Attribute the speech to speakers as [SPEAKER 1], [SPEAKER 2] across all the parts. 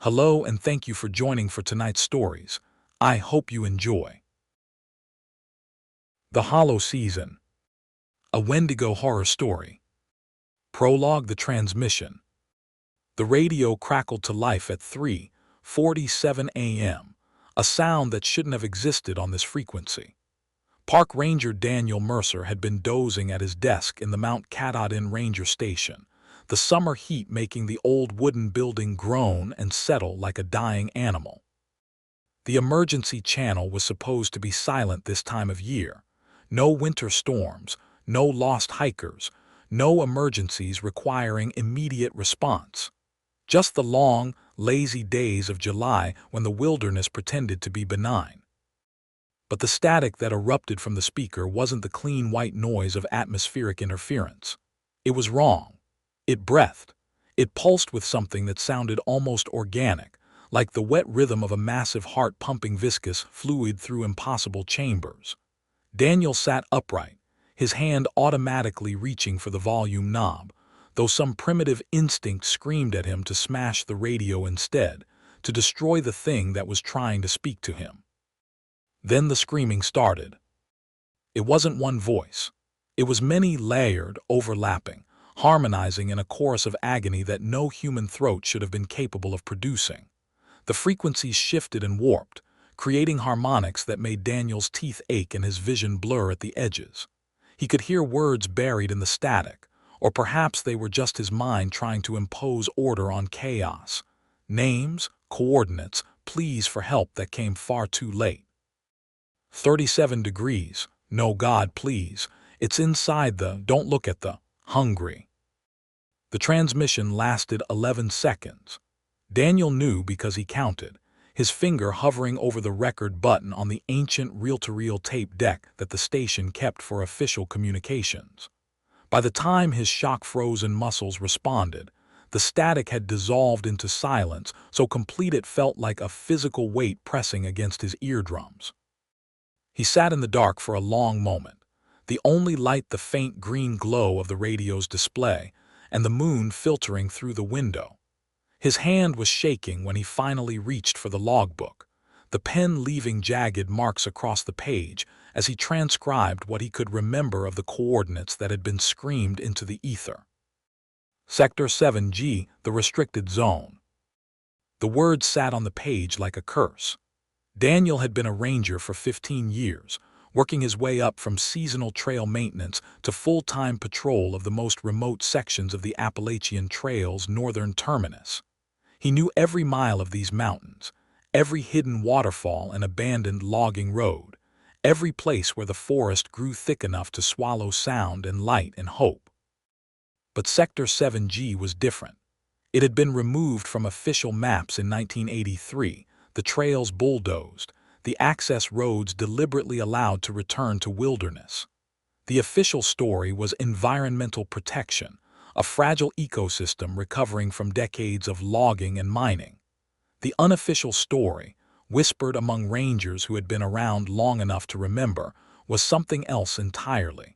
[SPEAKER 1] Hello and thank you for joining for tonight's stories. I hope you enjoy. The Hollow Season. A Wendigo horror story. Prologue: The transmission. The radio crackled to life at 3:47 a.m., a sound that shouldn't have existed on this frequency. Park Ranger Daniel Mercer had been dozing at his desk in the Mount Katahdin Ranger Station, the summer heat making the old wooden building groan and settle like a dying animal. The emergency channel was supposed to be silent this time of year. No winter storms, no lost hikers, no emergencies requiring immediate response. Just the long, lazy days of July when the wilderness pretended to be benign. But the static that erupted from the speaker wasn't the clean white noise of atmospheric interference. It was wrong. It breathed. It pulsed with something that sounded almost organic, like the wet rhythm of a massive heart pumping viscous fluid through impossible chambers. Daniel sat upright, his hand automatically reaching for the volume knob, though some primitive instinct screamed at him to smash the radio instead, to destroy the thing that was trying to speak to him. Then the screaming started. It wasn't one voice. It was many layered, overlapping, harmonizing in a chorus of agony that no human throat should have been capable of producing. The frequencies shifted and warped, creating harmonics that made Daniel's teeth ache and his vision blur at the edges. He could hear words buried in the static, or perhaps they were just his mind trying to impose order on chaos. Names, coordinates, pleas for help that came far too late. 37 degrees, no God please, it's inside the, don't look at the, hungry. The transmission lasted 11 seconds. Daniel knew because he counted, his finger hovering over the record button on the ancient reel-to-reel tape deck that the station kept for official communications. By the time his shock-frozen muscles responded, the static had dissolved into silence, so complete it felt like a physical weight pressing against his eardrums. He sat in the dark for a long moment, the only light the faint green glow of the radio's display and the moon filtering through the window. His hand was shaking when he finally reached for the logbook, the pen leaving jagged marks across the page as he transcribed what he could remember of the coordinates that had been screamed into the ether. Sector 7G, the restricted zone. The words sat on the page like a curse. Daniel had been a ranger for 15 years, working his way up from seasonal trail maintenance to full-time patrol of the most remote sections of the Appalachian Trail's northern terminus. He knew every mile of these mountains, every hidden waterfall and abandoned logging road, every place where the forest grew thick enough to swallow sound and light and hope. But Sector 7G was different. It had been removed from official maps in 1983, the trails bulldozed, the access roads deliberately allowed to return to wilderness. The official story was environmental protection, a fragile ecosystem recovering from decades of logging and mining. The unofficial story, whispered among rangers who had been around long enough to remember, was something else entirely.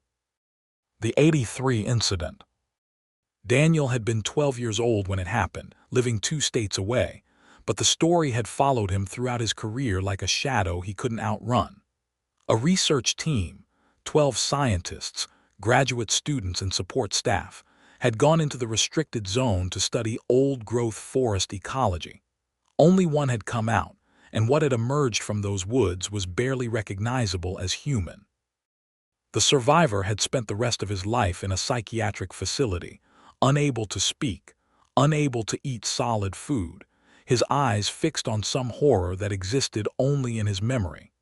[SPEAKER 1] The '83 incident. Daniel had been 12 years old when it happened, living 2 states away, but the story had followed him throughout his career like a shadow he couldn't outrun. A research team, 12 scientists, graduate students and support staff, had gone into the restricted zone to study old-growth forest ecology. Only one had come out, and what had emerged from those woods was barely recognizable as human. The survivor had spent the rest of his life in a psychiatric facility, unable to speak, unable to eat solid food, his eyes fixed on some horror that existed only in his memory.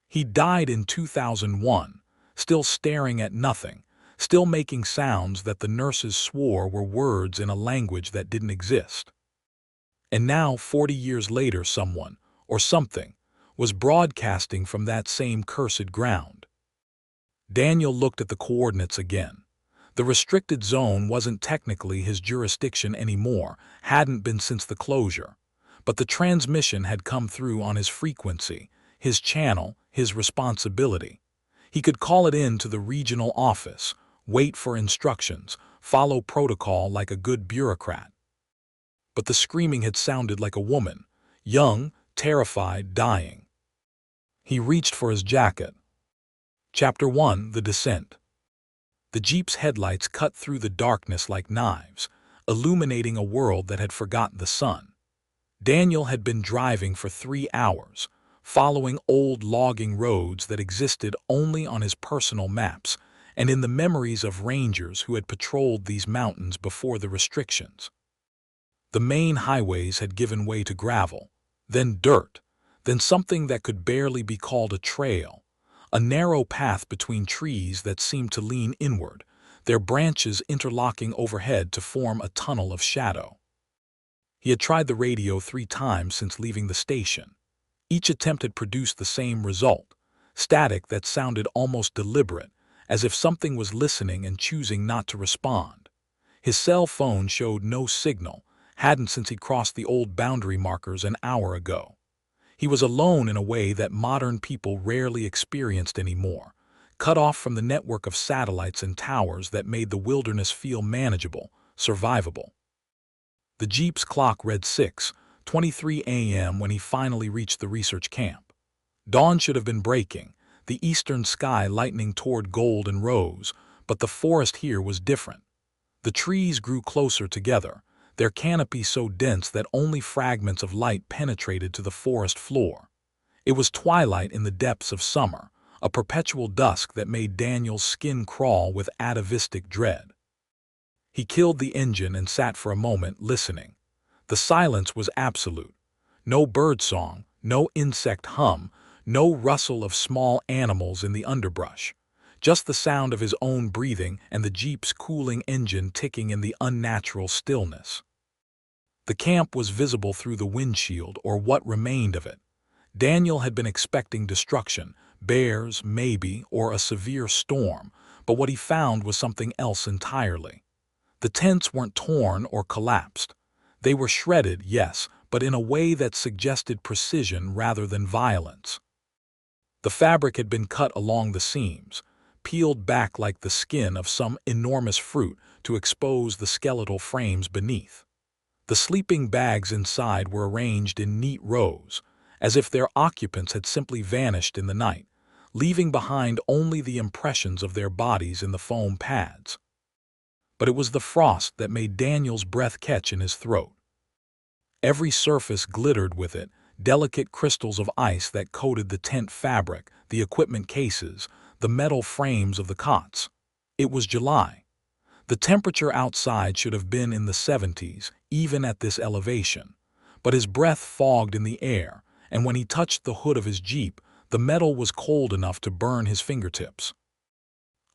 [SPEAKER 1] He died in 2001, still staring at nothing, still making sounds that the nurses swore were words in a language that didn't exist. And now, 40 years later, someone, or something, was broadcasting from that same cursed ground. Daniel looked at the coordinates again. The restricted zone wasn't technically his jurisdiction anymore, hadn't been since the closure. But the transmission had come through on his frequency, his channel, his responsibility. He could call it in to the regional office, wait for instructions, follow protocol like a good bureaucrat. but the screaming had sounded like a woman, young, terrified, dying. He reached for his jacket. Chapter 1: The Descent. The Jeep's headlights cut through the darkness like knives, illuminating a world that had forgotten the sun. Daniel had been driving for 3 hours, following old logging roads that existed only on his personal maps and in the memories of rangers who had patrolled these mountains before the restrictions. The main highways had given way to gravel, then dirt, then something that could barely be called a trail, a narrow path between trees that seemed to lean inward, their branches interlocking overhead to form a tunnel of shadow. He had tried the radio 3 times since leaving the station. Each attempt had produced the same result, static that sounded almost deliberate, as if something was listening and choosing not to respond. His cell phone showed no signal, hadn't since he crossed the old boundary markers an hour ago. He was alone in a way that modern people rarely experienced anymore, cut off from the network of satellites and towers that made the wilderness feel manageable, survivable. The Jeep's clock read 6:23 a.m. when he finally reached the research camp. Dawn should have been breaking, the eastern sky lightening toward gold and rose, but the forest here was different. The trees grew closer together, their canopy so dense that only fragments of light penetrated to the forest floor. It was twilight in the depths of summer, a perpetual dusk that made Daniel's skin crawl with atavistic dread. He killed the engine and sat for a moment listening. The silence was absolute. No birdsong, no insect hum, no rustle of small animals in the underbrush. Just the sound of his own breathing and the Jeep's cooling engine ticking in the unnatural stillness. The camp was visible through the windshield, or what remained of it. Daniel had been expecting destruction, bears, maybe, or a severe storm, but what he found was something else entirely. The tents weren't torn or collapsed. They were shredded, yes, but in a way that suggested precision rather than violence. The fabric had been cut along the seams, peeled back like the skin of some enormous fruit to expose the skeletal frames beneath. The sleeping bags inside were arranged in neat rows, as if their occupants had simply vanished in the night, leaving behind only the impressions of their bodies in the foam pads. But it was the frost that made Daniel's breath catch in his throat. Every surface glittered with it, delicate crystals of ice that coated the tent fabric, the equipment cases, the metal frames of the cots. It was July. The temperature outside should have been in the 70s, even at this elevation. But his breath fogged in the air, and when he touched the hood of his Jeep, the metal was cold enough to burn his fingertips.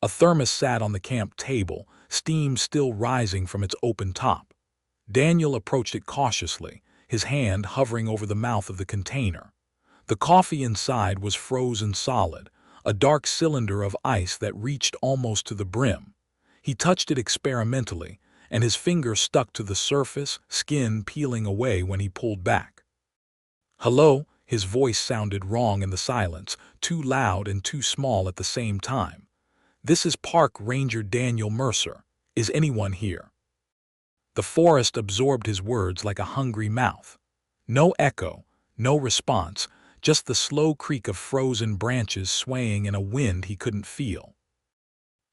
[SPEAKER 1] A thermos sat on the camp table, steam still rising from its open top. Daniel approached it cautiously, his hand hovering over the mouth of the container. The coffee inside was frozen solid, a dark cylinder of ice that reached almost to the brim. He touched it experimentally, and his finger stuck to the surface, skin peeling away when he pulled back. "Hello?" His voice sounded wrong in the silence, too loud and too small at the same time. "This is Park Ranger Daniel Mercer. Is anyone here?" The forest absorbed his words like a hungry mouth. No echo, no response, just the slow creak of frozen branches swaying in a wind he couldn't feel.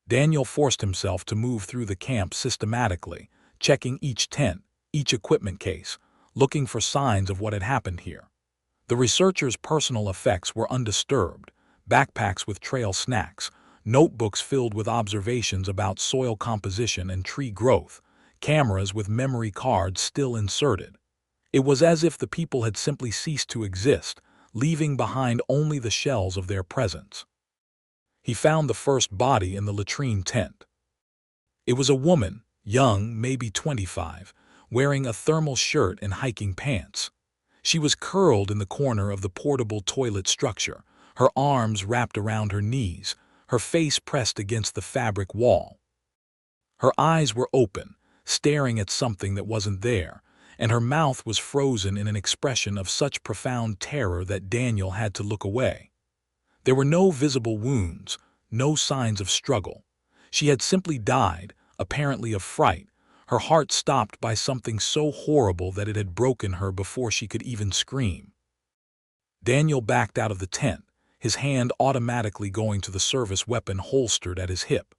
[SPEAKER 1] Daniel forced himself to move through the camp systematically, checking each tent, each equipment case, looking for signs of what had happened here. The researchers' personal effects were undisturbed, backpacks with trail snacks, notebooks filled with observations about soil composition and tree growth, cameras with memory cards still inserted. It was as if the people had simply ceased to exist, leaving behind only the shells of their presence. He found the first body in the latrine tent. It was a woman, young, maybe 25, wearing a thermal shirt and hiking pants. She was curled in the corner of the portable toilet structure, her arms wrapped around her knees, her face pressed against the fabric wall. Her eyes were open, staring at something that wasn't there, and her mouth was frozen in an expression of such profound terror that Daniel had to look away. There were no visible wounds, no signs of struggle. She had simply died, apparently of fright, her heart stopped by something so horrible that it had broken her before she could even scream. Daniel backed out of the tent, his hand automatically going to the service weapon holstered at his hip.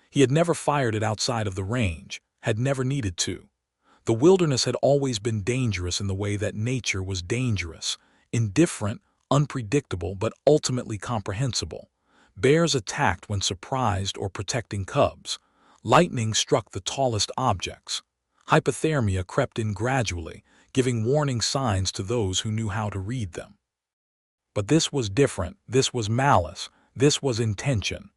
[SPEAKER 1] He had never fired it outside of the range, had never needed to. The wilderness had always been dangerous in the way that nature was dangerous, indifferent, unpredictable, but ultimately comprehensible. Bears attacked when surprised or protecting cubs. Lightning struck the tallest objects. Hypothermia crept in gradually, giving warning signs to those who knew how to read them. But this was different, this was malice, this was intention.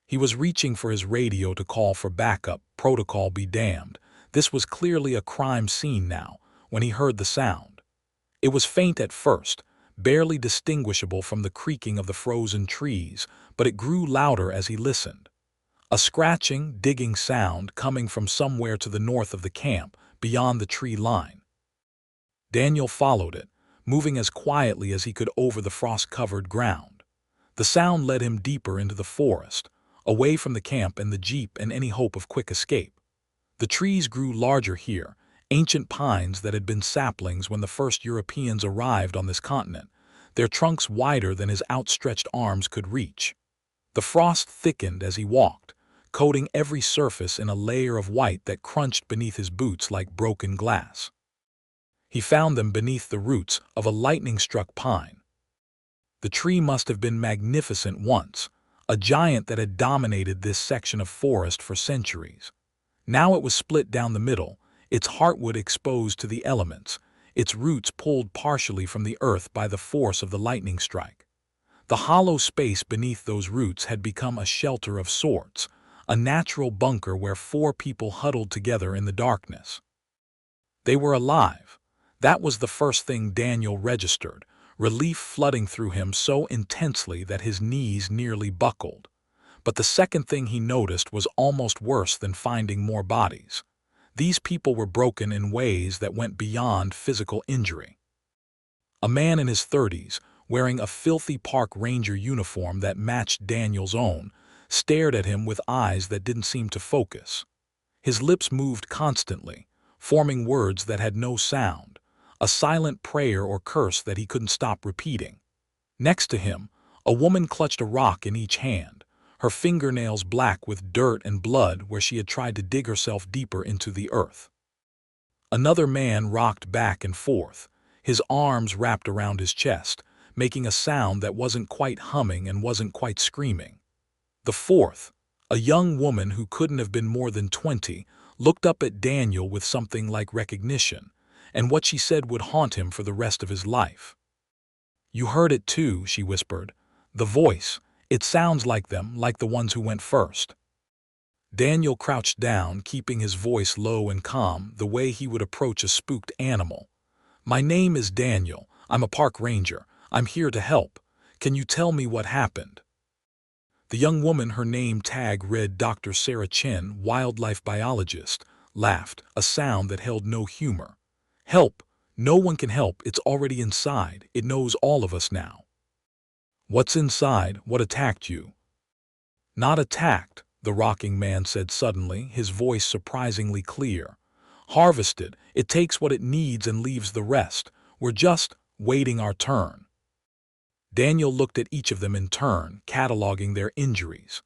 [SPEAKER 1] He was reaching for his radio to call for backup, protocol be damned. This was clearly a crime scene now, when he heard the sound. It was faint at first, barely distinguishable from the creaking of the frozen trees, but it grew louder as he listened. A scratching, digging sound coming from somewhere to the north of the camp, beyond the tree line. Daniel followed it, moving as quietly as he could over the frost-covered ground. The sound led him deeper into the forest, away from the camp and the jeep and any hope of quick escape. The trees grew larger here, ancient pines that had been saplings when the first Europeans arrived on this continent, their trunks wider than his outstretched arms could reach. The frost thickened as he walked, coating every surface in a layer of white that crunched beneath his boots like broken glass. He found them beneath the roots of a lightning-struck pine. The tree must have been magnificent once, a giant that had dominated this section of forest for centuries. Now it was split down the middle, its heartwood exposed to the elements, its roots pulled partially from the earth by the force of the lightning strike. The hollow space beneath those roots had become a shelter of sorts, a natural bunker where 4 people huddled together in the darkness. They were alive. That was the first thing Daniel registered, relief flooding through him so intensely that his knees nearly buckled. But the second thing he noticed was almost worse than finding more bodies. These people were broken in ways that went beyond physical injury. A man in his 30s, wearing a filthy park ranger uniform that matched Daniel's own, stared at him with eyes that didn't seem to focus. His lips moved constantly, forming words that had no sound, a silent prayer or curse that he couldn't stop repeating. Next to him, a woman clutched a rock in each hand, her fingernails black with dirt and blood where she had tried to dig herself deeper into the earth. Another man rocked back and forth, his arms wrapped around his chest, making a sound that wasn't quite humming and wasn't quite screaming. The fourth, a young woman who couldn't have been more than 20, looked up at Daniel with something like recognition, and what she said would haunt him for the rest of his life. "You heard it too," she whispered. "The voice. It sounds like them, like the ones who went first." Daniel crouched down, keeping his voice low and calm, the way he would approach a spooked animal. "My name is Daniel. I'm a park ranger. I'm here to help. Can you tell me what happened?" The young woman, her name tag read Dr. Sarah Chen, wildlife biologist, laughed, a sound that held no humor. "Help! No one can help. It's already inside. It knows all of us now." "What's inside? What attacked you?" "Not attacked," the rocking man said suddenly, his voice surprisingly clear. "Harvested. It takes what it needs and leaves the rest. We're just waiting our turn." Daniel looked at each of them in turn, cataloging their injuries.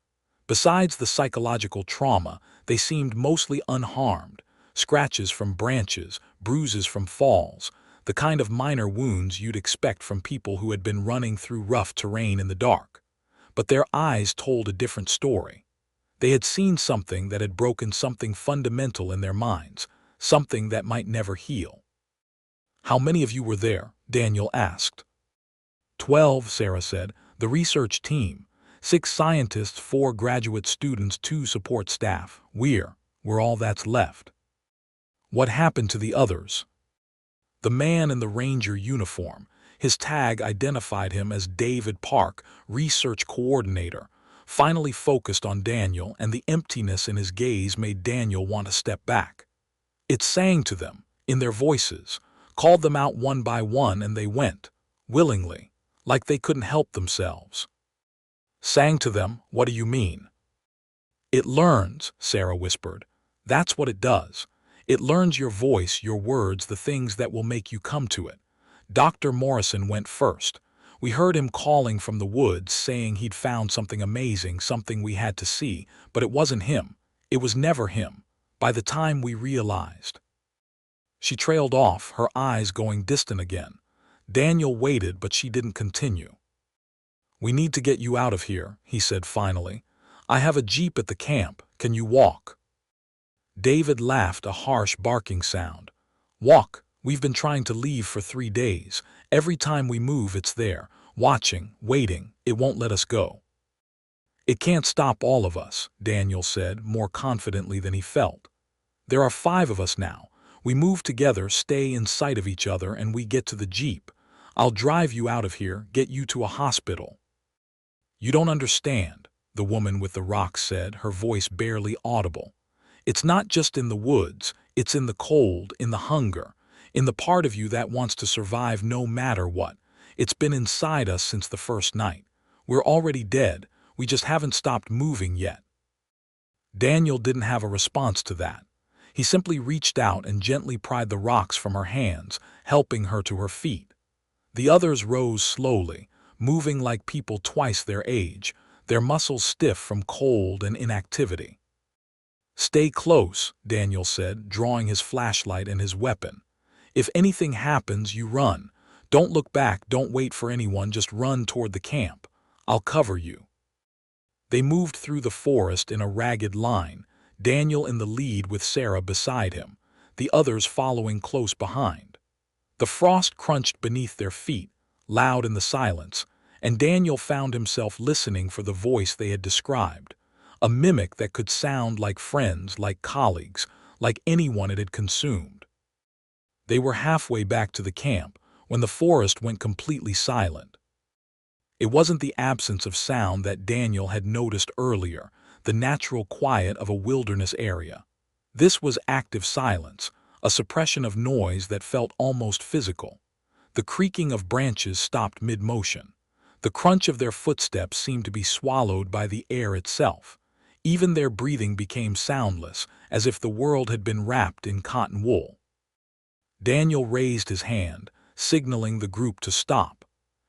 [SPEAKER 1] Besides the psychological trauma, they seemed mostly unharmed. Scratches from branches, bruises from falls, the kind of minor wounds you'd expect from people who had been running through rough terrain in the dark. But their eyes told a different story. They had seen something that had broken something fundamental in their minds, something that might never heal. "How many of you were there?" Daniel asked. 12, Sarah said. "The research team. 6 scientists, 4 graduate students, 2 support staff. We're all that's left." "What happened to the others?" The man in the ranger uniform, his tag identified him as David Park, research coordinator, finally focused on Daniel, and the emptiness in his gaze made Daniel want to step back. It sang to them, in their voices, called them out one by one, and they went, willingly, like they couldn't help themselves. "Sang to them? What do you mean?" "It learns," Sarah whispered. That's what it does. It learns your voice, your words, the things that will make you come to it. Dr. Morrison went first. We heard him calling from the woods, saying he'd found something amazing, something we had to see, but it wasn't him. It was never him. By the time we realized. She trailed off, her eyes going distant again. Daniel waited, but she didn't continue. "We need to get you out of here," he said finally. "I have a jeep at the camp. Can you walk?" David laughed, a harsh barking sound. "Walk? We've been trying to leave for 3 days. Every time we move, it's there, watching, waiting. It won't let us go." "It can't stop all of us," Daniel said, more confidently than he felt. "There are 5 of us now. We move together, stay in sight of each other, and we get to the jeep. I'll drive you out of here, get you to a hospital." "You don't understand," the woman with the rock said, her voice barely audible. "It's not just in the woods, it's in the cold, in the hunger, in the part of you that wants to survive no matter what. It's been inside us since the first night. We're already dead, we just haven't stopped moving yet." Daniel didn't have a response to that. He simply reached out and gently pried the rocks from her hands, helping her to her feet. The others rose slowly, moving like people twice their age, their muscles stiff from cold and inactivity. "Stay close," Daniel said, drawing his flashlight and his weapon. "If anything happens, you run. Don't look back, don't wait for anyone, just run toward the camp. I'll cover you." They moved through the forest in a ragged line, Daniel in the lead with Sarah beside him, the others following close behind. The frost crunched beneath their feet, loud in the silence, and Daniel found himself listening for the voice they had described, a mimic that could sound like friends, like colleagues, like anyone it had consumed. They were halfway back to the camp when the forest went completely silent. It wasn't the absence of sound that Daniel had noticed earlier, the natural quiet of a wilderness area. This was active silence, a suppression of noise that felt almost physical. The creaking of branches stopped mid-motion. The crunch of their footsteps seemed to be swallowed by the air itself. Even their breathing became soundless, as if the world had been wrapped in cotton wool. Daniel raised his hand, signaling the group to stop.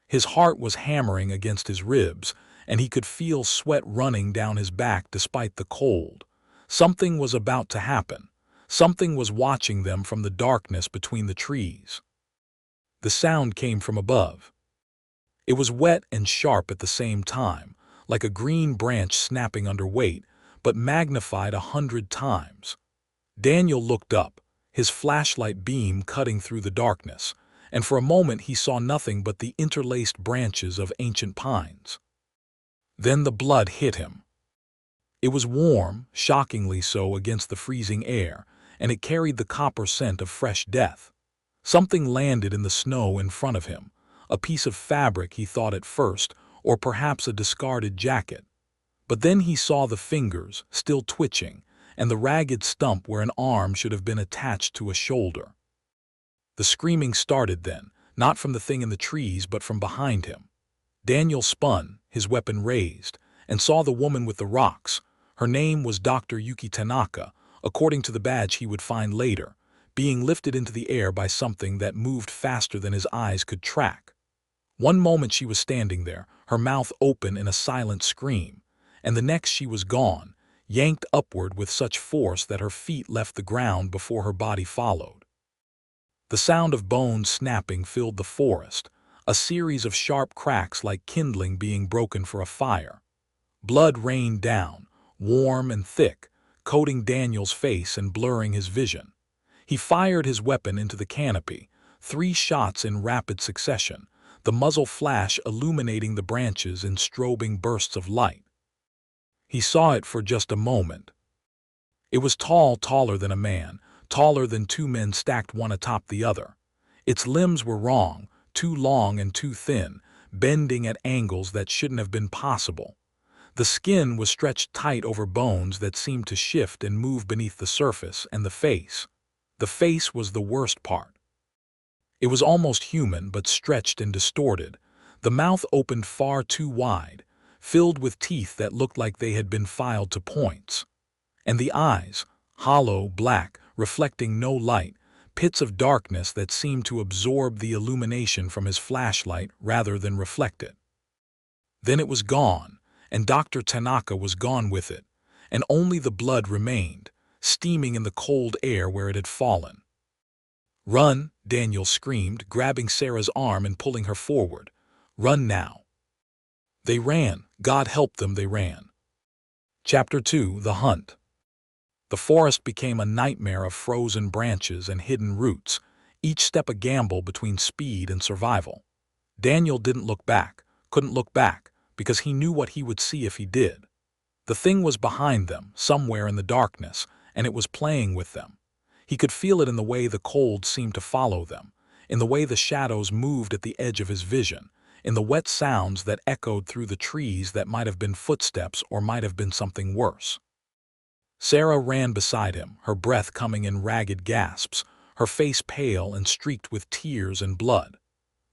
[SPEAKER 1] His heart was hammering against his ribs, and he could feel sweat running down his back despite the cold. Something was about to happen. Something was watching them from the darkness between the trees. The sound came from above. It was wet and sharp at the same time, like a green branch snapping under weight, but magnified 100 times. Daniel looked up, his flashlight beam cutting through the darkness, and for a moment he saw nothing but the interlaced branches of ancient pines. Then the blood hit him. It was warm, shockingly so against the freezing air, and it carried the copper scent of fresh death. Something landed in the snow in front of him, a piece of fabric he thought at first, or perhaps a discarded jacket. But then he saw the fingers, still twitching, and the ragged stump where an arm should have been attached to a shoulder. The screaming started then, not from the thing in the trees but from behind him. Daniel spun, his weapon raised, and saw the woman with the rocks. Her name was Dr. Yuki Tanaka, according to the badge he would find later, being lifted into the air by something that moved faster than his eyes could track. One moment she was standing there, her mouth open in a silent scream, and the next she was gone, yanked upward with such force that her feet left the ground before her body followed. The sound of bones snapping filled the forest, a series of sharp cracks like kindling being broken for a fire. Blood rained down, warm and thick, coating Daniel's face and blurring his vision. He fired his weapon into the canopy, 3 shots in rapid succession, the muzzle flash illuminating the branches in strobing bursts of light. He saw it for just a moment. It was tall, taller than a man, taller than 2 men stacked one atop the other. Its limbs were wrong, too long and too thin, bending at angles that shouldn't have been possible. The skin was stretched tight over bones that seemed to shift and move beneath the surface, and the face. The face was the worst part. It was almost human, but stretched and distorted. The mouth opened far too wide, filled with teeth that looked like they had been filed to points. And the eyes, Hollow, black, reflecting no light, pits of darkness that seemed to absorb the illumination from his flashlight rather than reflect it. Then it was gone, and Dr. Tanaka was gone with it, and only the blood remained, steaming in the cold air where it had fallen. "Run!" Daniel screamed, grabbing Sarah's arm and pulling her forward. "Run now!" They ran. God help them, they ran. Chapter 2: The Hunt. The forest became a nightmare of frozen branches and hidden roots, each step a gamble between speed and survival. Daniel didn't look back, couldn't look back, because he knew what he would see if he did. The thing was behind them, somewhere in the darkness, and it was playing with them. He could feel it in the way the cold seemed to follow them, in the way the shadows moved at the edge of his vision, in the wet sounds that echoed through the trees that might have been footsteps or might have been something worse. Sarah ran beside him, her breath coming in ragged gasps, her face pale and streaked with tears and blood.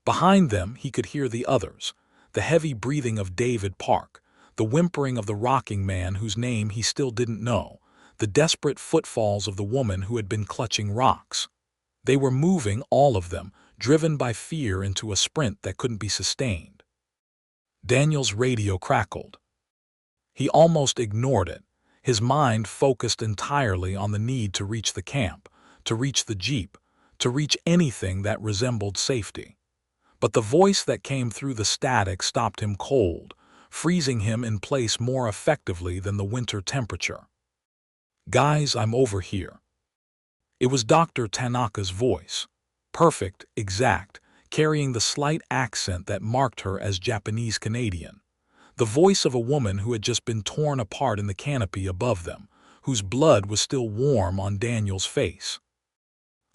[SPEAKER 1] Behind them he could hear the others, the heavy breathing of David Park, the whimpering of the rocking man whose name he still didn't know, the desperate footfalls of the woman who had been clutching rocks. They were moving, all of them, driven by fear into a sprint that couldn't be sustained. Daniel's radio crackled. He almost ignored it, his mind focused entirely on the need to reach the camp, to reach the jeep, to reach anything that resembled safety. But the voice that came through the static stopped him cold, freezing him in place more effectively than the winter temperature. "Guys, I'm over here." It was Dr. Tanaka's voice. Perfect, exact, carrying the slight accent that marked her as Japanese-Canadian. The voice of a woman who had just been torn apart in the canopy above them, whose blood was still warm on Daniel's face.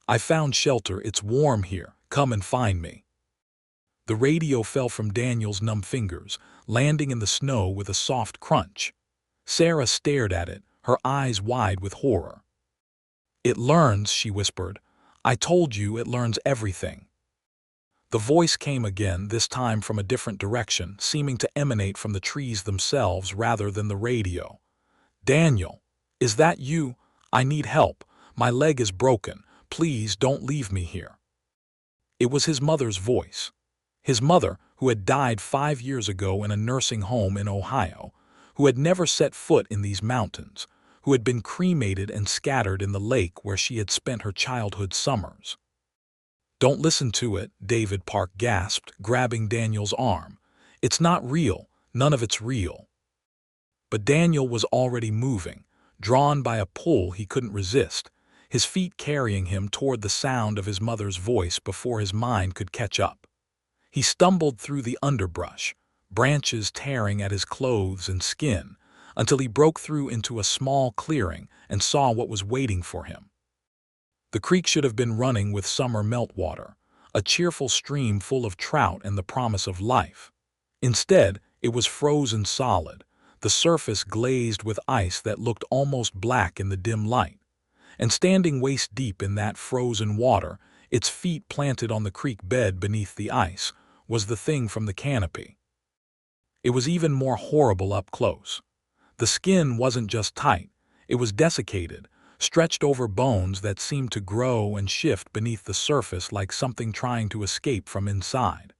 [SPEAKER 1] "I found shelter, it's warm here, come and find me." The radio fell from Daniel's numb fingers, landing in the snow with a soft crunch. Sarah stared at it, her eyes wide with horror. "It learns," she whispered. "I told you it learns everything." The voice came again, this time from a different direction, seeming to emanate from the trees themselves rather than the radio. "Daniel, is that you? I need help. My leg is broken. Please don't leave me here." It was his mother's voice. His mother, who had died 5 years ago in a nursing home in Ohio, who had never set foot in these mountains, who had been cremated and scattered in the lake where she had spent her childhood summers. "Don't listen to it," David Park gasped, grabbing Daniel's arm. "It's not real, none of it's real." But Daniel was already moving, drawn by a pull he couldn't resist, his feet carrying him toward the sound of his mother's voice before his mind could catch up. He stumbled through the underbrush, branches tearing at his clothes and skin, until he broke through into a small clearing and saw what was waiting for him. The creek should have been running with summer meltwater, a cheerful stream full of trout and the promise of life. Instead, it was frozen solid, the surface glazed with ice that looked almost black in the dim light. And standing waist-deep in that frozen water, its feet planted on the creek bed beneath the ice, was the thing from the canopy. It was even more horrible up close. The skin wasn't just tight, it was desiccated, stretched over bones that seemed to grow and shift beneath the surface like something trying to escape from inside.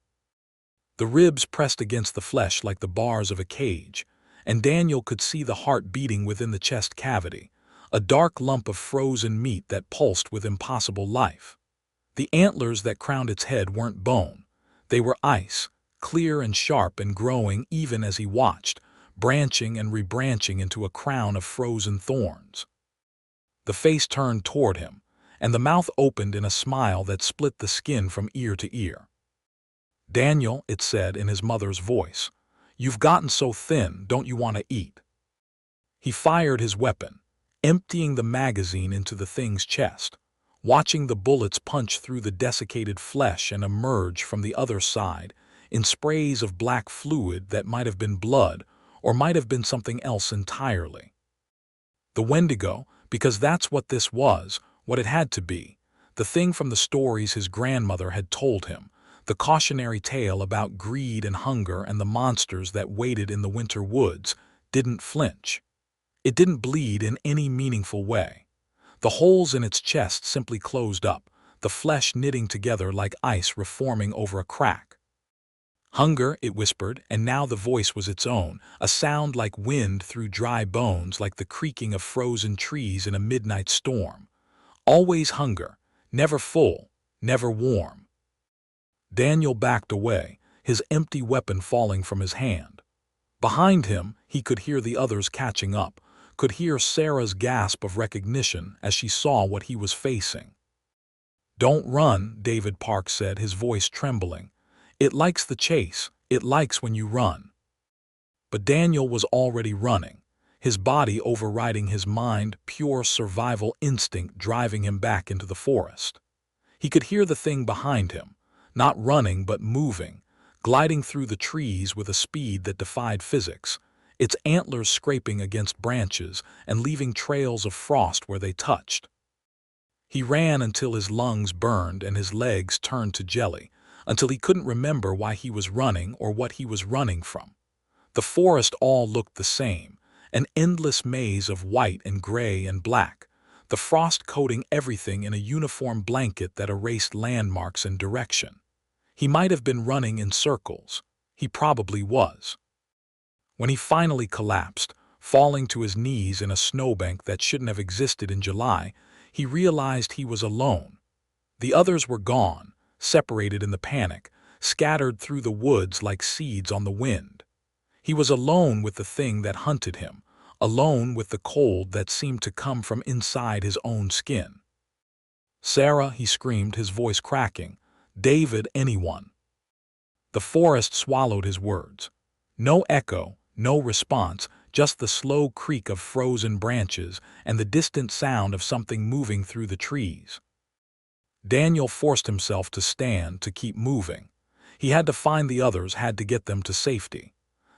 [SPEAKER 1] The ribs pressed against the flesh like the bars of a cage, and Daniel could see the heart beating within the chest cavity, a dark lump of frozen meat that pulsed with impossible life. The antlers that crowned its head weren't bone, they were ice, clear and sharp and growing even as he watched, branching and rebranching into a crown of frozen thorns. The face turned toward him, and the mouth opened in a smile that split the skin from ear to ear. "Daniel," it said in his mother's voice, "you've gotten so thin, don't you want to eat?" He fired his weapon, emptying the magazine into the thing's chest, watching the bullets punch through the desiccated flesh and emerge from the other side in sprays of black fluid that might have been blood or might have been something else entirely. The Wendigo, because that's what this was, what it had to be, the thing from the stories his grandmother had told him, the cautionary tale about greed and hunger and the monsters that waited in the winter woods, didn't flinch. It didn't bleed in any meaningful way. The holes in its chest simply closed up, the flesh knitting together like ice reforming over a crack. "Hunger," it whispered, and now the voice was its own, a sound like wind through dry bones, like the creaking of frozen trees in a midnight storm. Always hunger, never full, never warm. Daniel backed away, his empty weapon falling from his hand. Behind him, he could hear the others catching up, could hear Sarah's gasp of recognition as she saw what he was facing. "Don't run," David Park said, his voice trembling. "It likes the chase. It likes when you run." But Daniel was already running, his body overriding his mind, pure survival instinct driving him back into the forest. He could hear the thing behind him, not running but moving, gliding through the trees with a speed that defied physics, its antlers scraping against branches and leaving trails of frost where they touched. He ran until his lungs burned and his legs turned to jelly, until he couldn't remember why he was running or what he was running from. The forest all looked the same, an endless maze of white and gray and black, the frost coating everything in a uniform blanket that erased landmarks and direction. He might have been running in circles. He probably was. When he finally collapsed, falling to his knees in a snowbank that shouldn't have existed in July, he realized he was alone. The others were gone, separated in the panic, scattered through the woods like seeds on the wind. He was alone with the thing that hunted him, alone with the cold that seemed to come from inside his own skin. "Sarah," he screamed, his voice cracking. "David, anyone." The forest swallowed his words. No echo, no response, just the slow creak of frozen branches and the distant sound of something moving through the trees. Daniel forced himself to stand, to keep moving. He had to find the others, had to get them to safety.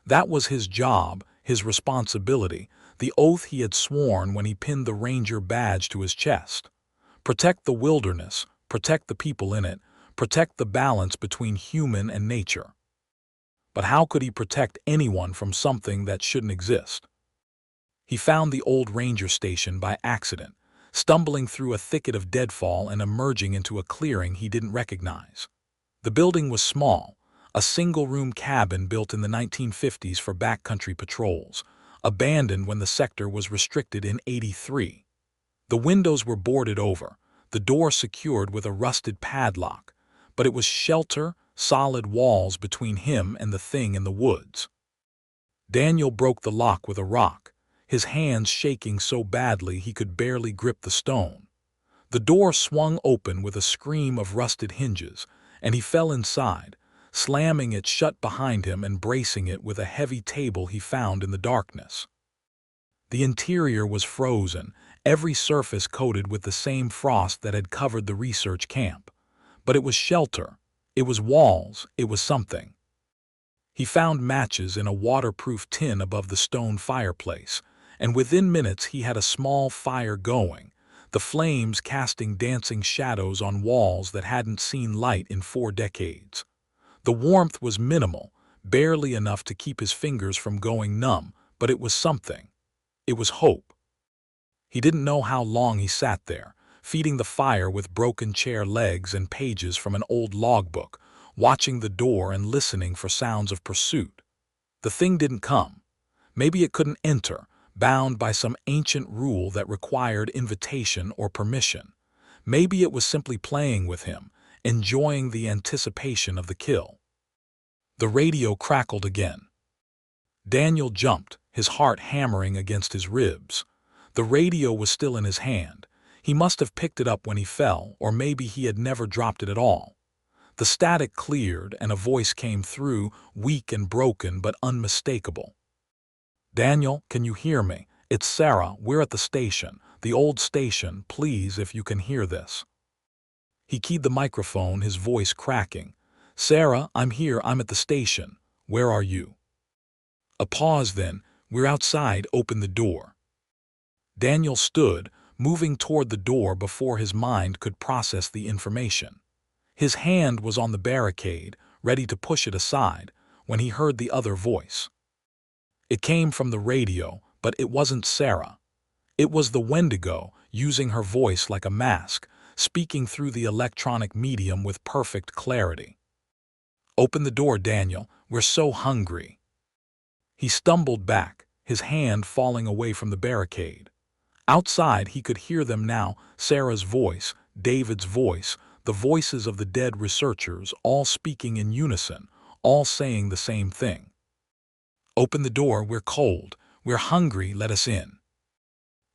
[SPEAKER 1] That was his job, his responsibility, the oath he had sworn when he pinned the ranger badge to his chest. Protect the wilderness, protect the people in it, protect the balance between human and nature. But how could he protect anyone from something that shouldn't exist? He found the old ranger station by accident, stumbling through a thicket of deadfall and emerging into a clearing he didn't recognize. The building was small, a single-room cabin built in the 1950s for backcountry patrols, abandoned when the sector was restricted in '83. The windows were boarded over, the door secured with a rusted padlock, but it was shelter, solid walls between him and the thing in the woods. Daniel broke the lock with a rock, his hands shaking so badly he could barely grip the stone. The door swung open with a scream of rusted hinges, and he fell inside, slamming it shut behind him and bracing it with a heavy table he found in the darkness. The interior was frozen, every surface coated with the same frost that had covered the research camp. But it was shelter, it was walls, it was something. He found matches in a waterproof tin above the stone fireplace, and within minutes he had a small fire going, the flames casting dancing shadows on walls that hadn't seen light in 4 decades. The warmth was minimal, barely enough to keep his fingers from going numb, but it was something. It was hope. He didn't know how long he sat there, feeding the fire with broken chair legs and pages from an old logbook, watching the door and listening for sounds of pursuit. The thing didn't come. Maybe it couldn't enter, bound by some ancient rule that required invitation or permission. Maybe it was simply playing with him, enjoying the anticipation of the kill. The radio crackled again. Daniel jumped, his heart hammering against his ribs. The radio was still in his hand. He must have picked it up when he fell, or maybe he had never dropped it at all. The static cleared and a voice came through, weak and broken but unmistakable. "Daniel, can you hear me? It's Sarah. We're at the station. The old station. Please, if you can hear this." He keyed the microphone, his voice cracking. "Sarah, I'm here. I'm at the station. Where are you?" A pause, then. "We're outside. Open the door." Daniel stood, moving toward the door before his mind could process the information. His hand was on the barricade, ready to push it aside, when he heard the other voice. It came from the radio, but it wasn't Sarah. It was the Wendigo, using her voice like a mask, speaking through the electronic medium with perfect clarity. "Open the door, Daniel. We're so hungry." He stumbled back, his hand falling away from the barricade. Outside, he could hear them now, Sarah's voice, David's voice, the voices of the dead researchers, all speaking in unison, all saying the same thing. "Open the door, we're cold. We're hungry, let us in."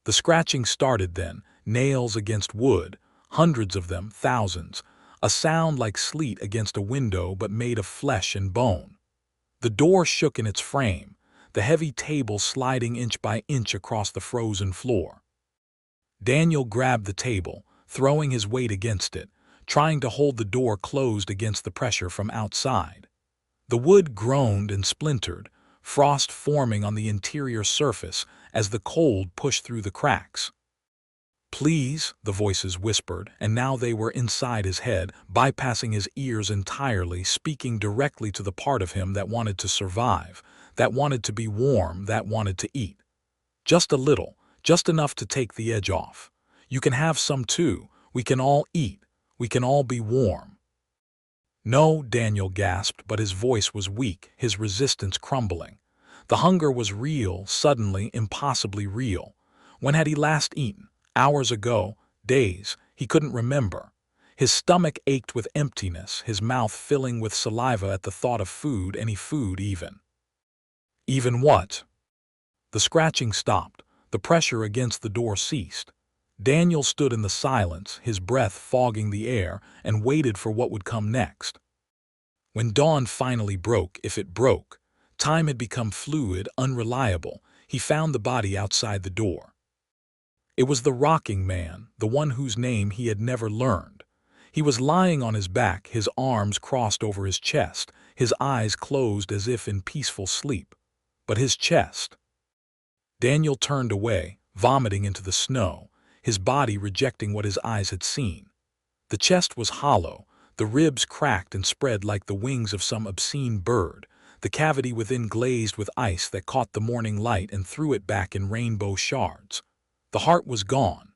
[SPEAKER 1] The scratching started then, nails against wood, hundreds of them, thousands, a sound like sleet against a window but made of flesh and bone. The door shook in its frame, the heavy table sliding inch by inch across the frozen floor. Daniel grabbed the table, throwing his weight against it, trying to hold the door closed against the pressure from outside. The wood groaned and splintered, frost forming on the interior surface as the cold pushed through the cracks. "Please," the voices whispered, and now they were inside his head, bypassing his ears entirely, speaking directly to the part of him that wanted to survive, that wanted to be warm, that wanted to eat. "Just a little, just enough to take the edge off. You can have some too. We can all eat. We can all be warm." "No," Daniel gasped, but his voice was weak, his resistance crumbling. The hunger was real, suddenly, impossibly real. When had he last eaten? Hours ago? Days? He couldn't remember. His stomach ached with emptiness, his mouth filling with saliva at the thought of food, any food even. Even what? The scratching stopped. The pressure against the door ceased. Daniel stood in the silence, his breath fogging the air, and waited for what would come next. When dawn finally broke, if it broke, time had become fluid, unreliable. He found the body outside the door. It was the rocking man, the one whose name he had never learned. He was lying on his back, his arms crossed over his chest, his eyes closed as if in peaceful sleep. But his chest. Daniel turned away, vomiting into the snow, his body rejecting what his eyes had seen. The chest was hollow, the ribs cracked and spread like the wings of some obscene bird, the cavity within glazed with ice that caught the morning light and threw it back in rainbow shards. The heart was gone.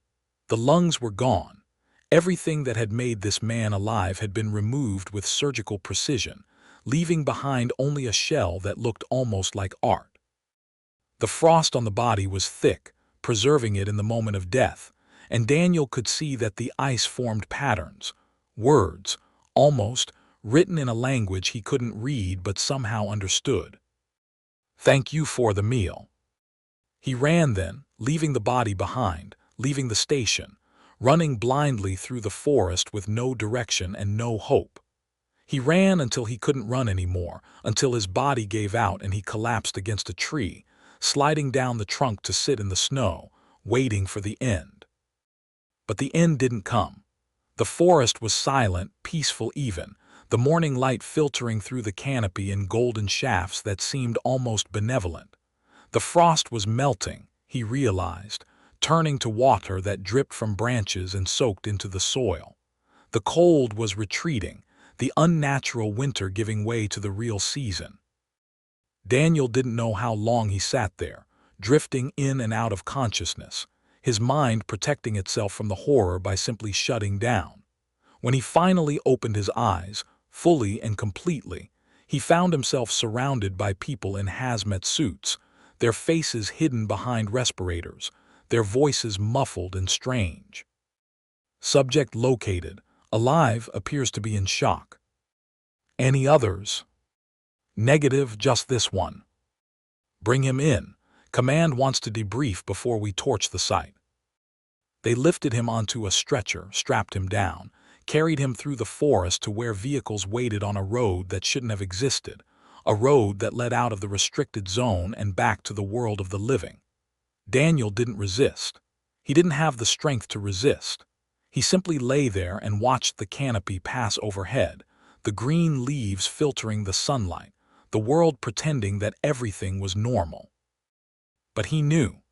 [SPEAKER 1] The lungs were gone. Everything that had made this man alive had been removed with surgical precision, leaving behind only a shell that looked almost like art. The frost on the body was thick, preserving it in the moment of death, and Daniel could see that the ice formed patterns, words, almost, written in a language he couldn't read but somehow understood. "Thank you for the meal." He ran then, leaving the body behind, leaving the station, running blindly through the forest with no direction and no hope. He ran until he couldn't run anymore, until his body gave out and he collapsed against a tree, sliding down the trunk to sit in the snow, waiting for the end. But the end didn't come. The forest was silent, peaceful even, the morning light filtering through the canopy in golden shafts that seemed almost benevolent. The frost was melting, he realized, turning to water that dripped from branches and soaked into the soil. The cold was retreating, the unnatural winter giving way to the real season. Daniel didn't know how long he sat there, drifting in and out of consciousness, his mind protecting itself from the horror by simply shutting down. When he finally opened his eyes, fully and completely, he found himself surrounded by people in hazmat suits, their faces hidden behind respirators, their voices muffled and strange. Subject located, alive, appears to be in shock. Any others? Negative, just this one. Bring him in. Command wants to debrief before we torch the site. They lifted him onto a stretcher, strapped him down, carried him through the forest to where vehicles waited on a road that shouldn't have existed, a road that led out of the restricted zone and back to the world of the living. Daniel didn't resist. He didn't have the strength to resist. He simply lay there and watched the canopy pass overhead, the green leaves filtering the sunlight, the world pretending that everything was normal. But he knew.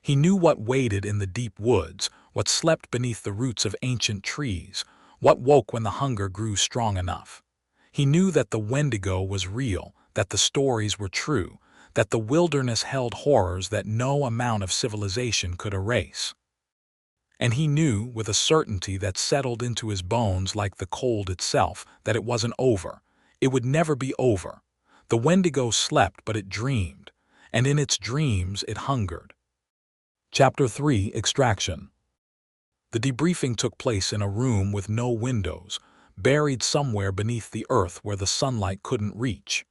[SPEAKER 1] He knew what waited in the deep woods, what slept beneath the roots of ancient trees, what woke when the hunger grew strong enough. He knew that the Wendigo was real, that the stories were true, that the wilderness held horrors that no amount of civilization could erase. And he knew, with a certainty that settled into his bones like the cold itself, that it wasn't over. It would never be over. The Wendigo slept, but it dreamed, and in its dreams it hungered. Chapter 3: Extraction. The debriefing took place in a room with no windows, buried somewhere beneath the earth where the sunlight couldn't reach.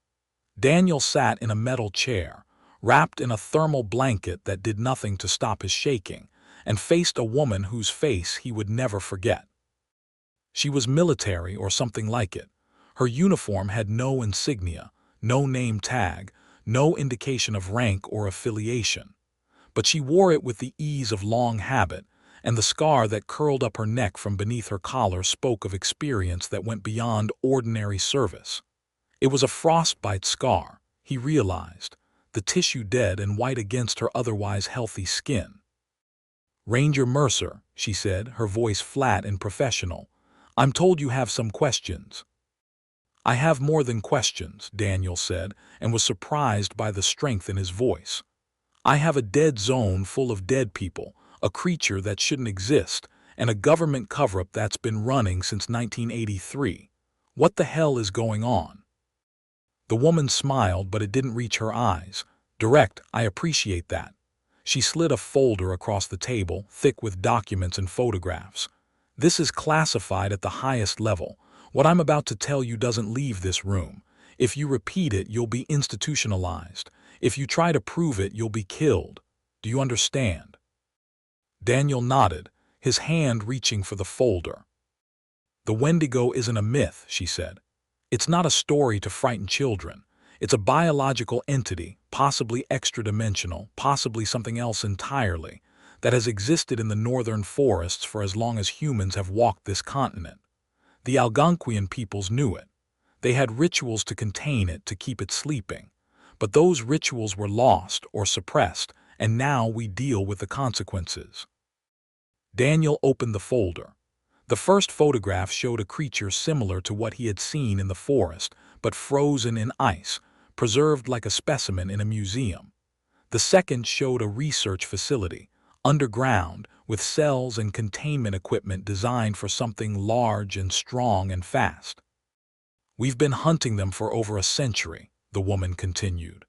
[SPEAKER 1] Daniel sat in a metal chair, wrapped in a thermal blanket that did nothing to stop his shaking, and faced a woman whose face he would never forget. She was military or something like it. Her uniform had no insignia, no name tag, no indication of rank or affiliation. But she wore it with the ease of long habit, and the scar that curled up her neck from beneath her collar spoke of experience that went beyond ordinary service. It was a frostbite scar, he realized, the tissue dead and white against her otherwise healthy skin. "Ranger Mercer," she said, her voice flat and professional, "I'm told you have some questions." "I have more than questions," Daniel said, and was surprised by the strength in his voice. "I have a dead zone full of dead people, a creature that shouldn't exist, and a government cover-up that's been running since 1983. What the hell is going on?" The woman smiled, but it didn't reach her eyes. "Direct, I appreciate that." She slid a folder across the table, thick with documents and photographs. "This is classified at the highest level. What I'm about to tell you doesn't leave this room. If you repeat it, you'll be institutionalized. If you try to prove it, you'll be killed. Do you understand?" Daniel nodded, his hand reaching for the folder. "The Wendigo isn't a myth," she said. "It's not a story to frighten children. It's a biological entity, possibly extra-dimensional, possibly something else entirely, that has existed in the northern forests for as long as humans have walked this continent. The Algonquian peoples knew it. They had rituals to contain it, to keep it sleeping. But those rituals were lost or suppressed, and now we deal with the consequences." Daniel opened the folder. The first photograph showed a creature similar to what he had seen in the forest, but frozen in ice, preserved like a specimen in a museum. The second showed a research facility, underground, with cells and containment equipment designed for something large and strong and fast. "We've been hunting them for over a century," the woman continued.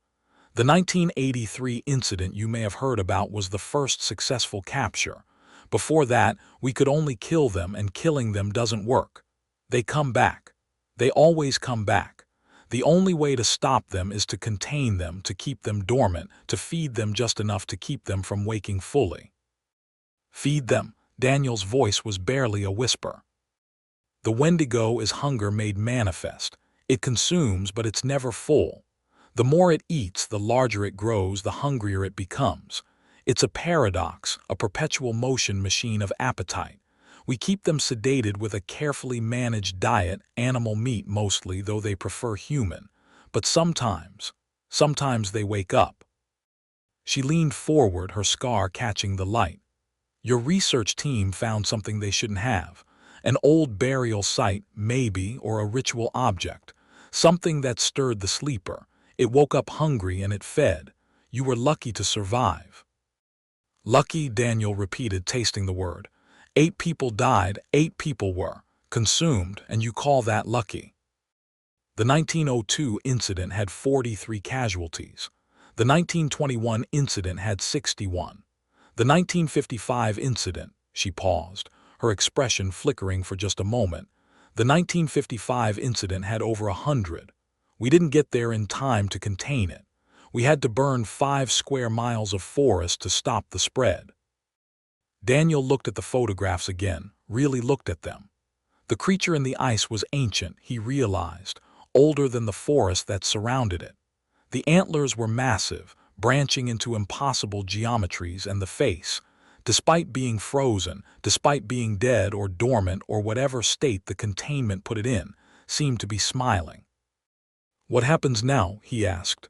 [SPEAKER 1] "The 1983 incident you may have heard about was the first successful capture. Before that, we could only kill them, and killing them doesn't work. They come back. They always come back. The only way to stop them is to contain them, to keep them dormant, to feed them just enough to keep them from waking fully." "Feed them?" Daniel's voice was barely a whisper. "The Wendigo is hunger made manifest. It consumes, but it's never full. The more it eats, the larger it grows, the hungrier it becomes. It's a paradox, a perpetual motion machine of appetite. We keep them sedated with a carefully managed diet, animal meat mostly, though they prefer human. But sometimes they wake up." She leaned forward, her scar catching the light. "Your research team found something they shouldn't have. An old burial site, maybe, or a ritual object. Something that stirred the sleeper. It woke up hungry and it fed. You were lucky to survive." "Lucky," Daniel repeated, tasting the word. 8 people died, 8 people were consumed, and you call that lucky? The 1902 incident had 43 casualties. The 1921 incident had 61. The 1955 incident, she paused, her expression flickering for just a moment. The 1955 incident had over 100. We didn't get there in time to contain it. We had to burn 5 square miles of forest to stop the spread. Daniel looked at the photographs again, really looked at them. The creature in the ice was ancient, he realized, older than the forest that surrounded it. The antlers were massive, branching into impossible geometries, and the face, despite being frozen, despite being dead or dormant or whatever state the containment put it in, seemed to be smiling. "What happens now?" he asked.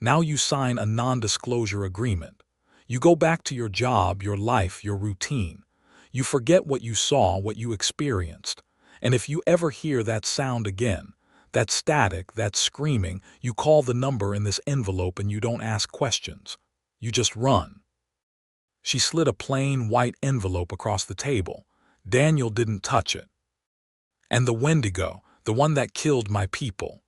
[SPEAKER 1] "Now you sign a non-disclosure agreement. You go back to your job, your life, your routine. You forget what you saw, what you experienced. And if you ever hear that sound again, that static, that screaming, you call the number in this envelope and you don't ask questions. You just run." She slid a plain white envelope across the table. Daniel didn't touch it. And the Wendigo, the one that killed my people.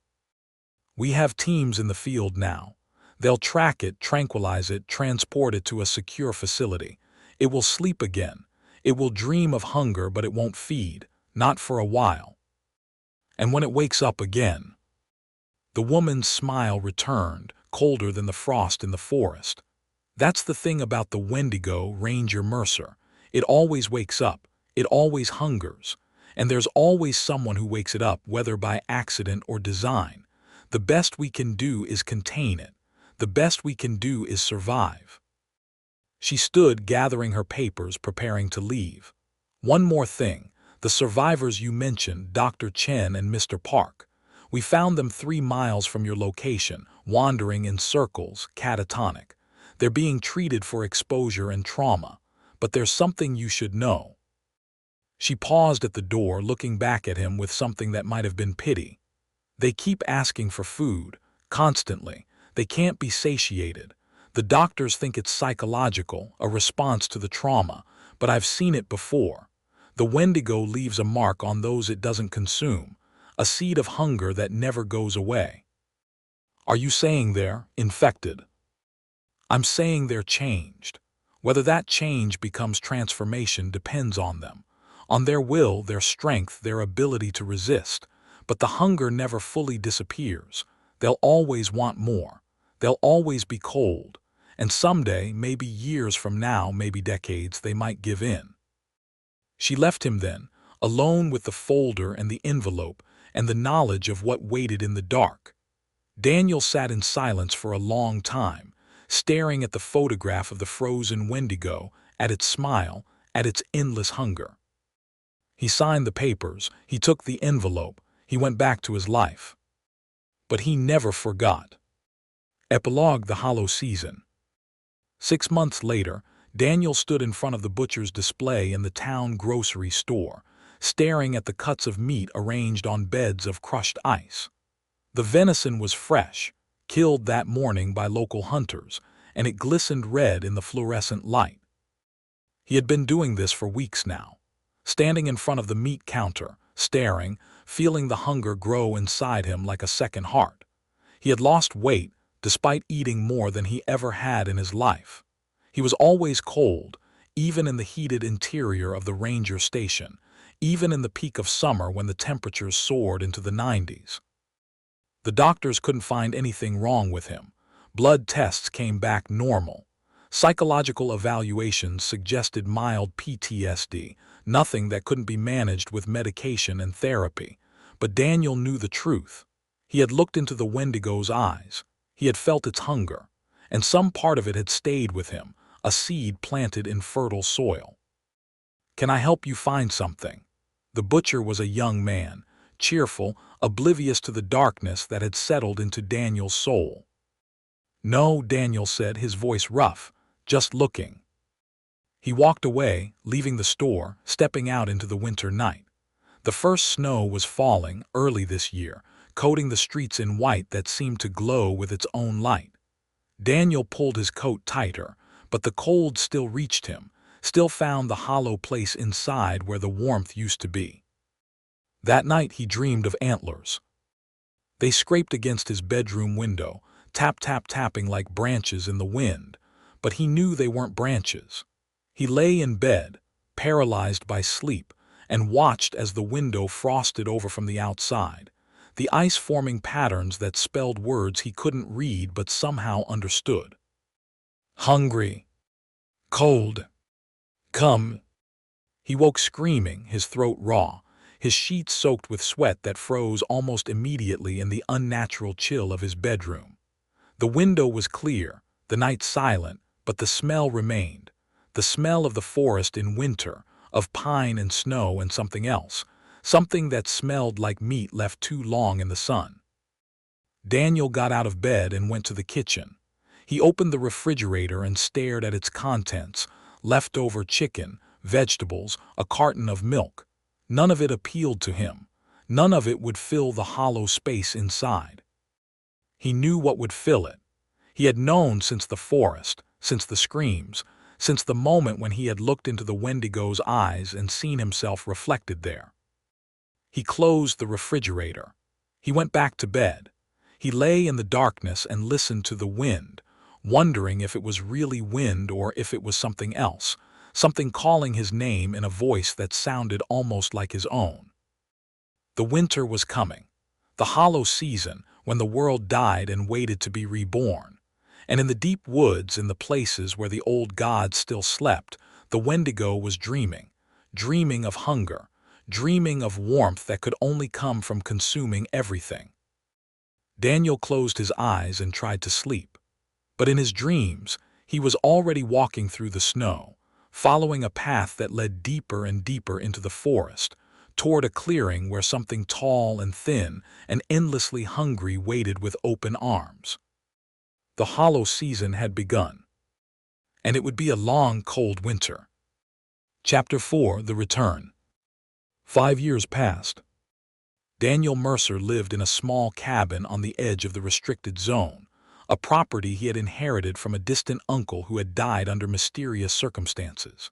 [SPEAKER 1] We have teams in the field now. They'll track it, tranquilize it, transport it to a secure facility. It will sleep again. It will dream of hunger, but it won't feed, not for a while. And when it wakes up again, the woman's smile returned, colder than the frost in the forest. That's the thing about the Wendigo, Ranger Mercer. It always wakes up. It always hungers. And there's always someone who wakes it up, whether by accident or design. The best we can do is contain it. The best we can do is survive. She stood, gathering her papers, preparing to leave. One more thing. The survivors you mentioned, Dr. Chen and Mr. Park. We found them 3 miles from your location, wandering in circles, catatonic. They're being treated for exposure and trauma. But there's something you should know. She paused at the door, looking back at him with something that might have been pity. They keep asking for food, constantly. They can't be satiated. The doctors think it's psychological, a response to the trauma, but I've seen it before. The Wendigo leaves a mark on those it doesn't consume, a seed of hunger that never goes away. Are you saying they're infected? I'm saying they're changed. Whether that change becomes transformation depends on them, on their will, their strength, their ability to resist. But the hunger never fully disappears. They'll always want more. They'll always be cold. And someday, maybe years from now, maybe decades, they might give in. She left him then, alone with the folder and the envelope and the knowledge of what waited in the dark. Daniel sat in silence for a long time, staring at the photograph of the frozen Wendigo, at its smile, at its endless hunger. He signed the papers, he took the envelope, he went back to his life. But he never forgot. Epilogue: The Hollow Season. 6 months later, Daniel stood in front of the butcher's display in the town grocery store, staring at the cuts of meat arranged on beds of crushed ice. The venison was fresh, killed that morning by local hunters, and it glistened red in the fluorescent light. He had been doing this for weeks now, standing in front of the meat counter, staring, feeling the hunger grow inside him like a second heart. He had lost weight, despite eating more than he ever had in his life. He was always cold, even in the heated interior of the ranger station, even in the peak of summer when the temperatures soared into the 90s. The doctors couldn't find anything wrong with him. Blood tests came back normal. Psychological evaluations suggested mild PTSD, nothing that couldn't be managed with medication and therapy. But Daniel knew the truth. He had looked into the Wendigo's eyes. He had felt its hunger, and some part of it had stayed with him, a seed planted in fertile soil. "Can I help you find something?" The butcher was a young man, cheerful, oblivious to the darkness that had settled into Daniel's soul. "No," Daniel said, his voice rough, "just looking." He walked away, leaving the store, stepping out into the winter night. The first snow was falling early this year, coating the streets in white that seemed to glow with its own light. Daniel pulled his coat tighter, but the cold still reached him, still found the hollow place inside where the warmth used to be. That night he dreamed of antlers. They scraped against his bedroom window, tap, tap, tapping like branches in the wind, but he knew they weren't branches. He lay in bed, paralyzed by sleep, and watched as the window frosted over from the outside, the ice forming patterns that spelled words he couldn't read but somehow understood. "Hungry. Cold. Come." He woke screaming, his throat raw, his sheets soaked with sweat that froze almost immediately in the unnatural chill of his bedroom. The window was clear, the night silent, but the smell remained. The smell of the forest in winter, of pine and snow and something else, something that smelled like meat left too long in the sun. Daniel got out of bed and went to the kitchen. He opened the refrigerator and stared at its contents, leftover chicken, vegetables, a carton of milk. None of it appealed to him. None of it would fill the hollow space inside. He knew what would fill it. He had known since the forest, since the screams, since the moment when he had looked into the Wendigo's eyes and seen himself reflected there. He closed the refrigerator. He went back to bed. He lay in the darkness and listened to the wind, wondering if it was really wind or if it was something else, something calling his name in a voice that sounded almost like his own. The winter was coming, the hollow season when the world died and waited to be reborn. And in the deep woods, in the places where the old gods still slept, the Wendigo was dreaming, dreaming of hunger, dreaming of warmth that could only come from consuming everything. Daniel closed his eyes and tried to sleep. But in his dreams, he was already walking through the snow, following a path that led deeper and deeper into the forest, toward a clearing where something tall and thin and endlessly hungry waited with open arms. The hollow season had begun, and it would be a long, cold winter. Chapter 4: The Return. 5 years passed. Daniel Mercer lived in a small cabin on the edge of the restricted zone, a property he had inherited from a distant uncle who had died under mysterious circumstances.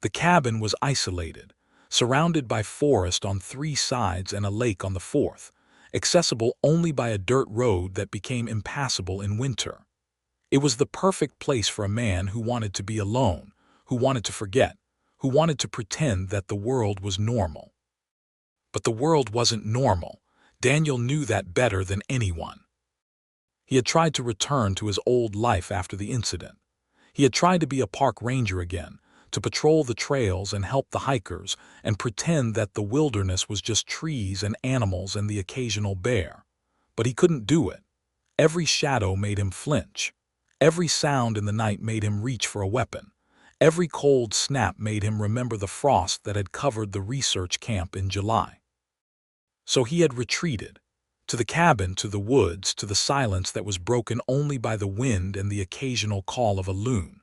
[SPEAKER 1] The cabin was isolated, surrounded by forest on 3 sides and a lake on the 4th, accessible only by a dirt road that became impassable in winter. It was the perfect place for a man who wanted to be alone, who wanted to forget, who wanted to pretend that the world was normal. But the world wasn't normal. Daniel knew that better than anyone. He had tried to return to his old life after the incident. He had tried to be a park ranger again, to patrol the trails and help the hikers and pretend that the wilderness was just trees and animals and the occasional bear. But he couldn't do it. Every shadow made him flinch. Every sound in the night made him reach for a weapon. Every cold snap made him remember the frost that had covered the research camp in July. So he had retreated, to the cabin, to the woods, to the silence that was broken only by the wind and the occasional call of a loon.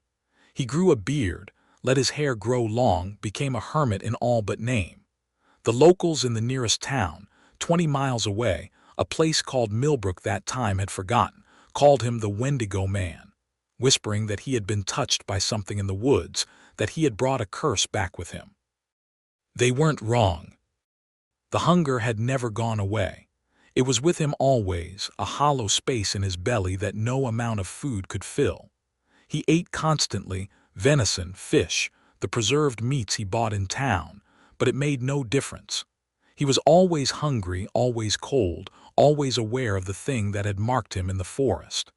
[SPEAKER 1] He grew a beard, let his hair grow long, became a hermit in all but name. The locals in the nearest town, 20 miles away, a place called Millbrook that time had forgotten, called him the Wendigo Man, whispering that he had been touched by something in the woods, that he had brought a curse back with him. They weren't wrong. The hunger had never gone away. It was with him always, a hollow space in his belly that no amount of food could fill. He ate constantly, venison, fish, the preserved meats he bought in town, but it made no difference. He was always hungry, always cold, always aware of the thing that had marked him in the forest.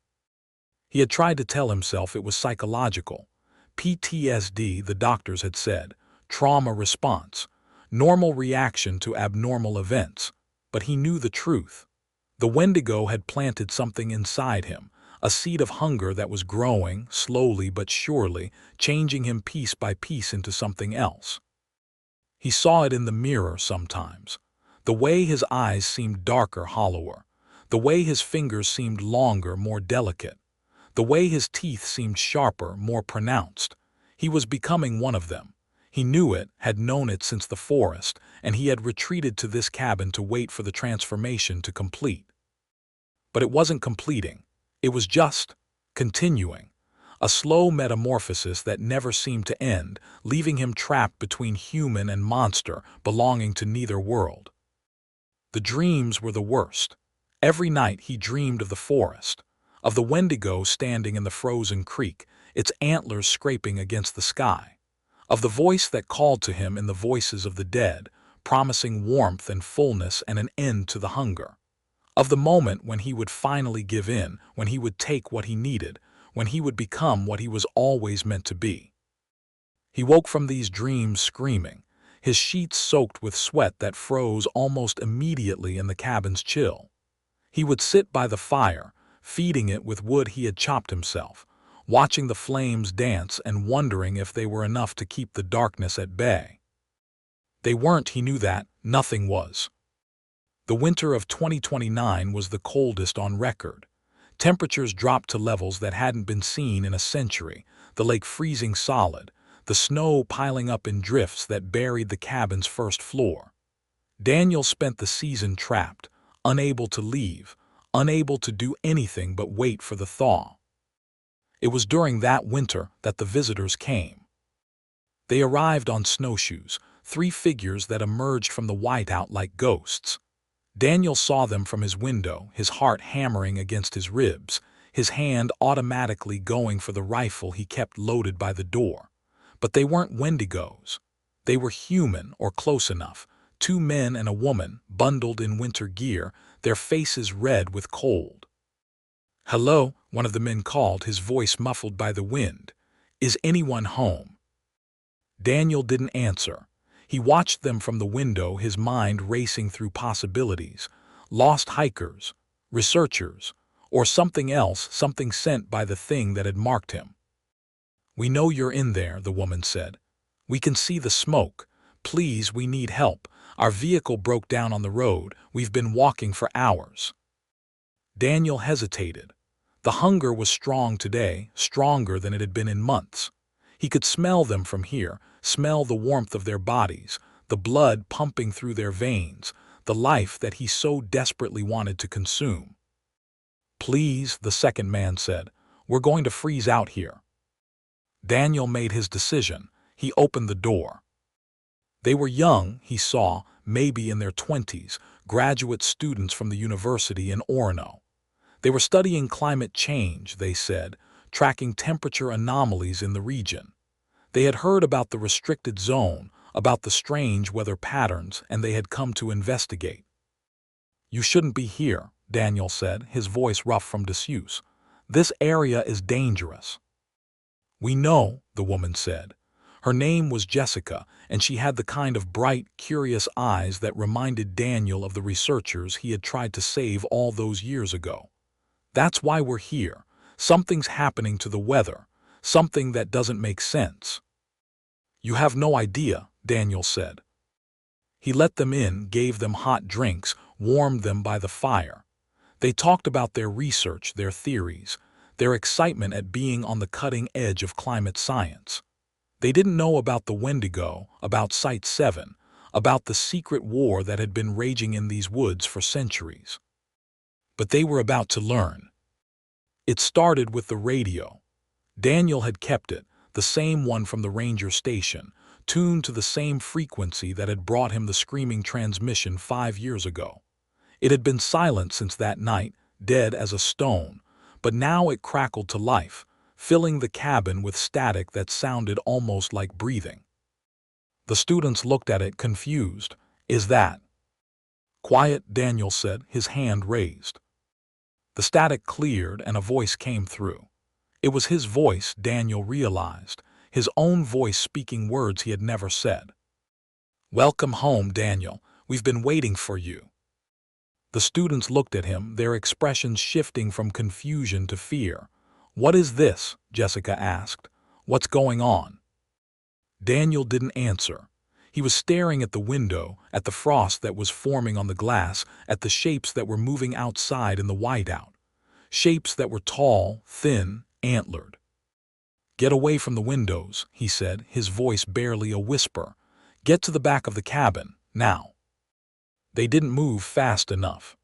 [SPEAKER 1] He had tried to tell himself it was psychological. PTSD, the doctors had said, trauma response, normal reaction to abnormal events, but he knew the truth. The Wendigo had planted something inside him, a seed of hunger that was growing, slowly but surely, changing him piece by piece into something else. He saw it in the mirror sometimes. The way his eyes seemed darker, hollower. The way his fingers seemed longer, more delicate. The way his teeth seemed sharper, more pronounced. He was becoming one of them. He knew it, had known it since the forest, and he had retreated to this cabin to wait for the transformation to complete. But it wasn't completing. It was just continuing. A slow metamorphosis that never seemed to end, leaving him trapped between human and monster, belonging to neither world. The dreams were the worst. Every night he dreamed of the forest, of the Wendigo standing in the frozen creek, its antlers scraping against the sky, of the voice that called to him in the voices of the dead, promising warmth and fullness and an end to the hunger, of the moment when he would finally give in, when he would take what he needed, when he would become what he was always meant to be. He woke from these dreams screaming, his sheets soaked with sweat that froze almost immediately in the cabin's chill. He would sit by the fire, feeding it with wood he had chopped himself, watching the flames dance and wondering if they were enough to keep the darkness at bay. They weren't, he knew that, nothing was. The winter of 2029 was the coldest on record. Temperatures dropped to levels that hadn't been seen in a century, the lake freezing solid, the snow piling up in drifts that buried the cabin's first floor. Daniel spent the season trapped, unable to leave, unable to do anything but wait for the thaw. It was during that winter that the visitors came. They arrived on snowshoes, 3 figures that emerged from the whiteout like ghosts. Daniel saw them from his window, his heart hammering against his ribs, his hand automatically going for the rifle he kept loaded by the door. But they weren't Wendigos. They were human, or close enough. 2 men and a woman, bundled in winter gear, their faces red with cold. "Hello," one of the men called, his voice muffled by the wind. "Is anyone home?" Daniel didn't answer. He watched them from the window, his mind racing through possibilities. Lost hikers, researchers, or something else, something sent by the thing that had marked him. "We know you're in there," the woman said. "We can see the smoke. Please, we need help. Our vehicle broke down on the road. We've been walking for hours." Daniel hesitated. The hunger was strong today, stronger than it had been in months. He could smell them from here, smell the warmth of their bodies, the blood pumping through their veins, the life that he so desperately wanted to consume. "Please," the second man said, "we're going to freeze out here." Daniel made his decision. He opened the door. They were young, he saw, maybe in their 20s, graduate students from the university in Orono. They were studying climate change, they said, tracking temperature anomalies in the region. They had heard about the restricted zone, about the strange weather patterns, and they had come to investigate. "You shouldn't be here," Daniel said, his voice rough from disuse. "This area is dangerous." "We know," the woman said. Her name was Jessica, and she had the kind of bright, curious eyes that reminded Daniel of the researchers he had tried to save all those years ago. "That's why we're here. Something's happening to the weather, something that doesn't make sense." "You have no idea," Daniel said. He let them in, gave them hot drinks, warmed them by the fire. They talked about their research, their theories, their excitement at being on the cutting edge of climate science. They didn't know about the Wendigo, about Site 7, about the secret war that had been raging in these woods for centuries. But they were about to learn. It started with the radio. Daniel had kept it, the same one from the ranger station, tuned to the same frequency that had brought him the screaming transmission 5 years ago. It had been silent since that night, dead as a stone, but now it crackled to life, filling the cabin with static that sounded almost like breathing. The students looked at it confused. "Is that?" "Quiet," Daniel said, his hand raised. The static cleared and a voice came through. It was his voice, Daniel realized, his own voice speaking words he had never said. "Welcome home, Daniel. We've been waiting for you." The students looked at him, their expressions shifting from confusion to fear. "What is this?" Jessica asked. "What's going on?" Daniel didn't answer. He was staring at the window, at the frost that was forming on the glass, at the shapes that were moving outside in the whiteout. Shapes that were tall, thin, antlered. "Get away from the windows," he said, his voice barely a whisper. "Get to the back of the cabin, now." They didn't move fast enough.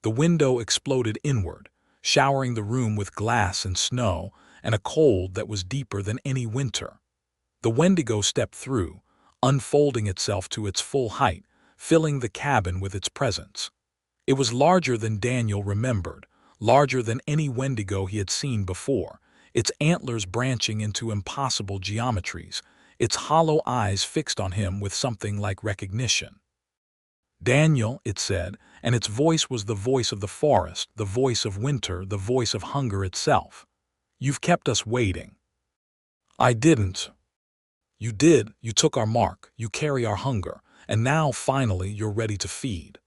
[SPEAKER 1] The window exploded inward, showering the room with glass and snow, and a cold that was deeper than any winter. The Wendigo stepped through, unfolding itself to its full height, filling the cabin with its presence. It was larger than Daniel remembered, larger than any Wendigo he had seen before, its antlers branching into impossible geometries, its hollow eyes fixed on him with something like recognition. "Daniel," it said, and its voice was the voice of the forest, the voice of winter, the voice of hunger itself. "You've kept us waiting." "I didn't." "You did. You took our mark. You carry our hunger. And now, finally, you're ready to feed."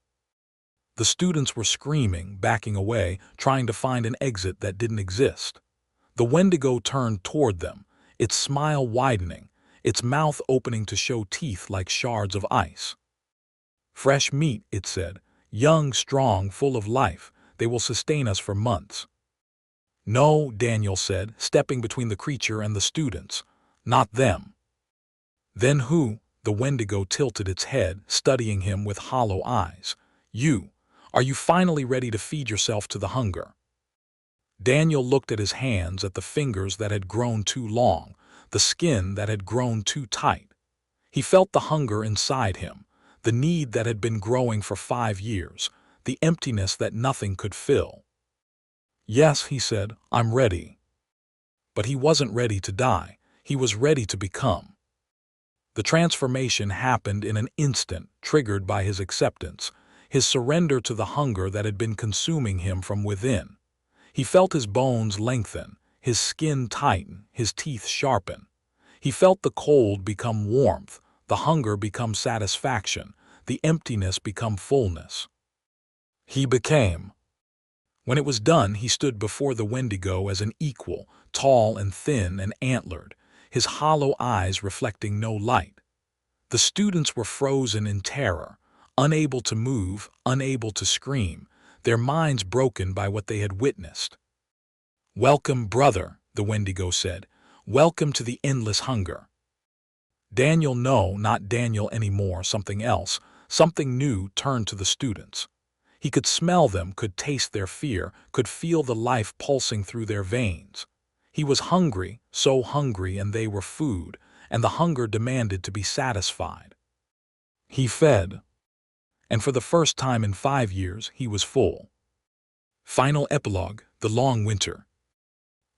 [SPEAKER 1] The students were screaming, backing away, trying to find an exit that didn't exist. The Wendigo turned toward them, its smile widening, its mouth opening to show teeth like shards of ice. "Fresh meat," it said, "young, strong, full of life. They will sustain us for months." "No," Daniel said, stepping between the creature and the students. "Not them." "Then who?" The Wendigo tilted its head, studying him with hollow eyes. "You. Are you finally ready to feed yourself to the hunger?" Daniel looked at his hands, at the fingers that had grown too long, the skin that had grown too tight. He felt the hunger inside him, the need that had been growing for 5 years, the emptiness that nothing could fill. "Yes," he said, "I'm ready." But he wasn't ready to die. He was ready to become. The transformation happened in an instant, triggered by his acceptance, his surrender to the hunger that had been consuming him from within. He felt his bones lengthen, his skin tighten, his teeth sharpen. He felt the cold become warmth, the hunger become satisfaction, the emptiness become fullness. He became. When it was done, he stood before the Wendigo as an equal, tall and thin and antlered, his hollow eyes reflecting no light. The students were frozen in terror, unable to move, unable to scream, their minds broken by what they had witnessed. "Welcome, brother," the Wendigo said. "Welcome to the endless hunger." Daniel, no, not Daniel anymore, something else, something new turned to the students. He could smell them, could taste their fear, could feel the life pulsing through their veins. He was hungry, so hungry, and they were food, and the hunger demanded to be satisfied. He fed. And for the first time in 5 years, he was full. Final epilogue: the long winter.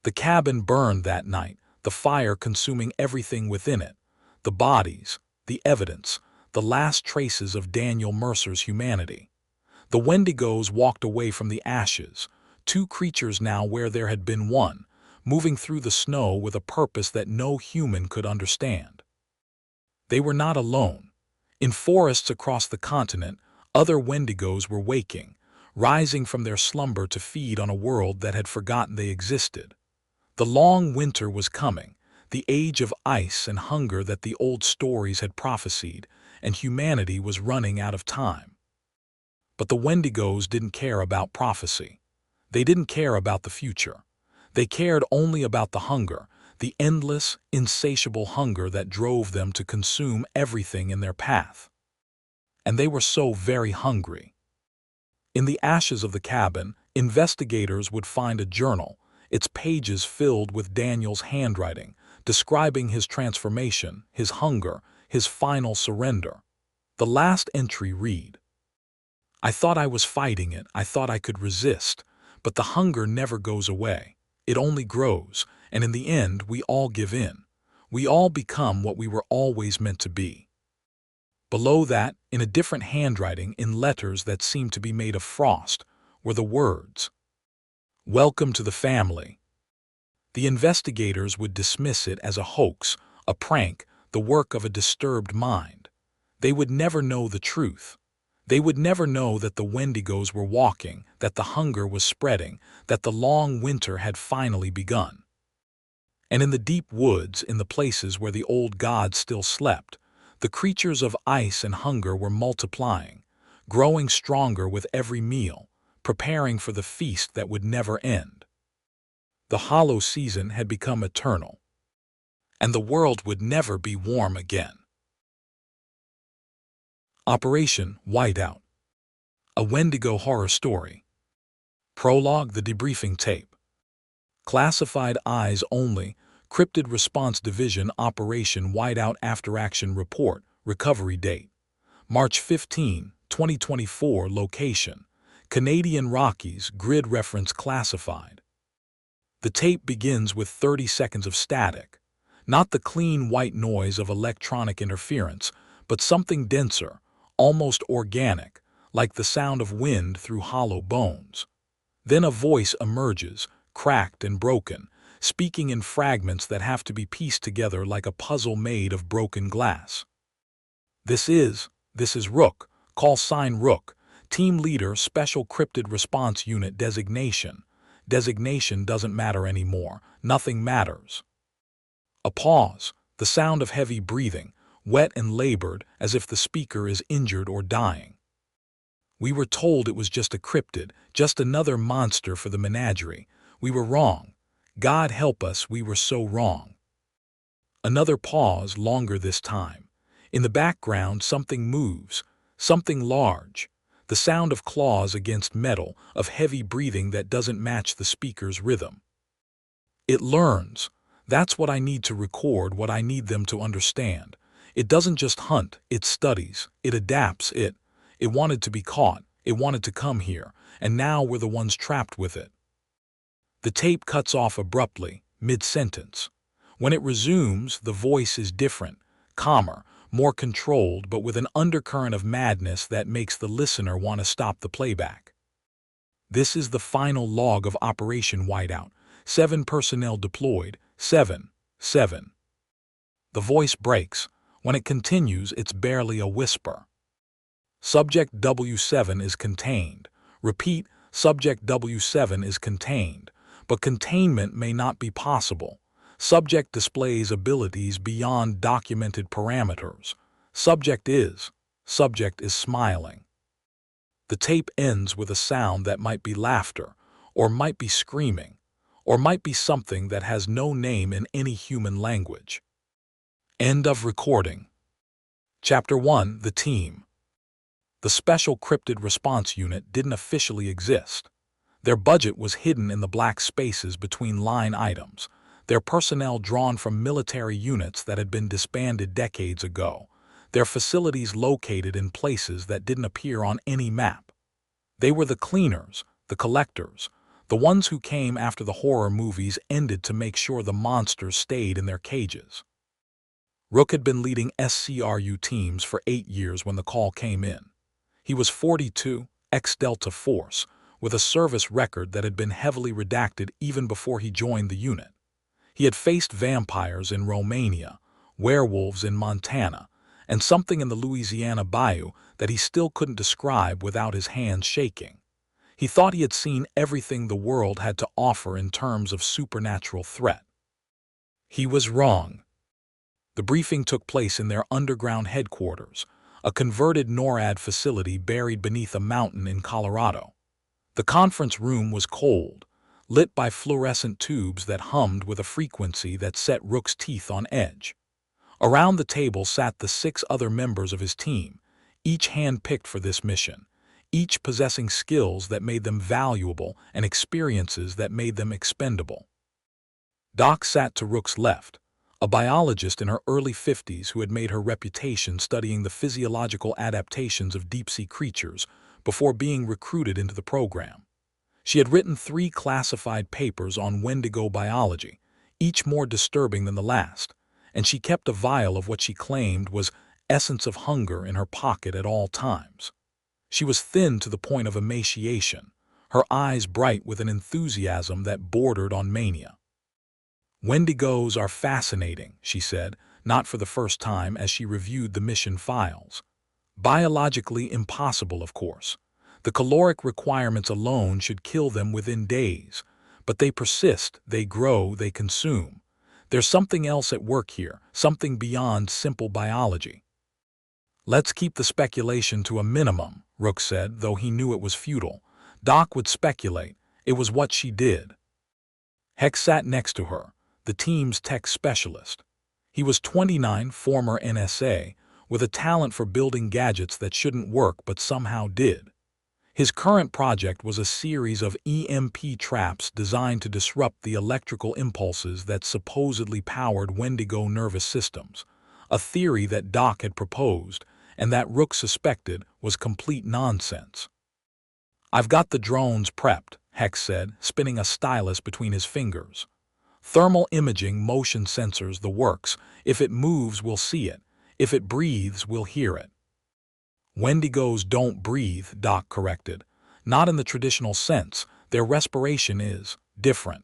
[SPEAKER 1] The cabin burned that night, the fire consuming everything within it, the bodies, the evidence, the last traces of Daniel Mercer's humanity. The Wendigos walked away from the ashes, 2 creatures now where there had been one, moving through the snow with a purpose that no human could understand. They were not alone. In forests across the continent, other Wendigos were waking, rising from their slumber to feed on a world that had forgotten they existed. The long winter was coming, the age of ice and hunger that the old stories had prophesied, and humanity was running out of time. But the Wendigos didn't care about prophecy. They didn't care about the future. They cared only about the hunger, the endless, insatiable hunger that drove them to consume everything in their path. And they were so very hungry. In the ashes of the cabin, investigators would find a journal, its pages filled with Daniel's handwriting, describing his transformation, his hunger, his final surrender. The last entry read, "I thought I was fighting it, I thought I could resist, but the hunger never goes away. It only grows, and in the end we all give in. We all become what we were always meant to be." Below that, in a different handwriting, in letters that seemed to be made of frost, were the words, "Welcome to the family." The investigators would dismiss it as a hoax, a prank, the work of a disturbed mind. They would never know the truth. They would never know that the Wendigos were walking, that the hunger was spreading, that the long winter had finally begun. And in the deep woods, in the places where the old gods still slept, the creatures of ice and hunger were multiplying, growing stronger with every meal, preparing for the feast that would never end. The hollow season had become eternal, and the world would never be warm again. Operation Whiteout. A Wendigo horror story. Prologue: the debriefing tape. Classified eyes only. Cryptid Response Division Operation Whiteout After-Action Report. Recovery date: March 15, 2024. Location: Canadian Rockies. Grid reference classified. The tape begins with 30 seconds of static. Not the clean white noise of electronic interference, but something denser, almost organic, like the sound of wind through hollow bones. Then a voice emerges, cracked and broken, speaking in fragments that have to be pieced together like a puzzle made of broken glass. This is Rook, call sign Rook, team leader, Special Cryptid Response Unit designation. Designation doesn't matter anymore, nothing matters. A pause, the sound of heavy breathing, wet and labored, as if the speaker is injured or dying. We were told it was just a cryptid, just another monster for the menagerie. We were wrong. God help us, we were so wrong. Another pause, longer this time. In the background, something moves, something large. the sound of claws against metal, of heavy breathing that doesn't match the speaker's rhythm. It learns. That's what I need to record, what I need them to understand. It doesn't just hunt, it studies, it adapts, it wanted to be caught, it wanted to come here, and now we're the ones trapped with it. The tape cuts off abruptly, mid-sentence. When it resumes, the voice is different, calmer, more controlled, but with an undercurrent of madness that makes the listener want to stop the playback. This is the final log of Operation Whiteout. 7 personnel deployed, 7. The voice breaks. When it continues, it's barely a whisper. Subject W7 is contained. Repeat, Subject W7 is contained. But containment may not be possible. Subject displays abilities beyond documented parameters. Subject is smiling. The tape ends with a sound that might be laughter, or might be screaming, or might be something that has no name in any human language. End of recording. Chapter 1. The Team. The Special Cryptid Response Unit didn't officially exist. Their budget was hidden in the black spaces between line items, their personnel drawn from military units that had been disbanded decades ago, their facilities located in places that didn't appear on any map. They were the cleaners, the collectors, the ones who came after the horror movies ended to make sure the monsters stayed in their cages. Rook had been leading SCRU teams for 8 years when the call came in. He was 42, ex-Delta Force, with a service record that had been heavily redacted even before he joined the unit. He had faced vampires in Romania, werewolves in Montana, and something in the Louisiana bayou that he still couldn't describe without his hands shaking. He thought he had seen everything the world had to offer in terms of supernatural threat. He was wrong. The briefing took place in their underground headquarters, a converted NORAD facility buried beneath a mountain in Colorado. The conference room was cold, lit by fluorescent tubes that hummed with a frequency that set Rook's teeth on edge. Around the table sat the 6 other members of his team, each hand-picked for this mission, each possessing skills that made them valuable and experiences that made them expendable. Doc sat to Rook's left, a biologist in her early 50s who had made her reputation studying the physiological adaptations of deep-sea creatures before being recruited into the program. She had written 3 classified papers on Wendigo biology, each more disturbing than the last, and she kept a vial of what she claimed was essence of hunger in her pocket at all times. She was thin to the point of emaciation, her eyes bright with an enthusiasm that bordered on mania. Wendigos are fascinating, she said, not for the first time as she reviewed the mission files. Biologically impossible, of course. The caloric requirements alone should kill them within days, but they persist, they grow, they consume. There's something else at work here, something beyond simple biology. Let's keep the speculation to a minimum, Rook said, though he knew it was futile. Doc would speculate. It was what she did. Hex sat next to her, the team's tech specialist. He was 29, former NSA, with a talent for building gadgets that shouldn't work but somehow did. His current project was a series of EMP traps designed to disrupt the electrical impulses that supposedly powered Wendigo nervous systems, a theory that Doc had proposed and that Rook suspected was complete nonsense. I've got the drones prepped, Hex said, spinning a stylus between his fingers. Thermal imaging, motion sensors, the works. If it moves, we'll see it. If it breathes, we'll hear it. Wendigos don't breathe, Doc corrected. Not in the traditional sense. Their respiration is different.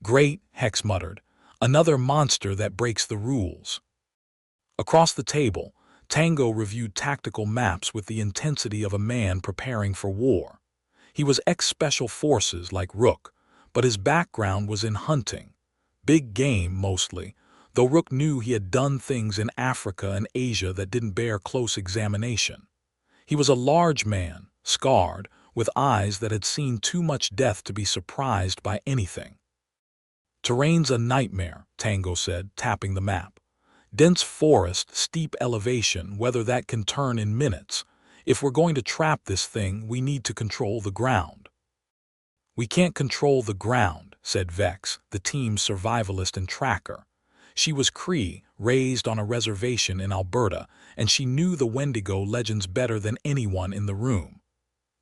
[SPEAKER 1] Great, Hex muttered. Another monster that breaks the rules. Across the table, Tango reviewed tactical maps with the intensity of a man preparing for war. He was ex-special forces like Rook, but his background was in hunting. Big game, mostly, though Rook knew he had done things in Africa and Asia that didn't bear close examination. He was a large man, scarred, with eyes that had seen too much death to be surprised by anything. Terrain's a nightmare, Tango said, tapping the map. Dense forest, steep elevation, weather that can turn in minutes. If we're going to trap this thing, we need to control the ground. We can't control the ground, said Vex, the team's survivalist and tracker. She was Cree, raised on a reservation in Alberta, and she knew the Wendigo legends better than anyone in the room.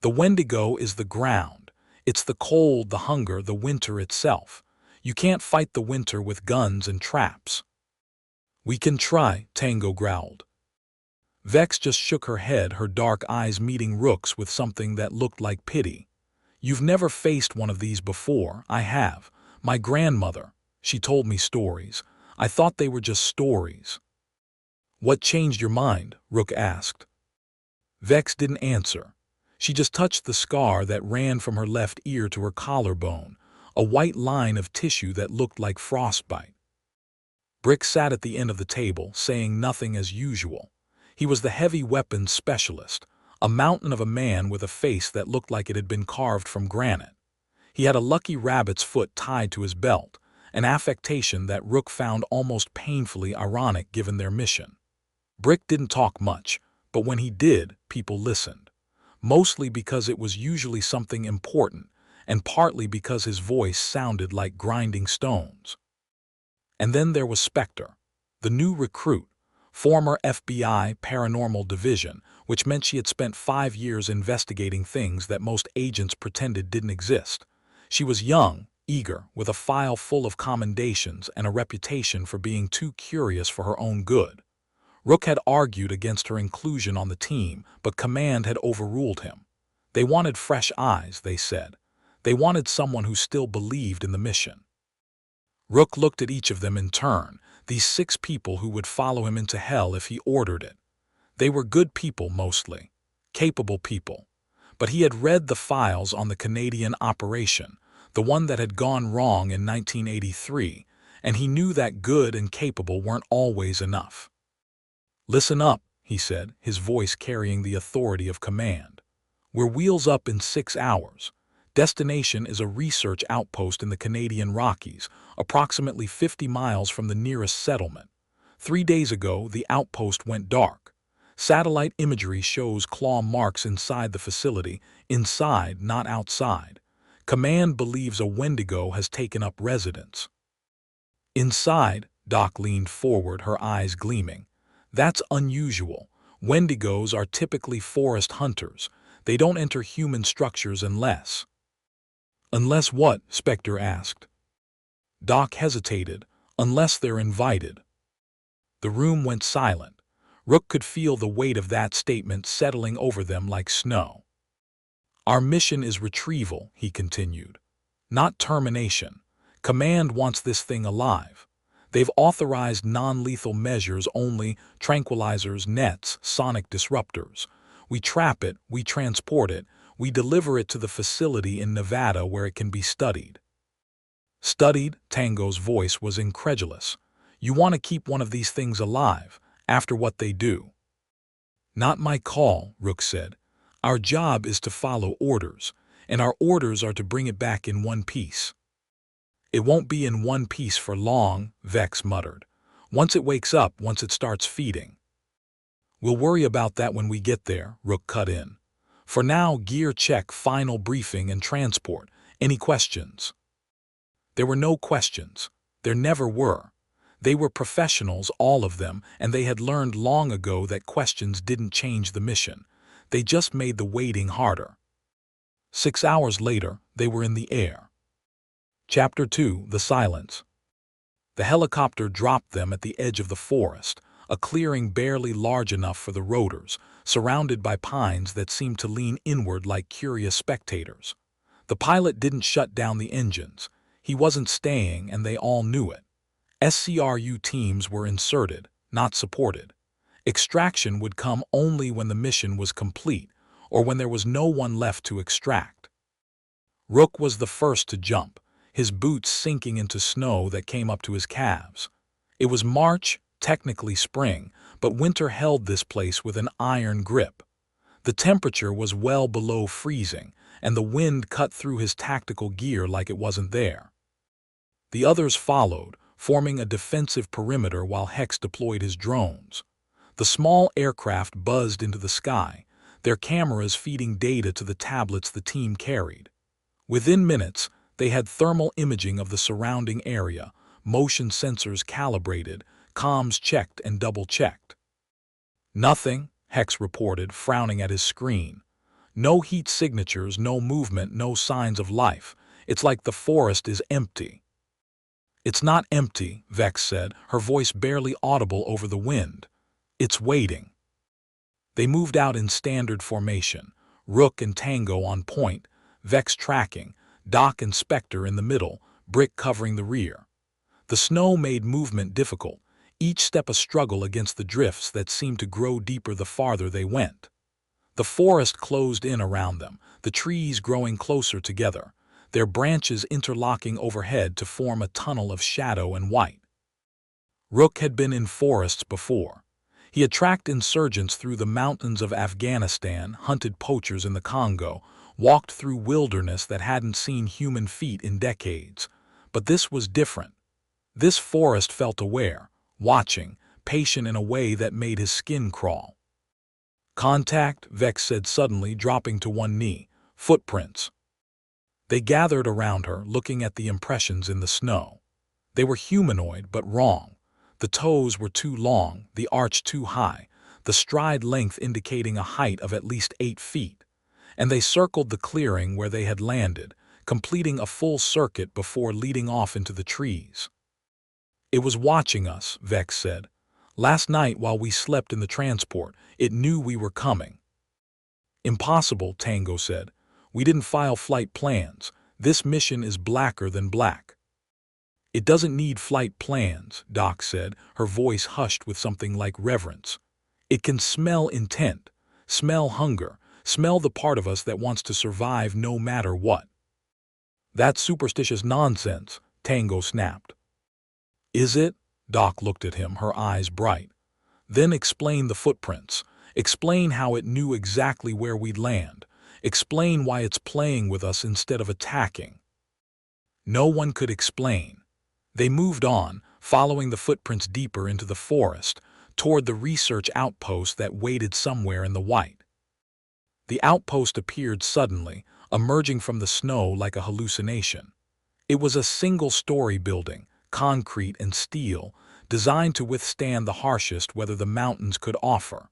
[SPEAKER 1] The Wendigo is the ground. It's the cold, the hunger, the winter itself. You can't fight the winter with guns and traps. We can try, Tango growled. Vex just shook her head, her dark eyes meeting Rook's with something that looked like pity. You've never faced one of these before. I have. My grandmother. She told me stories. I thought they were just stories. What changed your mind? Rook asked. Vex didn't answer. She just touched the scar that ran from her left ear to her collarbone, a white line of tissue that looked like frostbite. Brick sat at the end of the table, saying nothing as usual. He was the heavy weapons specialist, a mountain of a man with a face that looked like it had been carved from granite. He had a lucky rabbit's foot tied to his belt, an affectation that Rook found almost painfully ironic given their mission. Brick didn't talk much, but when he did, people listened. Mostly because it was usually something important, and partly because his voice sounded like grinding stones. And then there was Spectre, the new recruit, former FBI Paranormal Division, which meant she had spent 5 years investigating things that most agents pretended didn't exist. She was young, eager, with a file full of commendations and a reputation for being too curious for her own good. Rook had argued against her inclusion on the team, but Command had overruled him. They wanted fresh eyes, they said. They wanted someone who still believed in the mission. Rook looked at each of them in turn, these 6 people who would follow him into hell if he ordered it. They were good people mostly, capable people. But he had read the files on the Canadian operation, the one that had gone wrong in 1983, and he knew that good and capable weren't always enough. Listen up, he said, his voice carrying the authority of command. We're wheels up in 6 hours. Destination is a research outpost in the Canadian Rockies, approximately 50 miles from the nearest settlement. 3 days ago, the outpost went dark. Satellite imagery shows claw marks inside the facility, inside, not outside. Command believes a Wendigo has taken up residence. Inside, Doc leaned forward, her eyes gleaming. That's unusual. Wendigos are typically forest hunters. They don't enter human structures unless... Unless what? Spectre asked. Doc hesitated. Unless they're invited. The room went silent. Rook could feel the weight of that statement settling over them like snow. Our mission is retrieval, he continued. Not termination. Command wants this thing alive. They've authorized non-lethal measures only, tranquilizers, nets, sonic disruptors. We trap it, we transport it, we deliver it to the facility in Nevada where it can be studied. Studied? Tango's voice was incredulous. You want to keep one of these things alive, after what they do? Not my call, Rook said. Our job is to follow orders, and our orders are to bring it back in one piece. It won't be in one piece for long, Vex muttered. Once it wakes up, once it starts feeding. We'll worry about that when we get there, Rook cut in. For now, gear check, final briefing, and transport. Any questions? There were no questions. There never were. They were professionals, all of them, and they had learned long ago that questions didn't change the mission. They just made the waiting harder. 6 hours later, they were in the air. Chapter 2, The Silence. The helicopter dropped them at the edge of the forest, a clearing barely large enough for the rotors, surrounded by pines that seemed to lean inward like curious spectators. The pilot didn't shut down the engines. He wasn't staying, and they all knew it. SCRU teams were inserted, not supported. Extraction would come only when the mission was complete, or when there was no one left to extract. Rook was the first to jump, his boots sinking into snow that came up to his calves. It was March, technically spring, but winter held this place with an iron grip. The temperature was well below freezing, and the wind cut through his tactical gear like it wasn't there. The others followed, forming a defensive perimeter while Hex deployed his drones. The small aircraft buzzed into the sky, their cameras feeding data to the tablets the team carried. Within minutes, they had thermal imaging of the surrounding area, motion sensors calibrated, comms checked and double-checked. "Nothing," Hex reported, frowning at his screen. "No heat signatures, no movement, no signs of life. It's like the forest is empty." "It's not empty," Vex said, her voice barely audible over the wind. "It's waiting." They moved out in standard formation, Rook and Tango on point, Vex tracking, Doc and Spectre in the middle, Brick covering the rear. The snow made movement difficult, each step a struggle against the drifts that seemed to grow deeper the farther they went. The forest closed in around them, the trees growing closer together, their branches interlocking overhead to form a tunnel of shadow and white. Rook had been in forests before. He had tracked insurgents through the mountains of Afghanistan, hunted poachers in the Congo, walked through wilderness that hadn't seen human feet in decades. But this was different. This forest felt aware, watching, patient in a way that made his skin crawl. "Contact," Vex said suddenly, dropping to one knee. "Footprints." They gathered around her, looking at the impressions in the snow. They were humanoid, but wrong. The toes were too long, the arch too high, the stride length indicating a height of at least 8 feet. And they circled the clearing where they had landed, completing a full circuit before leading off into the trees. "It was watching us," Vex said. "Last night while we slept in the transport, it knew we were coming." "Impossible," Tango said. "We didn't file flight plans. This mission is blacker than black." "It doesn't need flight plans," Doc said, her voice hushed with something like reverence. "It can smell intent, smell hunger, smell the part of us that wants to survive no matter what." "That's superstitious nonsense," Tango snapped. "Is it?" Doc looked at him, her eyes bright. "Then explain the footprints. Explain how it knew exactly where we'd land. Explain why it's playing with us instead of attacking." No one could explain. They moved on, following the footprints deeper into the forest, toward the research outpost that waited somewhere in the white. The outpost appeared suddenly, emerging from the snow like a hallucination. It was a single-story building, concrete and steel, designed to withstand the harshest weather the mountains could offer.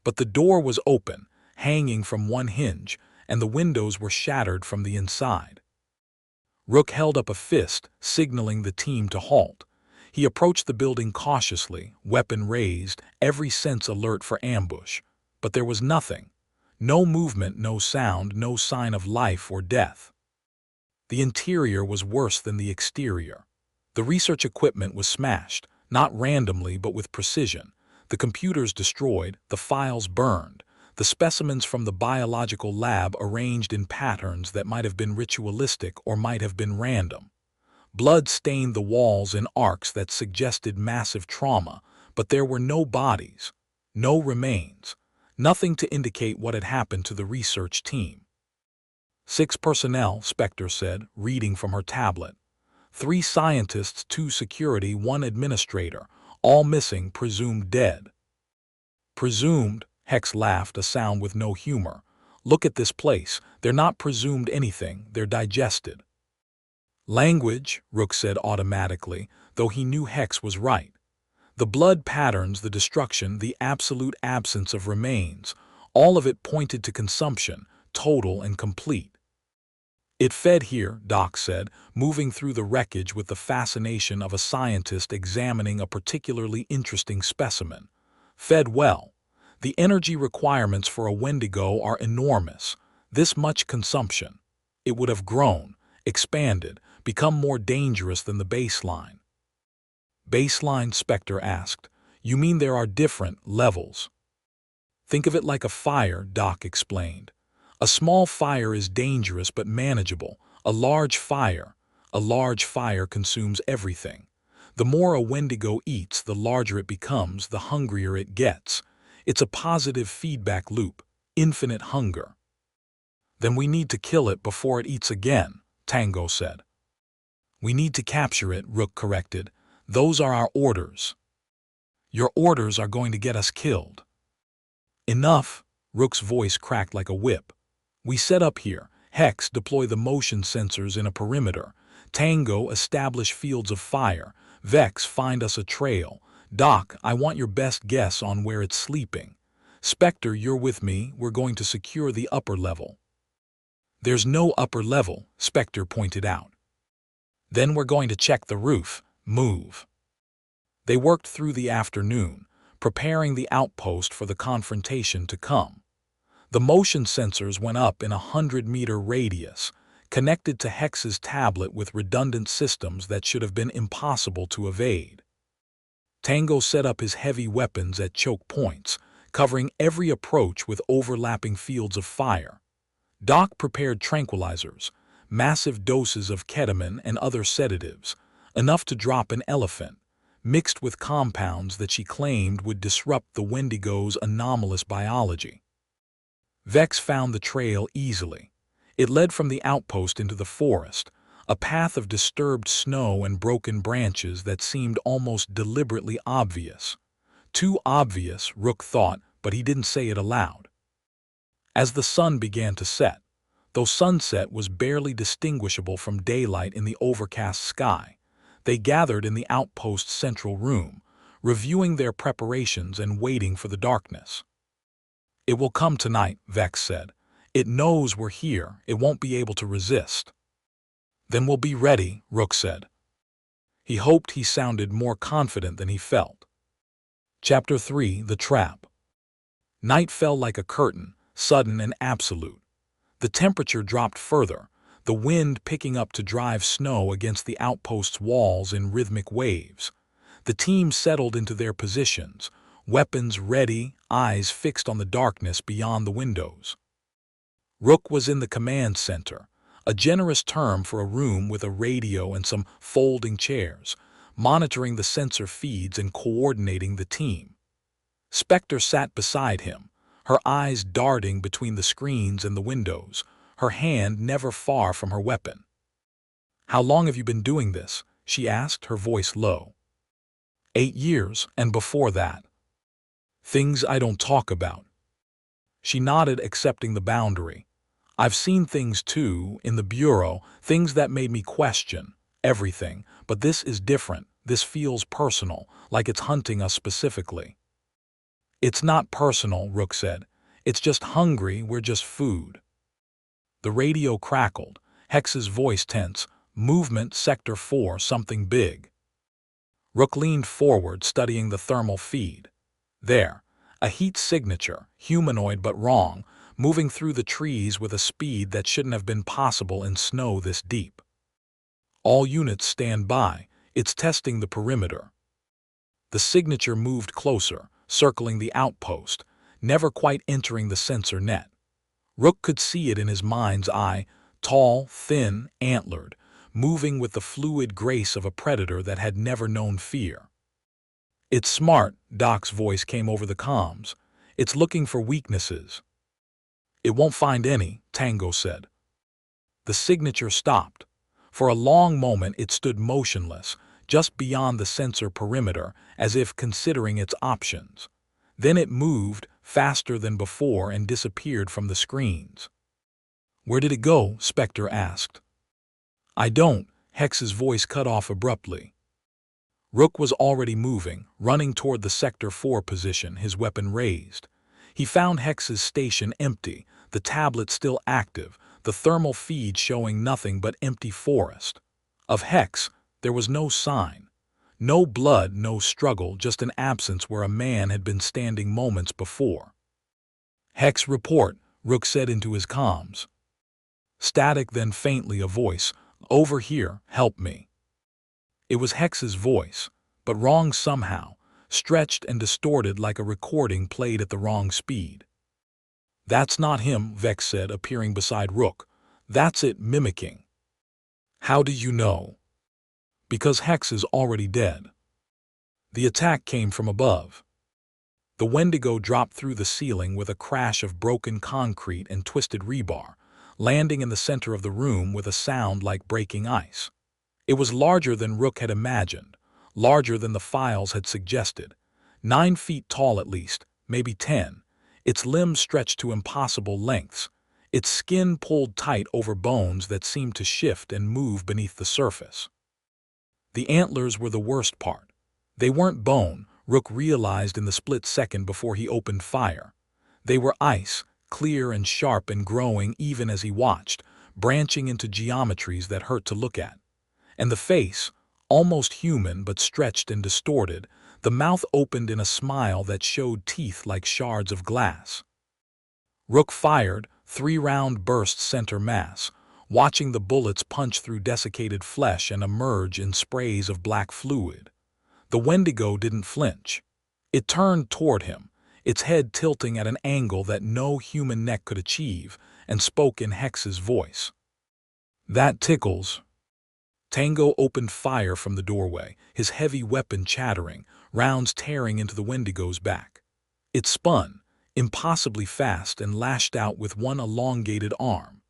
[SPEAKER 1] But the door was open, hanging from one hinge, and the windows were shattered from the inside. Rook held up a fist, signaling the team to halt. He approached the building cautiously, weapon raised, every sense alert for ambush. But there was nothing. No movement, no sound, no sign of life or death. The interior was worse than the exterior. The research equipment was smashed, not randomly but with precision. The computers destroyed, the files burned, the specimens from the biological lab arranged in patterns that might have been ritualistic or might have been random. Blood stained the walls in arcs that suggested massive trauma, but there were no bodies, no remains, nothing to indicate what had happened to the research team. 6 personnel, Spectre said, reading from her tablet. 3 scientists, 2 security, 1 administrator, all missing, presumed dead. "Presumed?" Hex laughed, a sound with no humor. "Look at this place. They're not presumed anything, they're digested." "Language," Rook said automatically, though he knew Hex was right. The blood patterns, the destruction, the absolute absence of remains, all of it pointed to consumption, total and complete. "It fed here," Doc said, moving through the wreckage with the fascination of a scientist examining a particularly interesting specimen. "Fed well. The energy requirements for a Wendigo are enormous. This much consumption. It would have grown, expanded, become more dangerous than the baseline." "Baseline?" Spectre asked. "You mean there are different levels?" "Think of it like a fire," Doc explained. "A small fire is dangerous but manageable. A large fire consumes everything. The more a Wendigo eats, the larger it becomes, the hungrier it gets. It's a positive feedback loop, infinite hunger." "Then we need to kill it before it eats again," Tango said. "We need to capture it," Rook corrected. "Those are our orders." "Your orders are going to get us killed." "Enough," Rook's voice cracked like a whip. "We set up here. Hex, deploy the motion sensors in a perimeter. Tango, establish fields of fire. Vex, find us a trail. Doc, I want your best guess on where it's sleeping. Spectre, you're with me. We're going to secure the upper level." "There's no upper level," Spectre pointed out. "Then we're going to check the roof. Move." They worked through the afternoon, preparing the outpost for the confrontation to come. The motion sensors went up in a 100-meter radius, connected to Hex's tablet with redundant systems that should have been impossible to evade. Tango set up his heavy weapons at choke points, covering every approach with overlapping fields of fire. Doc prepared tranquilizers, massive doses of ketamine and other sedatives, enough to drop an elephant, mixed with compounds that she claimed would disrupt the Wendigo's anomalous biology. Vex found the trail easily. It led from the outpost into the forest, a path of disturbed snow and broken branches that seemed almost deliberately obvious. Too obvious, Rook thought, but he didn't say it aloud. As the sun began to set, though sunset was barely distinguishable from daylight in the overcast sky, they gathered in the outpost's central room, reviewing their preparations and waiting for the darkness. "It will come tonight," Vex said. "It knows we're here. It won't be able to resist." "Then we'll be ready," Rook said. He hoped he sounded more confident than he felt. Chapter 3: The Trap. Night fell like a curtain, sudden and absolute. The temperature dropped further, the wind picking up to drive snow against the outpost's walls in rhythmic waves. The team settled into their positions, weapons ready, eyes fixed on the darkness beyond the windows. Rook was in the command center, a generous term for a room with a radio and some folding chairs, monitoring the sensor feeds and coordinating the team. Spectre sat beside him, her eyes darting between the screens and the windows, her hand never far from her weapon. "How long have you been doing this?" she asked, her voice low. 8 years, and before that. "Things I don't talk about." She nodded, accepting the boundary. "I've seen things too, in the Bureau, things that made me question everything, but this is different. This feels personal, like it's hunting us specifically." "It's not personal," Rook said. "It's just hungry, we're just food." The radio crackled, Hex's voice tense. "Movement, Sector 4, something big." Rook leaned forward, studying the thermal feed. There, a heat signature, humanoid but wrong, moving through the trees with a speed that shouldn't have been possible in snow this deep. "All units stand by, it's testing the perimeter." The signature moved closer, circling the outpost, never quite entering the sensor net. Rook could see it in his mind's eye, tall, thin, antlered, moving with the fluid grace of a predator that had never known fear. "It's smart," Doc's voice came over the comms. "It's looking for weaknesses." "It won't find any," Tango said. The signature stopped. For a long moment it stood motionless, just beyond the sensor perimeter, as if considering its options. Then it moved, faster than before, and disappeared from the screens. "Where did it go?" Spectre asked. "I don't," Hex's voice cut off abruptly. Rook was already moving, running toward the Sector 4 position, his weapon raised. He found Hex's station empty, the tablet still active, the thermal feed showing nothing but empty forest. Of Hex, there was no sign. No blood, no struggle, just an absence where a man had been standing moments before. "Hex report," Rook said into his comms. Static, then faintly a voice. "Over here, help me." It was Hex's voice, but wrong somehow, stretched and distorted like a recording played at the wrong speed. "That's not him," Vex said, appearing beside Rook. "That's it mimicking." "How do you know?" "Because Hex is already dead." The attack came from above. The Wendigo dropped through the ceiling with a crash of broken concrete and twisted rebar, landing in the center of the room with a sound like breaking ice. It was larger than Rook had imagined, larger than the files had suggested. 9 feet tall at least, maybe 10. its limbs stretched to impossible lengths, its skin pulled tight over bones that seemed to shift and move beneath the surface. The antlers were the worst part. They weren't bone, Rook realized in the split second before he opened fire. They were ice, clear and sharp and growing even as he watched, branching into geometries that hurt to look at. And the face, almost human but stretched and distorted, the mouth opened in a smile that showed teeth like shards of glass. Rook fired, 3-round bursts center mass, watching the bullets punch through desiccated flesh and emerge in sprays of black fluid. The Wendigo didn't flinch. It turned toward him, its head tilting at an angle that no human neck could achieve, and spoke in Hex's voice. "That tickles." Tango opened fire from the doorway, his heavy weapon chattering, rounds tearing into the Wendigo's back. It spun, impossibly fast, and lashed out with one elongated arm.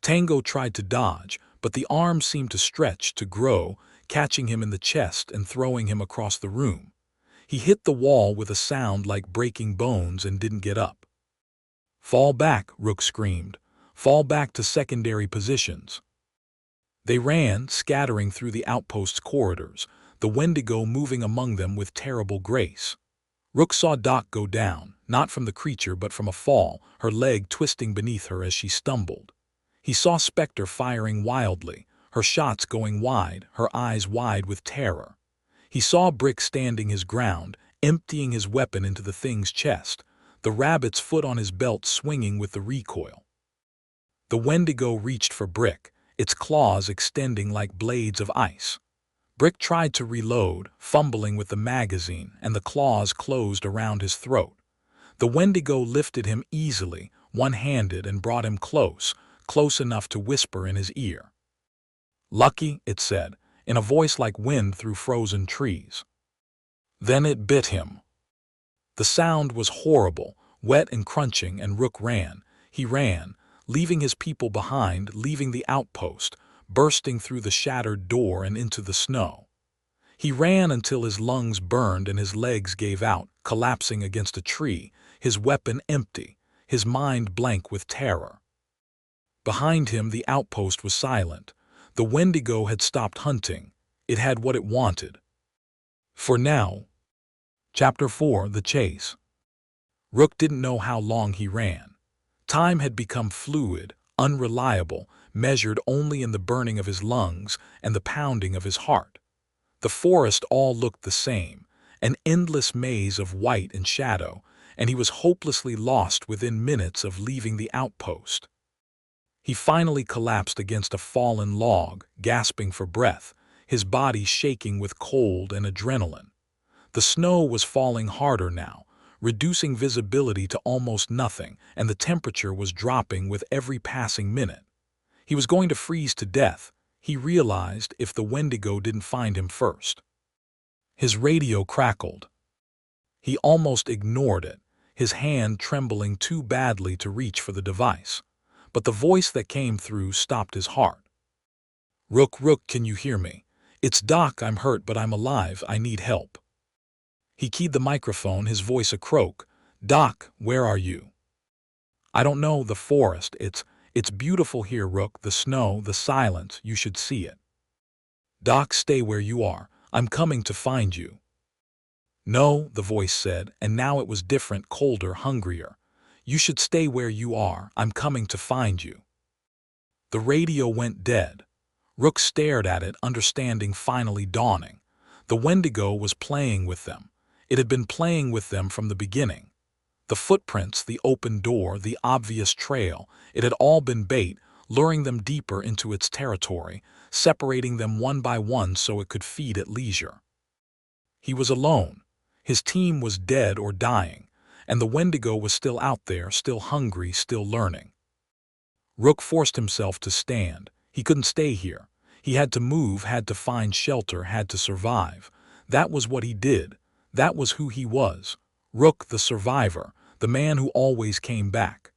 [SPEAKER 1] Tango tried to dodge, but the arm seemed to stretch, to grow, catching him in the chest and throwing him across the room. He hit the wall with a sound like breaking bones and didn't get up. "Fall back," Rook screamed. "Fall back to secondary positions." They ran, scattering through the outpost's corridors, the Wendigo moving among them with terrible grace. Rook saw Doc go down, not from the creature but from a fall, her leg twisting beneath her as she stumbled. He saw Spectre firing wildly, her shots going wide, her eyes wide with terror. He saw Brick standing his ground, emptying his weapon into the thing's chest, the rabbit's foot on his belt swinging with the recoil. The Wendigo reached for Brick, its claws extending like blades of ice. Brick tried to reload, fumbling with the magazine, and the claws closed around his throat. The Wendigo lifted him easily, one-handed, and brought him close enough to whisper in his ear. "Lucky," it said, in a voice like wind through frozen trees. Then it bit him. The sound was horrible, wet and crunching, and Rook ran. He ran, leaving his people behind, leaving the outpost, bursting through the shattered door and into the snow. He ran until his lungs burned and his legs gave out, collapsing against a tree, his weapon empty, his mind blank with terror. Behind him, the outpost was silent. The Wendigo had stopped hunting. It had what it wanted. For now. Chapter 4: The Chase. Rook didn't know how long he ran. Time had become fluid, unreliable, measured only in the burning of his lungs and the pounding of his heart. The forest all looked the same, an endless maze of white and shadow, and he was hopelessly lost within minutes of leaving the outpost. He finally collapsed against a fallen log, gasping for breath, his body shaking with cold and adrenaline. The snow was falling harder now, reducing visibility to almost nothing, and the temperature was dropping with every passing minute. He was going to freeze to death, he realized, if the Wendigo didn't find him first. His radio crackled. He almost ignored it, his hand trembling too badly to reach for the device. But the voice that came through stopped his heart. "Rook, can you hear me? It's Doc, I'm hurt but I'm alive, I need help." He keyed the microphone, his voice a croak. "Doc, where are you?" "I don't know, the forest, it's beautiful here, Rook, the snow, the silence, you should see it." "Doc, stay where you are, I'm coming to find you." "No," the voice said, and now it was different, colder, hungrier. "You should stay where you are, I'm coming to find you." The radio went dead. Rook stared at it, understanding finally dawning. The Wendigo was playing with them. It had been playing with them from the beginning. The footprints, the open door, the obvious trail, it had all been bait, luring them deeper into its territory, separating them one by one so it could feed at leisure. He was alone. His team was dead or dying, and the Wendigo was still out there, still hungry, still learning. Rook forced himself to stand. He couldn't stay here. He had to move, had to find shelter, had to survive. That was what he did. That was who he was. Rook, the survivor, the man who always came back.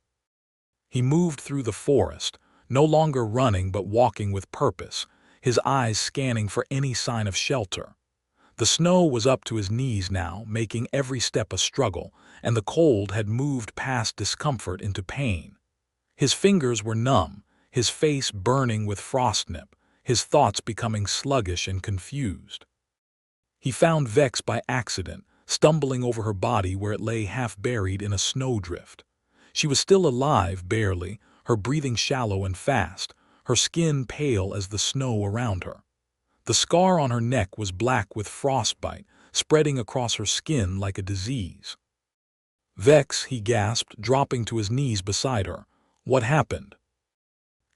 [SPEAKER 1] He moved through the forest, no longer running but walking with purpose, his eyes scanning for any sign of shelter. The snow was up to his knees now, making every step a struggle, and the cold had moved past discomfort into pain. His fingers were numb, his face burning with frostnip, his thoughts becoming sluggish and confused. He found Vex by accident, stumbling over her body where it lay half buried in a snowdrift. She was still alive, barely, her breathing shallow and fast, her skin pale as the snow around her. The scar on her neck was black with frostbite, spreading across her skin like a disease. "Vex," he gasped, dropping to his knees beside her. "What happened?"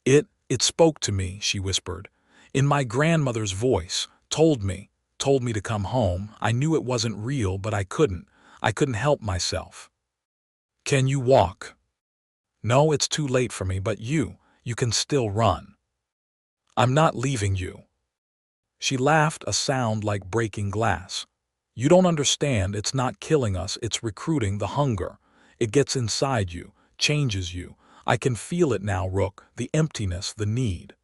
[SPEAKER 1] It spoke to me," she whispered. "In my grandmother's voice, told me to come home. I knew it wasn't real, but I couldn't help myself." "Can you walk?" "No, it's too late for me, but you can still run." "I'm not leaving you." She laughed, a sound like breaking glass. "You don't understand, it's not killing us, it's recruiting the hunger. It gets inside you, changes you. I can feel it now, Rook, the emptiness, the need."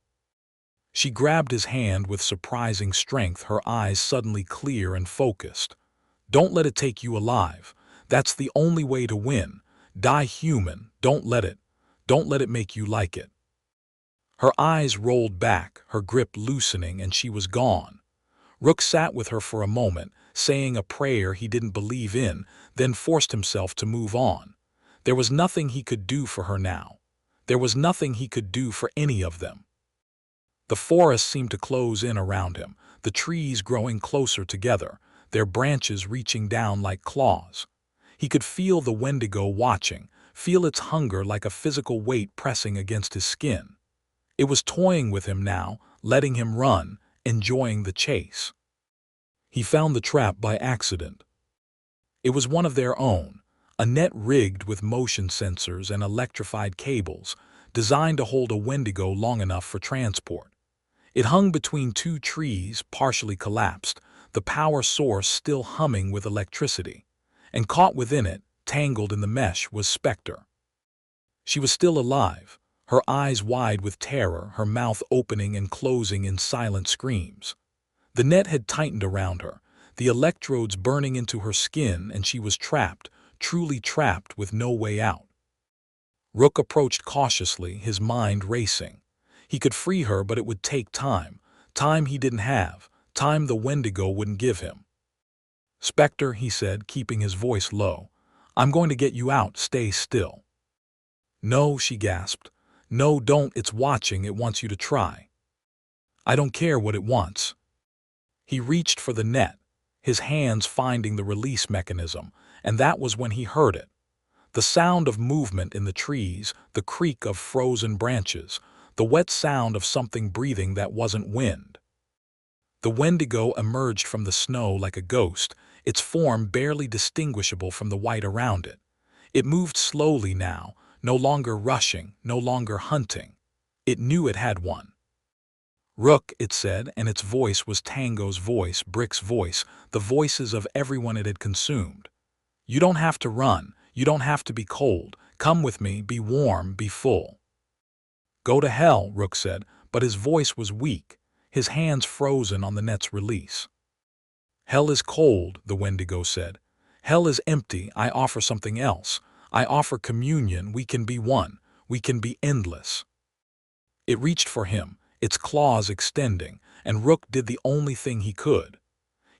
[SPEAKER 1] She grabbed his hand with surprising strength, her eyes suddenly clear and focused. "Don't let it take you alive. That's the only way to win. Die human, don't let it make you like it." Her eyes rolled back, her grip loosening, and she was gone. Rook sat with her for a moment, saying a prayer he didn't believe in, then forced himself to move on. There was nothing he could do for her now. There was nothing he could do for any of them. The forest seemed to close in around him, the trees growing closer together, their branches reaching down like claws. He could feel the Wendigo watching, feel its hunger like a physical weight pressing against his skin. It was toying with him now, letting him run, enjoying the chase. He found the trap by accident. It was one of their own, a net rigged with motion sensors and electrified cables, designed to hold a Wendigo long enough for transport. It hung between two trees, partially collapsed, the power source still humming with electricity. And caught within it, tangled in the mesh, was Spectre. She was still alive, her eyes wide with terror, her mouth opening and closing in silent screams. The net had tightened around her, the electrodes burning into her skin, and she was trapped, truly trapped, with no way out. Rook approached cautiously, his mind racing. He could free her, but it would take time. Time he didn't have, time the Wendigo wouldn't give him. "Spectre," he said, keeping his voice low, "I'm going to get you out, stay still." "No," she gasped. "No, don't, it's watching, it wants you to try." "I don't care what it wants." He reached for the net, his hands finding the release mechanism, and that was when he heard it. The sound of movement in the trees, the creak of frozen branches, the wet sound of something breathing that wasn't wind. The Wendigo emerged from the snow like a ghost, its form barely distinguishable from the white around it. It moved slowly now, no longer rushing, no longer hunting. It knew it had one. "Rook," it said, and its voice was Tango's voice, Brick's voice, the voices of everyone it had consumed. "You don't have to run, you don't have to be cold. Come with me, be warm, be full." "Go to hell," Rook said, but his voice was weak, his hands frozen on the net's release. "Hell is cold," the Wendigo said. "Hell is empty, I offer something else. I offer communion, we can be one, we can be endless." It reached for him, its claws extending, and Rook did the only thing he could.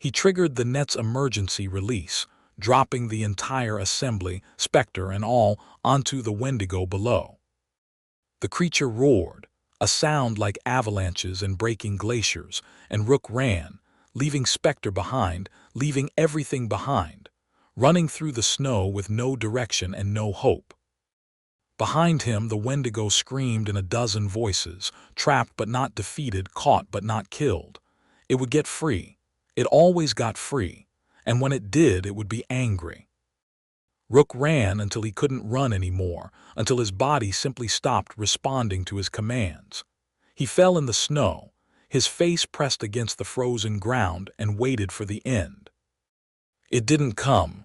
[SPEAKER 1] He triggered the net's emergency release, dropping the entire assembly, Spectre and all, onto the Wendigo below. The creature roared, a sound like avalanches and breaking glaciers, and Rook ran, leaving Spectre behind, leaving everything behind, running through the snow with no direction and no hope. Behind him, the Wendigo screamed in a dozen voices, trapped but not defeated, caught but not killed. It would get free. It always got free, and when it did, it would be angry. Rook ran until he couldn't run anymore, until his body simply stopped responding to his commands. He fell in the snow, his face pressed against the frozen ground, and waited for the end. It didn't come.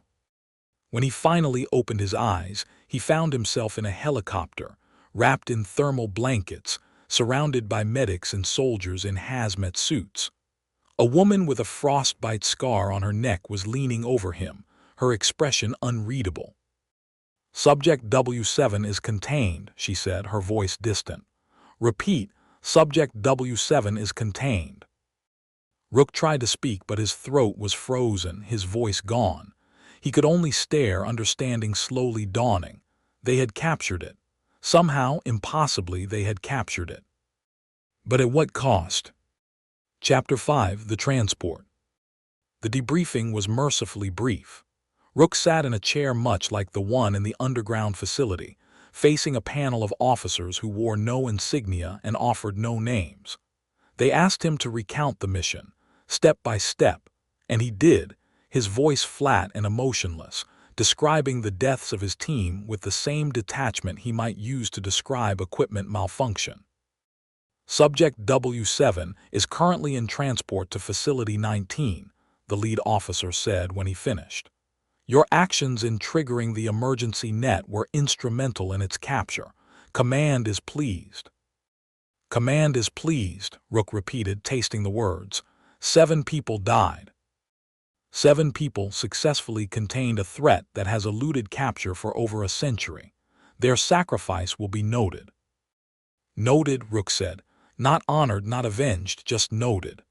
[SPEAKER 1] When he finally opened his eyes, he found himself in a helicopter, wrapped in thermal blankets, surrounded by medics and soldiers in hazmat suits. A woman with a frostbite scar on her neck was leaning over him, her expression unreadable. "Subject W7 is contained," she said, her voice distant. "Repeat, Subject W7 is contained." Rook tried to speak, but his throat was frozen, his voice gone. He could only stare, understanding slowly dawning. They had captured it. Somehow, impossibly, they had captured it. But at what cost? Chapter 5: The Transport. The debriefing was mercifully brief. Rook sat in a chair much like the one in the underground facility, facing a panel of officers who wore no insignia and offered no names. They asked him to recount the mission, step by step, and he did, his voice flat and emotionless, describing the deaths of his team with the same detachment he might use to describe equipment malfunction. "Subject W7 is currently in transport to Facility 19, the lead officer said when he finished. "Your actions in triggering the emergency net were instrumental in its capture. Command is pleased." "Command is pleased," Rook repeated, tasting the words. 7 people died. 7 people successfully contained a threat that has eluded capture for over a century. Their sacrifice will be noted. "Noted," Rook said. "Not honored, not avenged, just noted."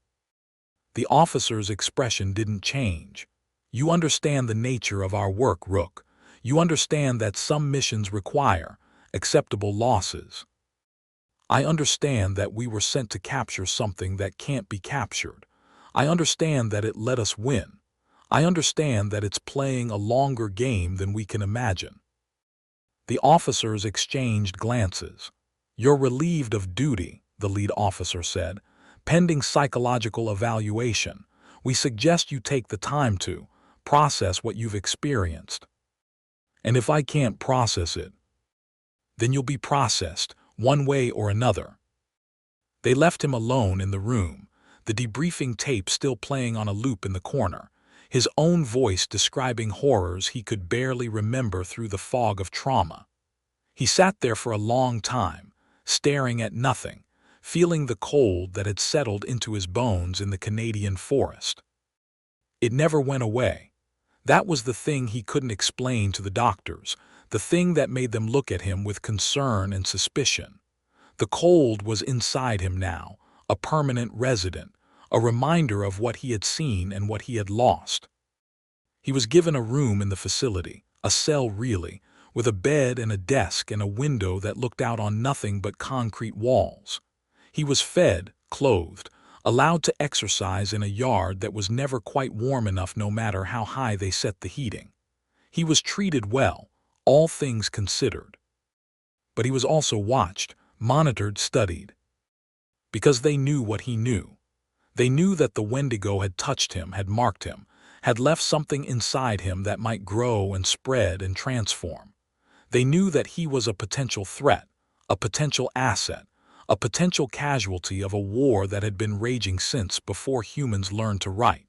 [SPEAKER 1] The officer's expression didn't change. "You understand the nature of our work, Rook. You understand that some missions require acceptable losses." "I understand that we were sent to capture something that can't be captured. I understand that it let us win. I understand that it's playing a longer game than we can imagine." The officers exchanged glances. "You're relieved of duty," the lead officer said. "Pending psychological evaluation, we suggest you take the time to process what you've experienced." "And if I can't process it?" "Then you'll be processed, one way or another." They left him alone in the room, the debriefing tape still playing on a loop in the corner, his own voice describing horrors he could barely remember through the fog of trauma. He sat there for a long time, staring at nothing, feeling the cold that had settled into his bones in the Canadian forest. It never went away. That was the thing he couldn't explain to the doctors, the thing that made them look at him with concern and suspicion. The cold was inside him now, a permanent resident, a reminder of what he had seen and what he had lost. He was given a room in the facility, a cell really, with a bed and a desk and a window that looked out on nothing but concrete walls. He was fed, clothed, allowed to exercise in a yard that was never quite warm enough no matter how high they set the heating. He was treated well, all things considered. But he was also watched, monitored, studied. Because they knew what he knew. They knew that the Wendigo had touched him, had marked him, had left something inside him that might grow and spread and transform. They knew that he was a potential threat, a potential asset, a potential casualty of a war that had been raging since before humans learned to write.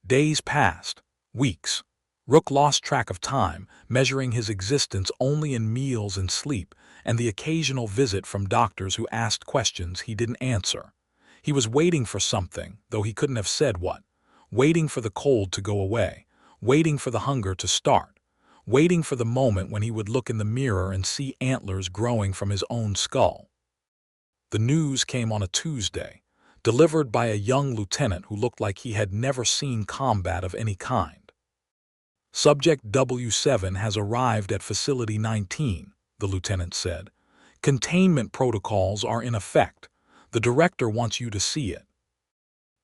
[SPEAKER 1] Days passed, weeks. Rook lost track of time, measuring his existence only in meals and sleep, and the occasional visit from doctors who asked questions he didn't answer. He was waiting for something, though he couldn't have said what. Waiting for the cold to go away, waiting for the hunger to start, waiting for the moment when he would look in the mirror and see antlers growing from his own skull. The news came on a Tuesday, delivered by a young lieutenant who looked like he had never seen combat of any kind. "Subject W7 has arrived at Facility 19, the lieutenant said. "Containment protocols are in effect. The director wants you to see it."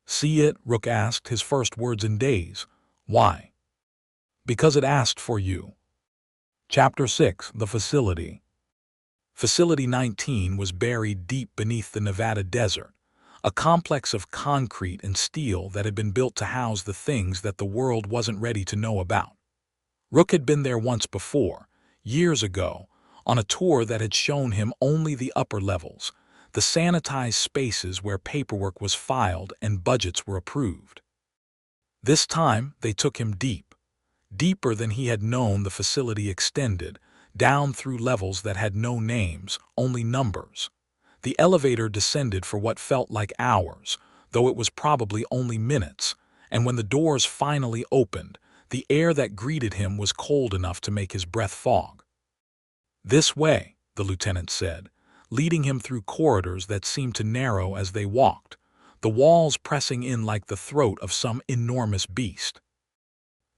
[SPEAKER 1] "See it?" Rook asked, his first words in days. "Why?" "Because it asked for you." Chapter 6: The Facility. Facility 19 was buried deep beneath the Nevada desert, a complex of concrete and steel that had been built to house the things that the world wasn't ready to know about. Rook had been there once before, years ago, on a tour that had shown him only the upper levels, the sanitized spaces where paperwork was filed and budgets were approved. This time, they took him deep, deeper than he had known the facility extended, down through levels that had no names, only numbers. The elevator descended for what felt like hours, though it was probably only minutes, and when the doors finally opened, the air that greeted him was cold enough to make his breath fog. "This way," the lieutenant said, leading him through corridors that seemed to narrow as they walked, the walls pressing in like the throat of some enormous beast.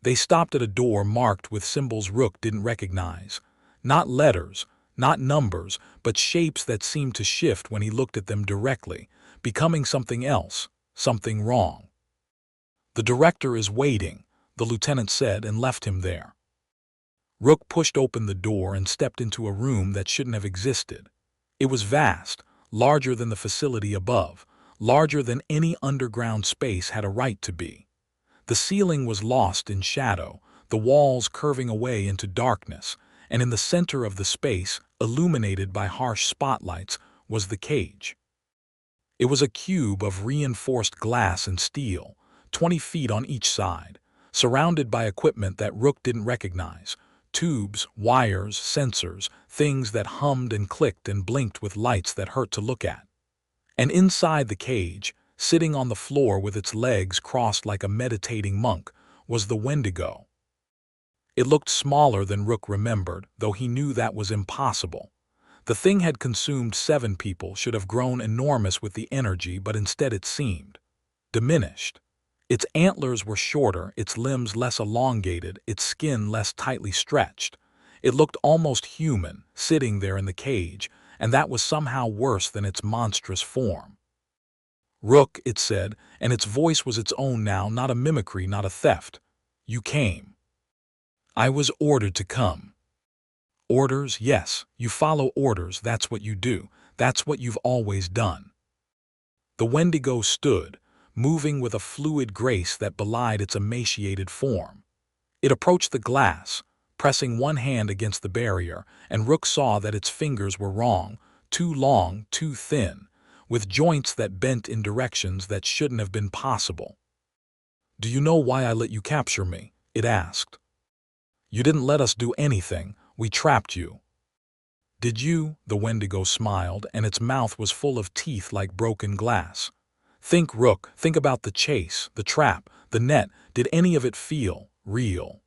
[SPEAKER 1] They stopped at a door marked with symbols Rook didn't recognize. Not letters, not numbers, but shapes that seemed to shift when he looked at them directly, becoming something else, something wrong. "The director is waiting," the lieutenant said, and left him there. Rook pushed open the door and stepped into a room that shouldn't have existed. It was vast, larger than the facility above, larger than any underground space had a right to be. The ceiling was lost in shadow, the walls curving away into darkness, and in the center of the space, illuminated by harsh spotlights, was the cage. It was a cube of reinforced glass and steel, 20 feet on each side, surrounded by equipment that Rook didn't recognize. Tubes, wires, sensors, things that hummed and clicked and blinked with lights that hurt to look at. And inside the cage, sitting on the floor with its legs crossed like a meditating monk, was the Wendigo. It looked smaller than Rook remembered, though he knew that was impossible. The thing had consumed 7 people, should have grown enormous with the energy, but instead it seemed diminished. Its antlers were shorter, its limbs less elongated, its skin less tightly stretched. It looked almost human, sitting there in the cage, and that was somehow worse than its monstrous form. "Rook," it said, and its voice was its own now, not a mimicry, not a theft. "You came." "I was ordered to come." "Orders, yes, you follow orders, that's what you do, that's what you've always done." The Wendigo stood, moving with a fluid grace that belied its emaciated form. It approached the glass, pressing one hand against the barrier, and Rook saw that its fingers were wrong, too long, too thin, with joints that bent in directions that shouldn't have been possible. "Do you know why I let you capture me?" it asked. "You didn't let us do anything, we trapped you." "Did you?" The Wendigo smiled, and its mouth was full of teeth like broken glass. "Think, Rook, think about the chase, the trap, the net. Did any of it feel real?"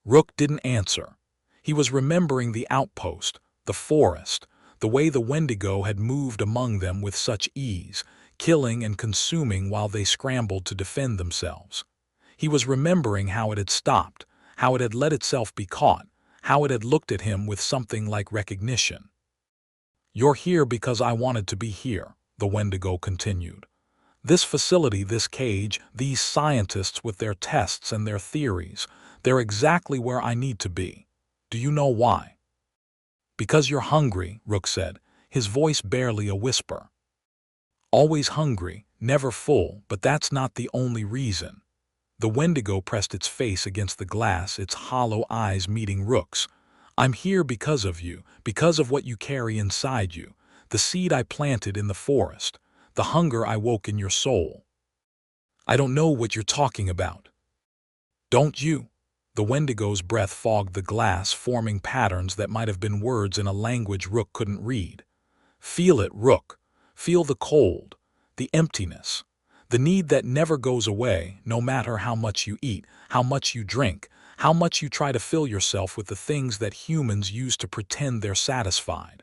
[SPEAKER 1] Rook didn't answer. He was remembering the outpost, the forest, the way the Wendigo had moved among them with such ease, killing and consuming while they scrambled to defend themselves. He was remembering how it had stopped, how it had let itself be caught, how it had looked at him with something like recognition. "You're here because I wanted to be here," the Wendigo continued. "This facility, this cage, these scientists with their tests and their theories, they're exactly where I need to be. Do you know why?" "Because you're hungry," Rook said, his voice barely a whisper. "Always hungry, never full, but that's not the only reason." The Wendigo pressed its face against the glass, its hollow eyes meeting Rook's. "I'm here because of you, because of what you carry inside you, the seed I planted in the forest, the hunger I woke in your soul." "I don't know what you're talking about." "Don't you?" The Wendigo's breath fogged the glass, forming patterns that might have been words in a language Rook couldn't read. "Feel it, Rook. Feel the cold, the emptiness, the need that never goes away, no matter how much you eat, how much you drink, how much you try to fill yourself with the things that humans use to pretend they're satisfied."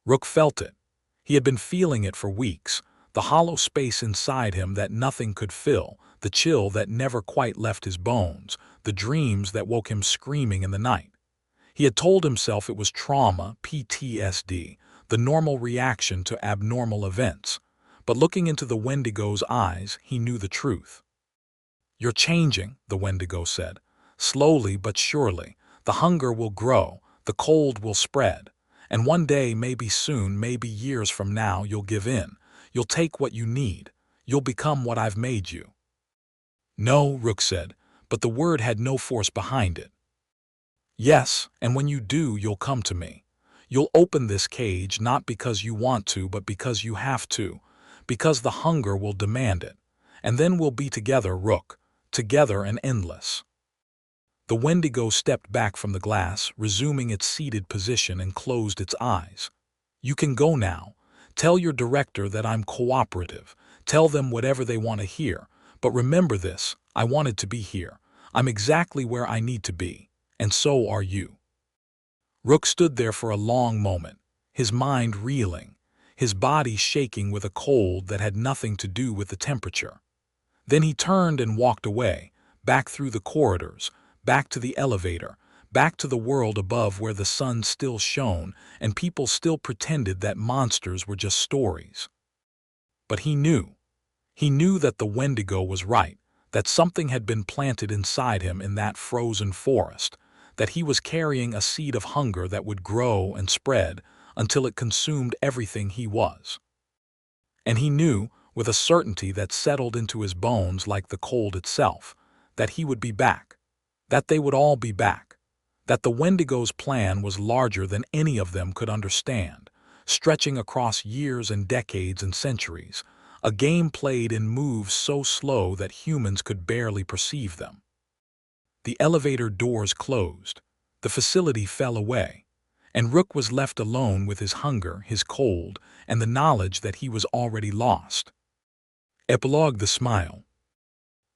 [SPEAKER 1] Rook felt it. He had been feeling it for weeks, the hollow space inside him that nothing could fill, the chill that never quite left his bones, the dreams that woke him screaming in the night. He had told himself it was trauma, PTSD, the normal reaction to abnormal events. But looking into the Wendigo's eyes, he knew the truth. "You're changing," the Wendigo said. "Slowly but surely. The hunger will grow, the cold will spread. And one day, maybe soon, maybe years from now, you'll give in. You'll take what you need. You'll become what I've made you." "No," Rook said, but the word had no force behind it. "Yes, and when you do, you'll come to me. You'll open this cage not because you want to, but because you have to, because the hunger will demand it. And then we'll be together, Rook, together and endless." The Wendigo stepped back from the glass, resuming its seated position, and closed its eyes. "You can go now. Tell your director that I'm cooperative. Tell them whatever they want to hear. But remember this, I wanted to be here. I'm exactly where I need to be. And so are you. Rook stood there for a long moment, his mind reeling, his body shaking with a cold that had nothing to do with the temperature. Then he turned and walked away, back through the corridors, back to the elevator, back to the world above where the sun still shone and people still pretended that monsters were just stories. But he knew. He knew that the Wendigo was right, that something had been planted inside him in that frozen forest, that he was carrying a seed of hunger that would grow and spread until it consumed everything he was. And he knew, with a certainty that settled into his bones like the cold itself, that he would be back, that they would all be back, that the Wendigo's plan was larger than any of them could understand, stretching across years and decades and centuries, a game played in moves so slow that humans could barely perceive them. The elevator doors closed, the facility fell away, and Rook was left alone with his hunger, his cold, and the knowledge that he was already lost. Epilogue: The Smile.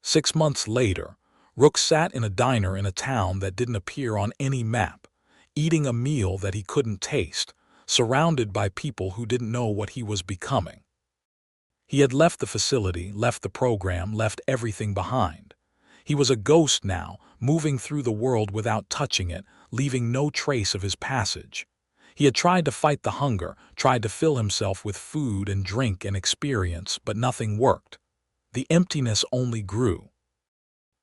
[SPEAKER 1] 6 months later, Rook sat in a diner in a town that didn't appear on any map, eating a meal that he couldn't taste, surrounded by people who didn't know what he was becoming. He had left the facility, left the program, left everything behind. He was a ghost now, moving through the world without touching it, leaving no trace of his passage. He had tried to fight the hunger, tried to fill himself with food and drink and experience, but nothing worked. The emptiness only grew.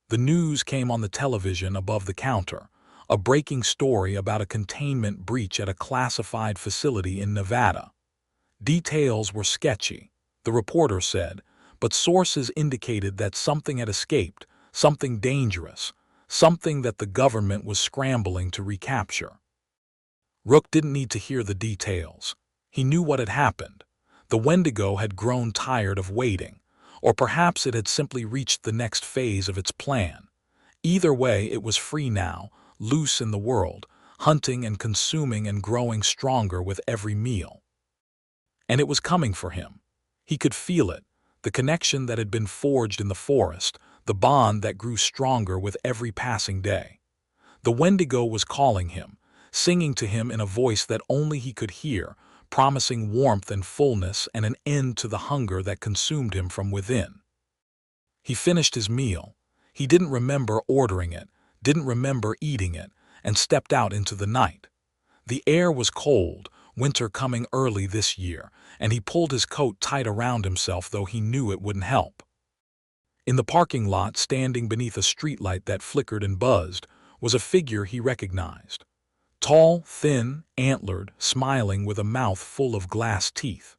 [SPEAKER 1] The news came on the television above the counter, a breaking story about a containment breach at a classified facility in Nevada. Details were sketchy, the reporter said, but sources indicated that something had escaped, something dangerous, something that the government was scrambling to recapture. Rook didn't need to hear the details. He knew what had happened. The Wendigo had grown tired of waiting, or perhaps it had simply reached the next phase of its plan. Either way, it was free now, loose in the world, hunting and consuming and growing stronger with every meal. And it was coming for him. He could feel it, the connection that had been forged in the forest, the bond that grew stronger with every passing day. The Wendigo was calling him, singing to him in a voice that only he could hear, promising warmth and fullness and an end to the hunger that consumed him from within. He finished his meal. He didn't remember ordering it, didn't remember eating it, and stepped out into the night. The air was cold, winter coming early this year, and he pulled his coat tight around himself, though he knew it wouldn't help. In the parking lot, standing beneath a streetlight that flickered and buzzed, was a figure he recognized. Tall, thin, antlered, smiling with a mouth full of glass teeth.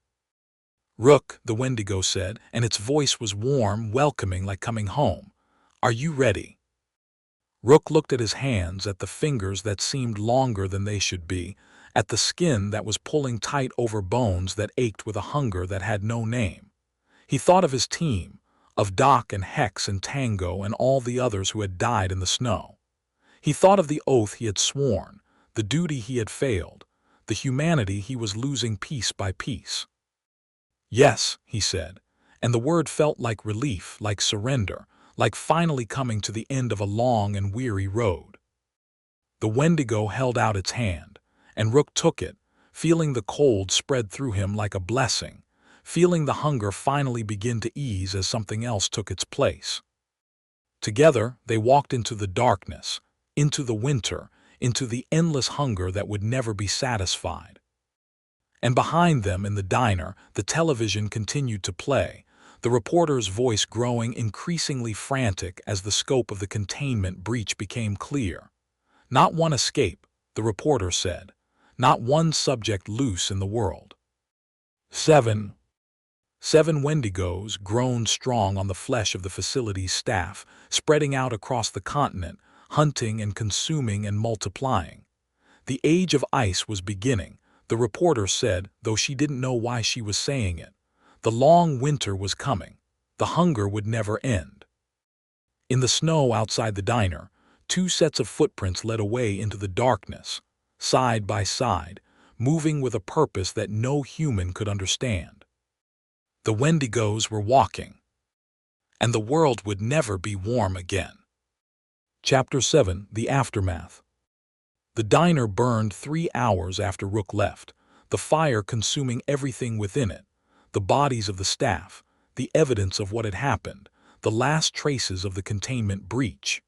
[SPEAKER 1] "Rook," the Wendigo said, and its voice was warm, welcoming, like coming home. "Are you ready?" Rook looked at his hands, at the fingers that seemed longer than they should be, at the skin that was pulling tight over bones that ached with a hunger that had no name. He thought of his team, of Doc and Hex and Tango and all the others who had died in the snow. He thought of the oath he had sworn, the duty he had failed, the humanity he was losing piece by piece. "Yes," he said, and the word felt like relief, like surrender, like finally coming to the end of a long and weary road. The Wendigo held out its hand, and Rook took it, feeling the cold spread through him like a blessing, feeling the hunger finally begin to ease as something else took its place. Together, they walked into the darkness, into the winter, into the endless hunger that would never be satisfied. And behind them in the diner, the television continued to play, the reporter's voice growing increasingly frantic as the scope of the containment breach became clear. "Not one escape," the reporter said. "Not one subject loose in the world." 7 Wendigos, grown strong on the flesh of the facility's staff, spreading out across the continent, hunting and consuming and multiplying. The age of ice was beginning, the reporter said, though she didn't know why she was saying it. The long winter was coming. The hunger would never end. In the snow outside the diner, 2 sets of footprints led away into the darkness, side by side, moving with a purpose that no human could understand. The Wendigos were walking, and the world would never be warm again. Chapter 7: The Aftermath. The diner burned 3 hours after Rook left, the fire consuming everything within it, the bodies of the staff, the evidence of what had happened, the last traces of the containment breach.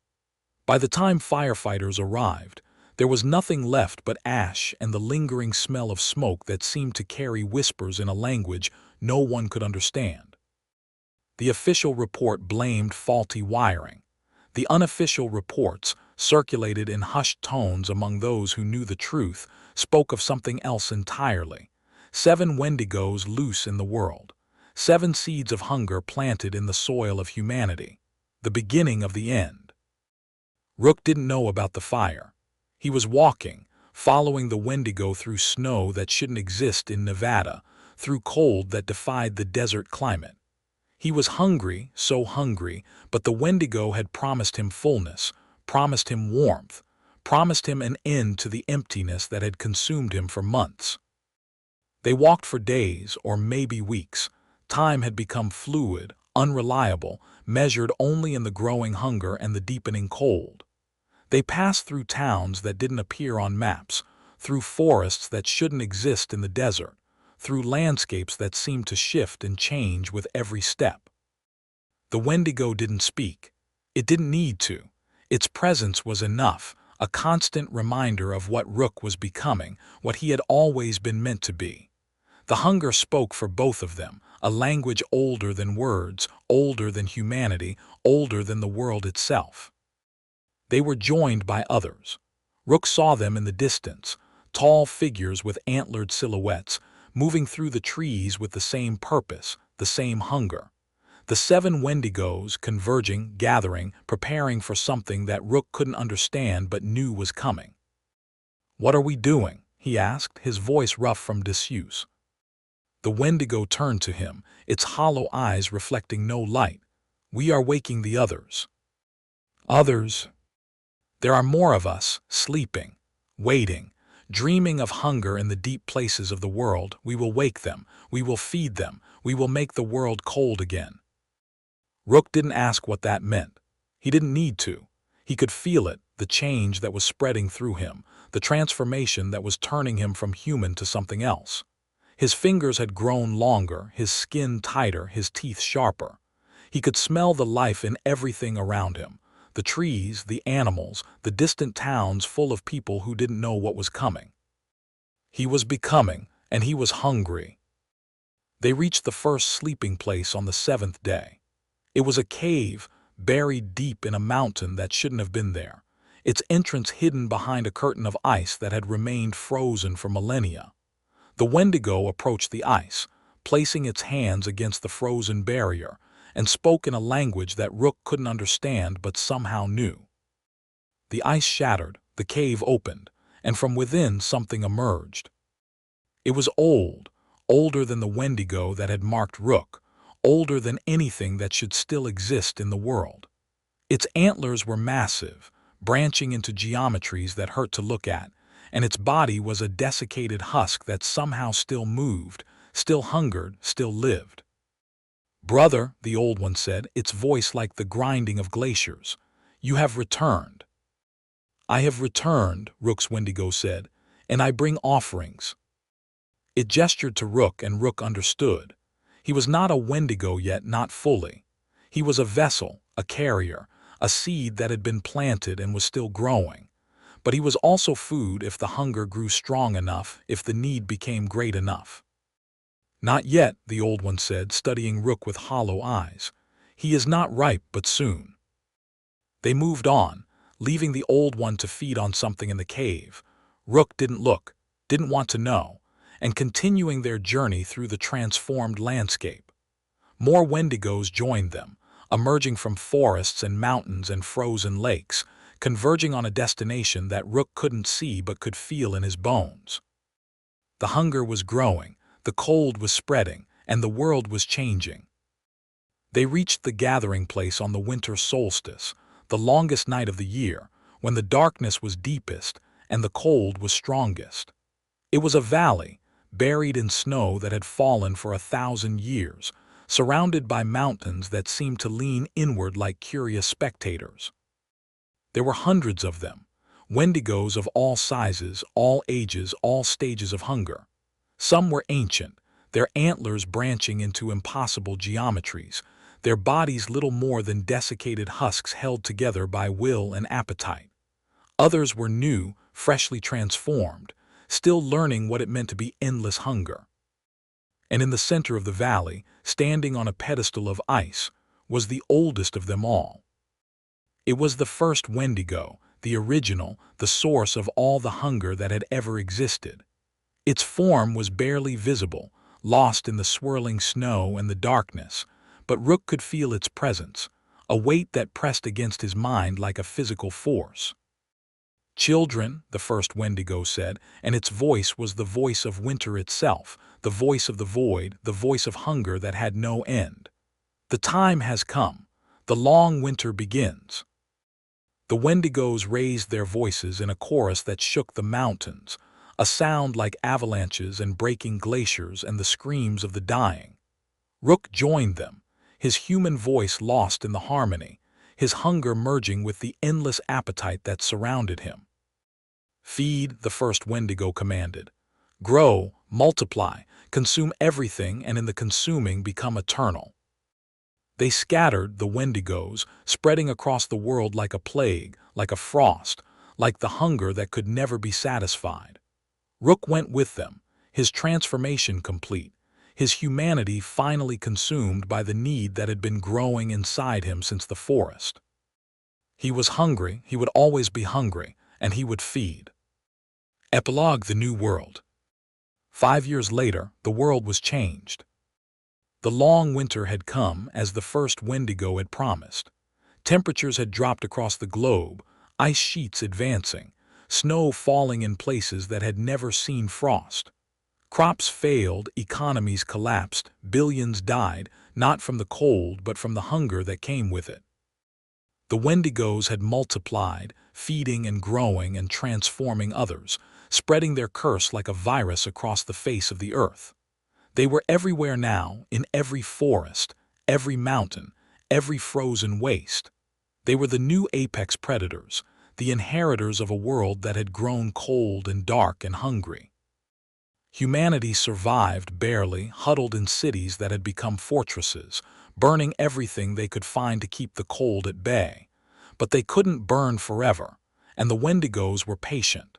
[SPEAKER 1] By the time firefighters arrived, there was nothing left but ash and the lingering smell of smoke that seemed to carry whispers in a language no one could understand. The official report blamed faulty wiring. The unofficial reports, circulated in hushed tones among those who knew the truth, spoke of something else entirely. 7 Wendigos loose in the world. 7 seeds of hunger planted in the soil of humanity. The beginning of the end. Rook didn't know about the fire. He was walking, following the Wendigo through snow that shouldn't exist in Nevada, through cold that defied the desert climate. He was hungry, so hungry, but the Wendigo had promised him fullness, promised him warmth, promised him an end to the emptiness that had consumed him for months. They walked for days, or maybe weeks. Time had become fluid, unreliable, measured only in the growing hunger and the deepening cold. They passed through towns that didn't appear on maps, through forests that shouldn't exist in the desert, through landscapes that seemed to shift and change with every step. The Wendigo didn't speak. It didn't need to. Its presence was enough, a constant reminder of what Rook was becoming, what he had always been meant to be. The hunger spoke for both of them, a language older than words, older than humanity, older than the world itself. They were joined by others. Rook saw them in the distance, tall figures with antlered silhouettes, moving through the trees with the same purpose, the same hunger. The 7 Wendigos converging, gathering, preparing for something that Rook couldn't understand but knew was coming. "What are we doing?" he asked, his voice rough from disuse. The Wendigo turned to him, its hollow eyes reflecting no light. "We are waking the others." "Others?" "There are more of us, sleeping, waiting, dreaming of hunger in the deep places of the world. We will wake them, we will feed them, we will make the world cold again." Rook didn't ask what that meant. He didn't need to. He could feel it, the change that was spreading through him, the transformation that was turning him from human to something else. His fingers had grown longer, his skin tighter, his teeth sharper. He could smell the life in everything around him. The trees, the animals, the distant towns full of people who didn't know what was coming. He was becoming, and he was hungry. They reached the first sleeping place on the 7th day. It was a cave, buried deep in a mountain that shouldn't have been there, its entrance hidden behind a curtain of ice that had remained frozen for millennia. The Wendigo approached the ice, placing its hands against the frozen barrier, and spoke in a language that Rook couldn't understand but somehow knew. The ice shattered, the cave opened, and from within something emerged. It was old, older than the Wendigo that had marked Rook, older than anything that should still exist in the world. Its antlers were massive, branching into geometries that hurt to look at, and its body was a desiccated husk that somehow still moved, still hungered, still lived. "Brother," the old one said, its voice like the grinding of glaciers, "you have returned." "I have returned," Rook's Wendigo said, "and I bring offerings." It gestured to Rook, and Rook understood. He was not a Wendigo yet, not fully. He was a vessel, a carrier, a seed that had been planted and was still growing. But he was also food if the hunger grew strong enough, if the need became great enough. "Not yet," the old one said, studying Rook with hollow eyes. "He is not ripe, but soon." They moved on, leaving the old one to feed on something in the cave. Rook didn't look, didn't want to know, and continuing their journey through the transformed landscape. More Wendigos joined them, emerging from forests and mountains and frozen lakes, converging on a destination that Rook couldn't see but could feel in his bones. The hunger was growing, the cold was spreading, and the world was changing. They reached the gathering place on the winter solstice, the longest night of the year, when the darkness was deepest and the cold was strongest. It was a valley, buried in snow that had fallen for 1,000 years, surrounded by mountains that seemed to lean inward like curious spectators. There were hundreds of them, Wendigos of all sizes, all ages, all stages of hunger. Some were ancient, their antlers branching into impossible geometries, their bodies little more than desiccated husks held together by will and appetite. Others were new, freshly transformed, still learning what it meant to be endless hunger. And in the center of the valley, standing on a pedestal of ice, was the oldest of them all. It was the first Wendigo, the original, the source of all the hunger that had ever existed. Its form was barely visible, lost in the swirling snow and the darkness, but Rook could feel its presence, a weight that pressed against his mind like a physical force. "Children," the first Wendigo said, and its voice was the voice of winter itself, the voice of the void, the voice of hunger that had no end. "The time has come. The long winter begins." The Wendigos raised their voices in a chorus that shook the mountains, a sound like avalanches and breaking glaciers and the screams of the dying. Rook joined them, his human voice lost in the harmony, his hunger merging with the endless appetite that surrounded him. "Feed," the first Wendigo commanded. "Grow, multiply, consume everything, and in the consuming become eternal." They scattered, the Wendigos, spreading across the world like a plague, like a frost, like the hunger that could never be satisfied. Rook went with them, his transformation complete, his humanity finally consumed by the need that had been growing inside him since the forest. He was hungry, he would always be hungry, and he would feed. Epilogue: The New World. 5 years later, the world was changed. The long winter had come, as the first Wendigo had promised. Temperatures had dropped across the globe, ice sheets advancing, snow falling in places that had never seen frost. Crops failed, economies collapsed, billions died, not from the cold but from the hunger that came with it. The Wendigos had multiplied, feeding and growing and transforming others, spreading their curse like a virus across the face of the earth. They were everywhere now, in every forest, every mountain, every frozen waste. They were the new apex predators, the inheritors of a world that had grown cold and dark and hungry. Humanity survived barely, huddled in cities that had become fortresses, burning everything they could find to keep the cold at bay. But they couldn't burn forever, and the Wendigos were patient.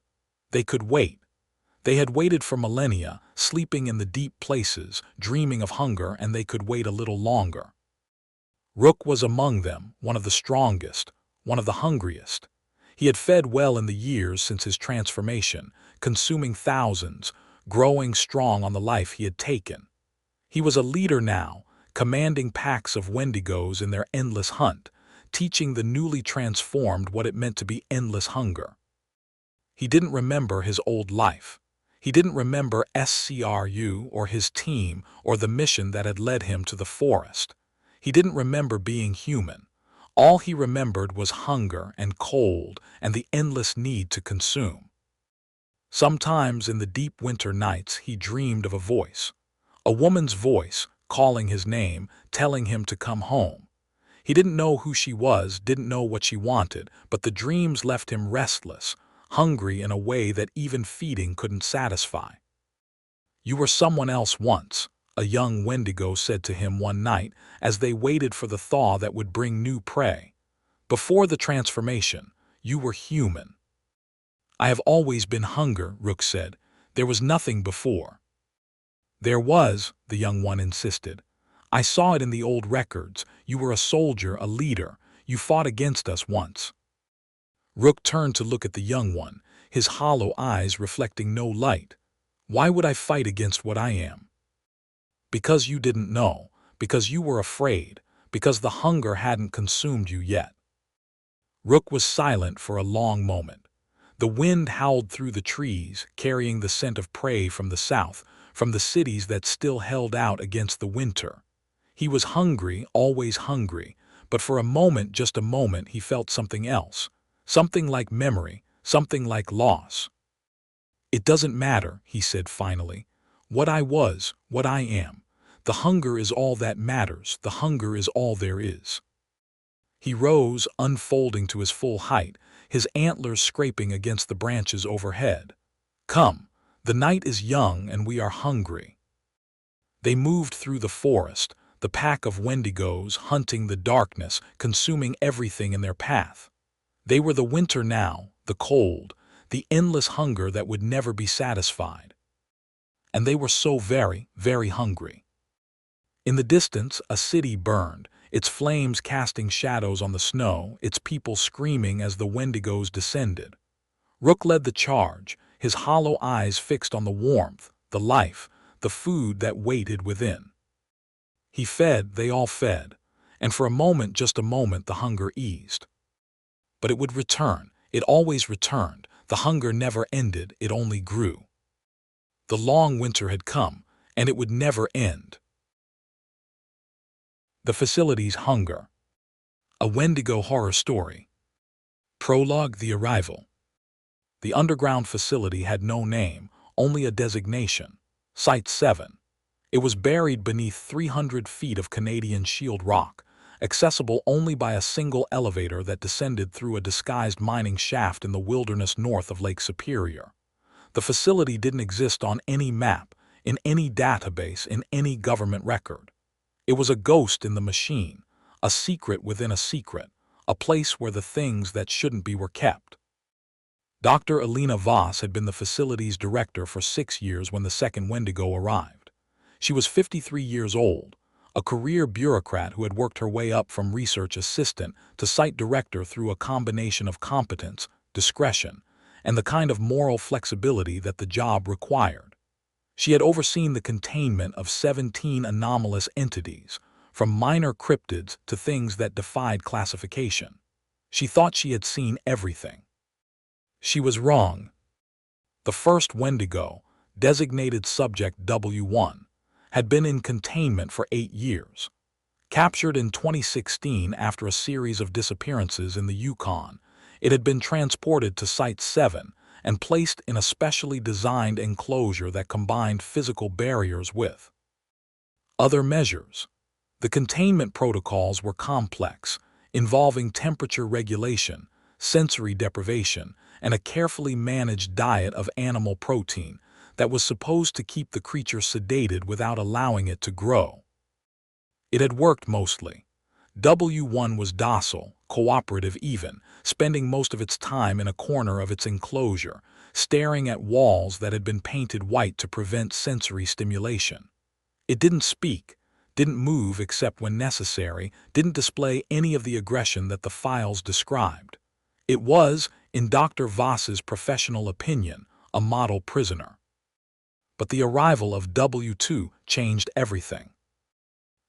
[SPEAKER 1] They could wait. They had waited for millennia, sleeping in the deep places, dreaming of hunger, and they could wait a little longer. Rook was among them, one of the strongest, one of the hungriest. He had fed well in the years since his transformation, consuming thousands, growing strong on the life he had taken. He was a leader now, commanding packs of Wendigos in their endless hunt, teaching the newly transformed what it meant to be endless hunger. He didn't remember his old life. He didn't remember SCRU or his team or the mission that had led him to the forest. He didn't remember being human. All he remembered was hunger and cold and the endless need to consume. Sometimes in the deep winter nights he dreamed of a woman's voice, calling his name, telling him to come home. He didn't know who she was, didn't know what she wanted, but the dreams left him restless, hungry in a way that even feeding couldn't satisfy. "You were someone else once," a young Wendigo said to him one night as they waited for the thaw that would bring new prey. "Before the transformation, you were human." "I have always been hunger," Rook said. "There was nothing before." "There was," the young one insisted. "I saw it in the old records. You were a soldier, a leader. You fought against us once." Rook turned to look at the young one, his hollow eyes reflecting no light. "Why would I fight against what I am?" "Because you didn't know, because you were afraid, because the hunger hadn't consumed you yet." Rook was silent for a long moment. The wind howled through the trees, carrying the scent of prey from the south, from the cities that still held out against the winter. He was hungry, always hungry, but for a moment, just a moment, he felt something else. Something like memory, something like loss. "It doesn't matter," he said finally. "What I was, what I am. The The hunger is all that matters. The hunger is all there is. He rose, unfolding to his full height, his antlers scraping against the branches overhead. Come, the night is young and we are hungry. They moved through the forest, the pack of Wendigos hunting the darkness, consuming everything in their path. They were the winter now, the cold, the endless hunger that would never be satisfied. And they were so very, very hungry. In the distance, a city burned, its flames casting shadows on the snow, its people screaming as the Wendigos descended. Rook led the charge, his hollow eyes fixed on the warmth, the life, the food that waited within. He fed, they all fed, and for a moment, just a moment, the hunger eased. But it would return, it always returned, the hunger never ended, it only grew. The long winter had come, and it would never end. The facility's hunger. A Wendigo horror story. Prologue: The arrival. The underground facility had no name, only a designation. Site 7. It was buried beneath 300 feet of Canadian shield rock, accessible only by a single elevator that descended through a disguised mining shaft in the wilderness north of Lake Superior. The facility didn't exist on any map, in any database, in any government record. It was a ghost in the machine, a secret within a secret, a place where the things that shouldn't be were kept. Dr. Alina Voss had been the facility's director for 6 years when the second Wendigo arrived. She was 53 years old, a career bureaucrat who had worked her way up from research assistant to site director through a combination of competence, discretion, and the kind of moral flexibility that the job required. She had overseen the containment of 17 anomalous entities, from minor cryptids to things that defied classification. She thought she had seen everything. She was wrong. The first Wendigo, designated Subject W1, had been in containment for 8 years. Captured in 2016 after a series of disappearances in the Yukon, it had been transported to Site 7 and placed in a specially designed enclosure that combined physical barriers with other measures. The containment protocols were complex, involving temperature regulation, sensory deprivation, and a carefully managed diet of animal protein that was supposed to keep the creature sedated without allowing it to grow. It had worked mostly. W1 was docile, cooperative even, spending most of its time in a corner of its enclosure, staring at walls that had been painted white to prevent sensory stimulation. It didn't speak, didn't move except when necessary, didn't display any of the aggression that the files described. It was, in Dr. Voss's professional opinion, a model prisoner. But the arrival of W2 changed everything.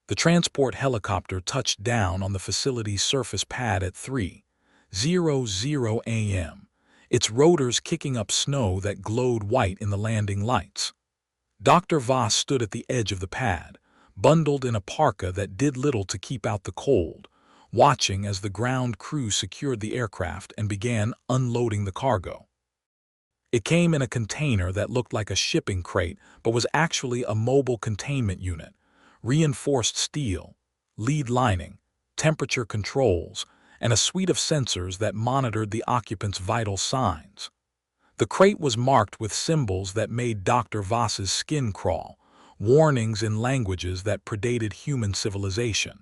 [SPEAKER 1] The transport helicopter touched down on the facility's surface pad at 3:00 a.m., its rotors kicking up snow that glowed white in the landing lights. Dr. Voss stood at the edge of the pad, bundled in a parka that did little to keep out the cold, watching as the ground crew secured the aircraft and began unloading the cargo. It came in a container that looked like a shipping crate but was actually a mobile containment unit, reinforced steel, lead lining, temperature controls, and a suite of sensors that monitored the occupants' vital signs. The crate was marked with symbols that made Dr. Voss's skin crawl, warnings in languages that predated human civilization.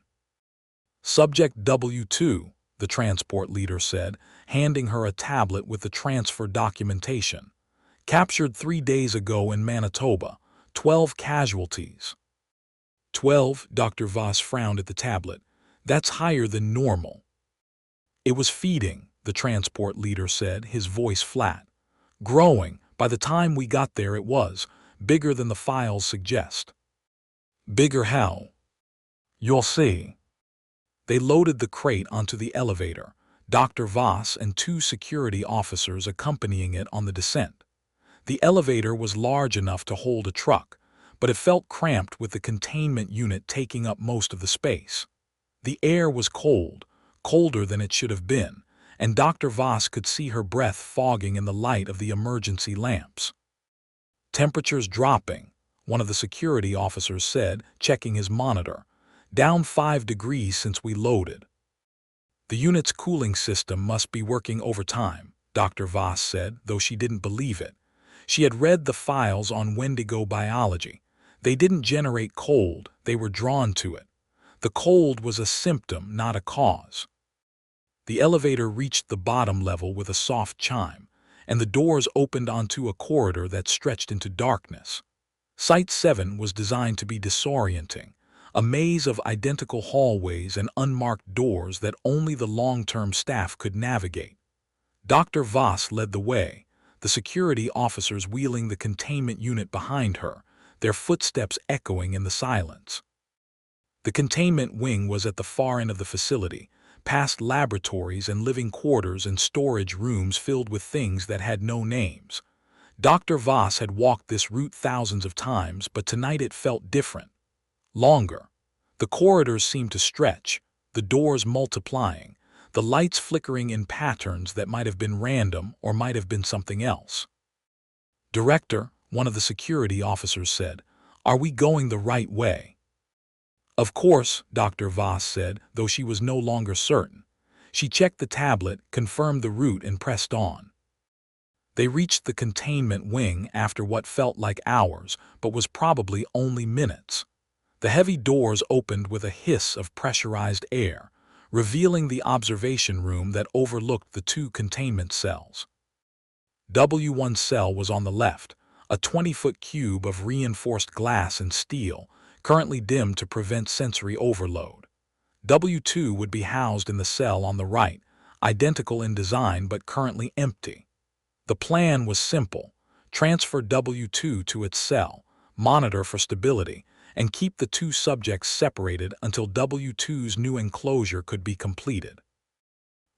[SPEAKER 1] Subject W2, the transport leader said, handing her a tablet with the transfer documentation. Captured 3 days ago in Manitoba, 12 casualties. 12, Dr. Voss frowned at the tablet. That's higher than normal. It was feeding, the transport leader said, his voice flat. Growing, by the time we got there it was, bigger than the files suggest. Bigger how? You'll see. They loaded the crate onto the elevator, Dr. Voss and 2 security officers accompanying it on the descent. The elevator was large enough to hold a truck, but it felt cramped with the containment unit taking up most of the space. The air was cold, colder than it should have been, and Dr. Voss could see her breath fogging in the light of the emergency lamps. Temperatures dropping, one of the security officers said, checking his monitor. Down 5 degrees since we loaded. The unit's cooling system must be working overtime, Dr. Voss said, though she didn't believe it. She had read the files on Wendigo biology. They didn't generate cold, they were drawn to it. The cold was a symptom, not a cause. The elevator reached the bottom level with a soft chime, and the doors opened onto a corridor that stretched into darkness. Site 7 was designed to be disorienting, a maze of identical hallways and unmarked doors that only the long-term staff could navigate. Dr. Voss led the way, the security officers wheeling the containment unit behind her, their footsteps echoing in the silence. The containment wing was at the far end of the facility, past laboratories and living quarters and storage rooms filled with things that had no names. Dr. Voss had walked this route thousands of times, but tonight it felt different. Longer. The corridors seemed to stretch, the doors multiplying, the lights flickering in patterns that might have been random or might have been something else. "Director," one of the security officers said, "are we going the right way?" "Of course," Dr. Voss said, though she was no longer certain. She checked the tablet, confirmed the route, and pressed on. They reached the containment wing after what felt like hours, but was probably only minutes. The heavy doors opened with a hiss of pressurized air, revealing the observation room that overlooked the 2 containment cells. W1 cell was on the left, a 20-foot cube of reinforced glass and steel, currently dimmed to prevent sensory overload. W2 would be housed in the cell on the right, identical in design but currently empty. The plan was simple: transfer W2 to its cell, monitor for stability, and keep the 2 subjects separated until W2's new enclosure could be completed.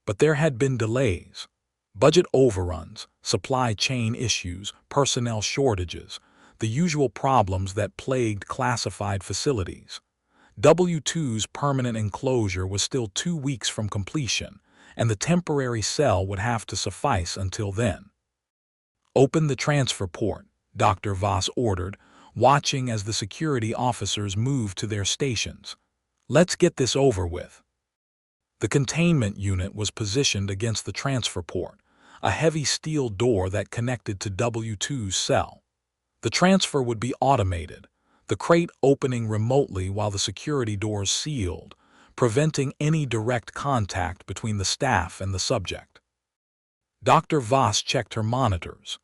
[SPEAKER 1] But there had been delays. Budget overruns, supply chain issues, personnel shortages, the usual problems that plagued classified facilities. W2's permanent enclosure was still 2 weeks from completion, and the temporary cell would have to suffice until then. "Open the transfer port," Dr. Voss ordered, watching as the security officers moved to their stations. "Let's get this over with." The containment unit was positioned against the transfer port, a heavy steel door that connected to W2's cell. The transfer would be automated, the crate opening remotely while the security doors sealed, preventing any direct contact between the staff and the subject. Dr. Voss checked her monitors.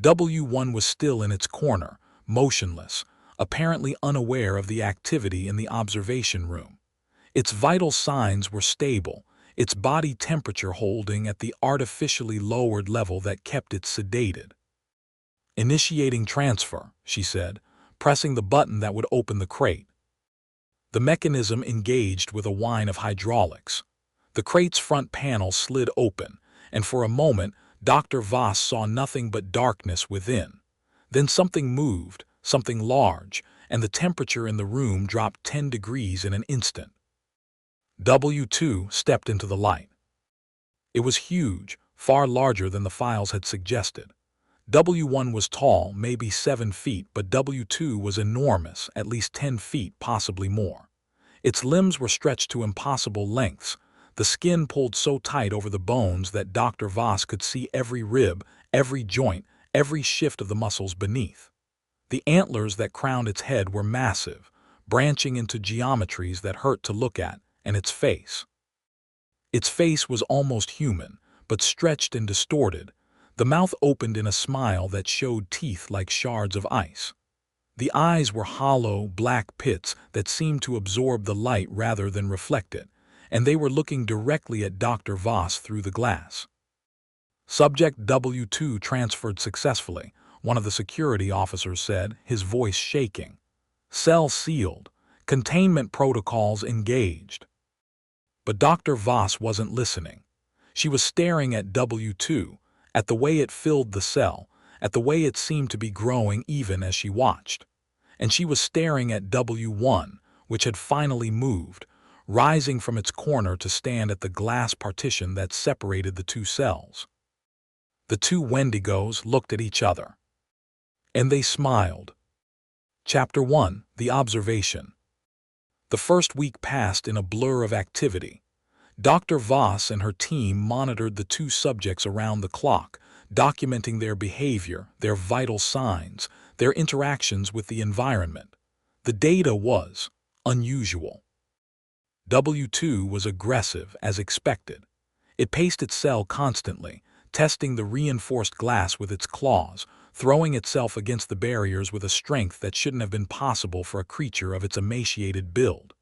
[SPEAKER 1] W1 was still in its corner, motionless, apparently unaware of the activity in the observation room. Its vital signs were stable, its body temperature holding at the artificially lowered level that kept it sedated. "Initiating transfer," she said, pressing the button that would open the crate. The mechanism engaged with a whine of hydraulics. The crate's front panel slid open, and for a moment Dr. Voss saw nothing but darkness within. Then something moved, something large, and the temperature in the room dropped 10 degrees in an instant. W2 stepped into the light. It was huge, far larger than the files had suggested. W1 was tall, maybe 7 feet, but W2 was enormous, at least 10 feet, possibly more. Its limbs were stretched to impossible lengths, the skin pulled so tight over the bones that Dr. Voss could see every rib, every joint, every shift of the muscles beneath. The antlers that crowned its head were massive, branching into geometries that hurt to look at, and its face. Its face was almost human, but stretched and distorted. The mouth opened in a smile that showed teeth like shards of ice. The eyes were hollow, black pits that seemed to absorb the light rather than reflect it, and they were looking directly at Dr. Voss through the glass. "Subject W2 transferred successfully," one of the security officers said, his voice shaking. "Cell sealed. Containment protocols engaged." But Dr. Voss wasn't listening. She was staring at W2, at the way it filled the cell, at the way it seemed to be growing even as she watched. And she was staring at W1, which had finally moved, rising from its corner to stand at the glass partition that separated the 2 cells. The 2 Wendigos looked at each other. And they smiled. Chapter 1: The Observation. The first week passed in a blur of activity. Dr. Voss and her team monitored the two subjects around the clock, documenting their behavior, their vital signs, their interactions with the environment. The data was unusual. W2 was aggressive, as expected. It paced its cell constantly, testing the reinforced glass with its claws, throwing itself against the barriers with a strength that shouldn't have been possible for a creature of its emaciated build.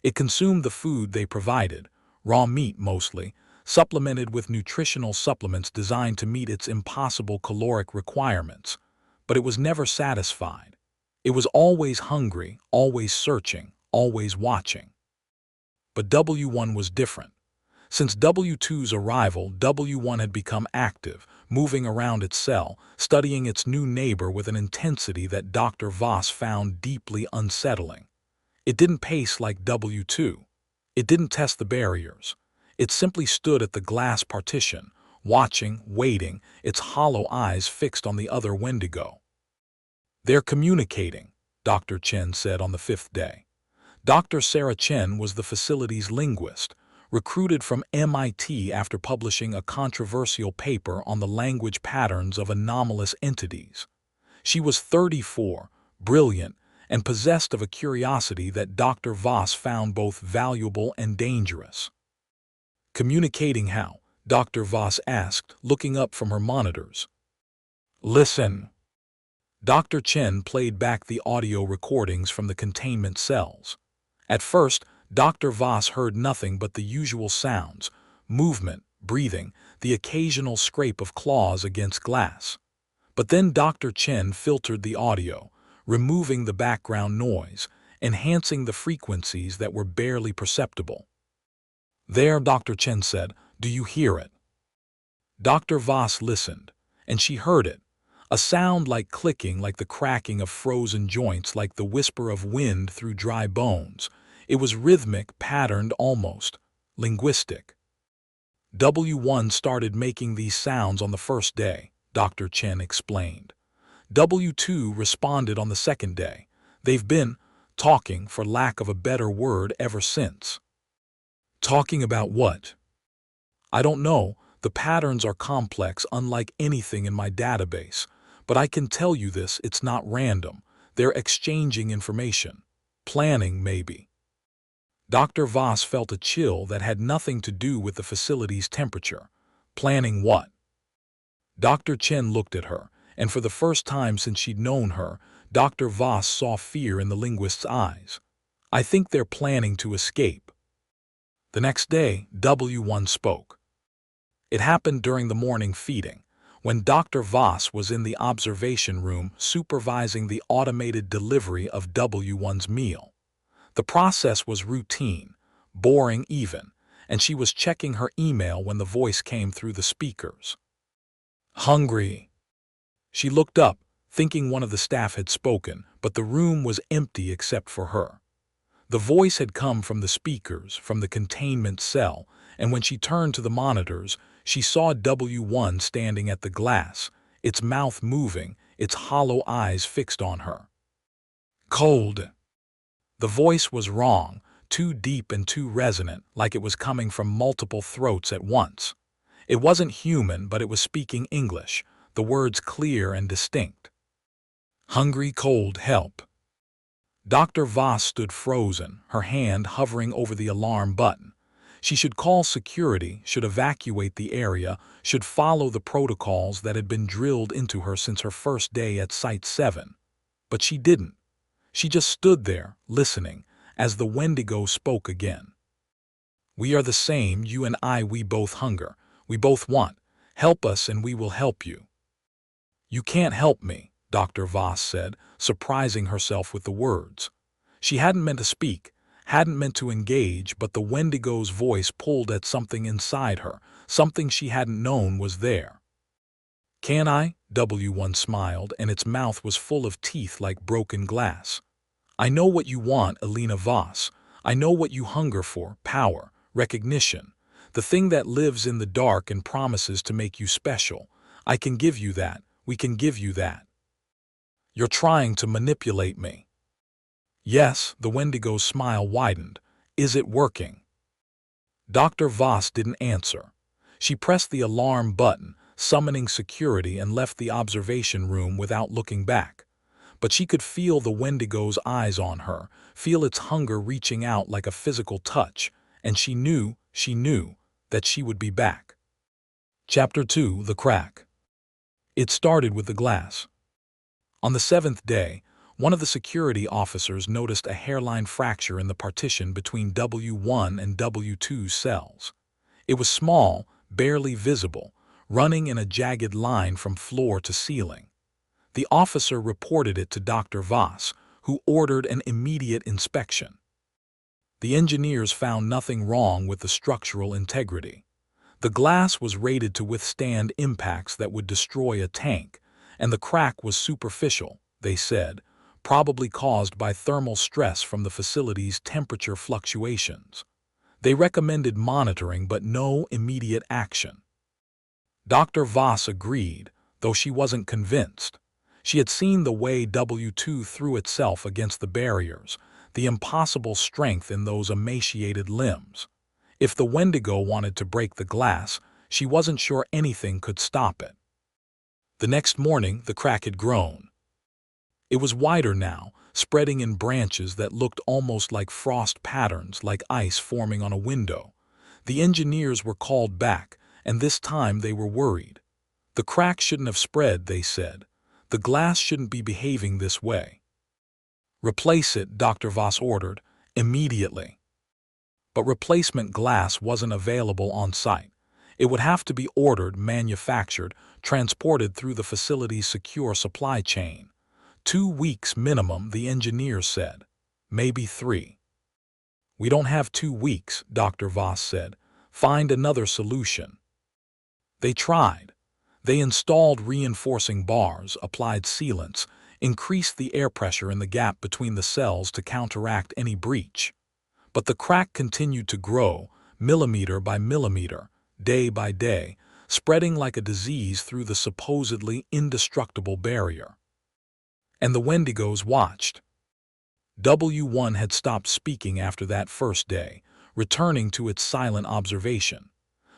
[SPEAKER 1] It consumed the food they provided, raw meat mostly, supplemented with nutritional supplements designed to meet its impossible caloric requirements. But it was never satisfied. It was always hungry, always searching, always watching. But W1 was different. Since W2's arrival, W1 had become active, moving around its cell, studying its new neighbor with an intensity that Dr. Voss found deeply unsettling. It didn't pace like W2. It didn't test the barriers. It simply stood at the glass partition, watching, waiting, its hollow eyes fixed on the other Wendigo. "They're communicating," Dr. Chen said on the fifth day. Dr. Sarah Chen was the facility's linguist, recruited from MIT after publishing a controversial paper on the language patterns of anomalous entities. She was 34, brilliant, and possessed of a curiosity that Dr. Voss found both valuable and dangerous. "Communicating how?" Dr. Voss asked, looking up from her monitors. "Listen." Dr. Chen played back the audio recordings from the containment cells. At first, Dr. Voss heard nothing but the usual sounds: movement, breathing, the occasional scrape of claws against glass. But then Dr. Chen filtered the audio, removing the background noise, enhancing the frequencies that were barely perceptible. "There," Dr. Chen said, "do you hear it?" Dr. Voss listened, and she heard it. A sound like clicking, like the cracking of frozen joints, like the whisper of wind through dry bones. It was rhythmic, patterned, almost linguistic. W1 started making these sounds on the first day, Dr. Chen explained. W2 responded on the second day. They've been talking, for lack of a better word, ever since. Talking about what? I don't know. The patterns are complex, unlike anything in my database. But I can tell you this, it's not random. They're exchanging information. Planning, maybe. Dr. Voss felt a chill that had nothing to do with the facility's temperature. Planning what? Dr. Chen looked at her, and for the first time since she'd known her, Dr. Voss saw fear in the linguist's eyes. "I think they're planning to escape." The next day, W1 spoke. It happened during the morning feeding, when Dr. Voss was in the observation room supervising the automated delivery of W1's meal. The process was routine, boring even, and she was checking her email when the voice came through the speakers. "Hungry." She looked up, thinking one of the staff had spoken, but the room was empty except for her. The voice had come from the speakers, from the containment cell, and when she turned to the monitors, she saw W1 standing at the glass, its mouth moving, its hollow eyes fixed on her. "Cold." The voice was wrong, too deep and too resonant, like it was coming from multiple throats at once. It wasn't human, but it was speaking English, the words clear and distinct. "Hungry, cold, help." Dr. Voss stood frozen, her hand hovering over the alarm button. She should call security, should evacuate the area, should follow the protocols that had been drilled into her since her first day at Site 7. But she didn't. She just stood there, listening, as the Wendigo spoke again. "We are the same, you and I, we both hunger. We both want. Help us and we will help you." "You can't help me," Dr. Voss said, surprising herself with the words. She hadn't meant to speak, hadn't meant to engage, but the Wendigo's voice pulled at something inside her, something she hadn't known was there. "Can I?" W1 smiled, and its mouth was full of teeth like broken glass. "I know what you want, Elena Voss. I know what you hunger for: power, recognition, the thing that lives in the dark and promises to make you special. I can give you that. We can give you that." You're trying to manipulate me. Yes, the Wendigo's smile widened. Is it working? Dr. Voss didn't answer. She pressed the alarm button, summoning security, and left the observation room without looking back. But she could feel the Wendigo's eyes on her, feel its hunger reaching out like a physical touch, and she knew that she would be back. Chapter 2: The Crack. It started with the glass. On the seventh day, one of the security officers noticed a hairline fracture in the partition between W1 and W2 cells. It was small, barely visible, running in a jagged line from floor to ceiling. The officer reported it to Dr. Voss, who ordered an immediate inspection. The engineers found nothing wrong with the structural integrity. The glass was rated to withstand impacts that would destroy a tank, and the crack was superficial, they said, probably caused by thermal stress from the facility's temperature fluctuations. They recommended monitoring but no immediate action. Dr. Voss agreed, though she wasn't convinced. She had seen the way W2 threw itself against the barriers, the impossible strength in those emaciated limbs. If the Wendigo wanted to break the glass, she wasn't sure anything could stop it. The next morning, the crack had grown. It was wider now, spreading in branches that looked almost like frost patterns, like ice forming on a window. The engineers were called back, and this time they were worried. The crack shouldn't have spread, they said. The glass shouldn't be behaving this way. Replace it, Dr. Voss ordered, immediately. But replacement glass wasn't available on site. It would have to be ordered, manufactured, transported through the facility's secure supply chain. 2 weeks minimum, the engineers said. Maybe 3. We don't have 2 weeks, Dr. Voss said. Find another solution. They tried. They installed reinforcing bars, applied sealants, increased the air pressure in the gap between the cells to counteract any breach. But the crack continued to grow, millimeter by millimeter, day by day, spreading like a disease through the supposedly indestructible barrier. And the Wendigos watched. W1 had stopped speaking after that first day, returning to its silent observation.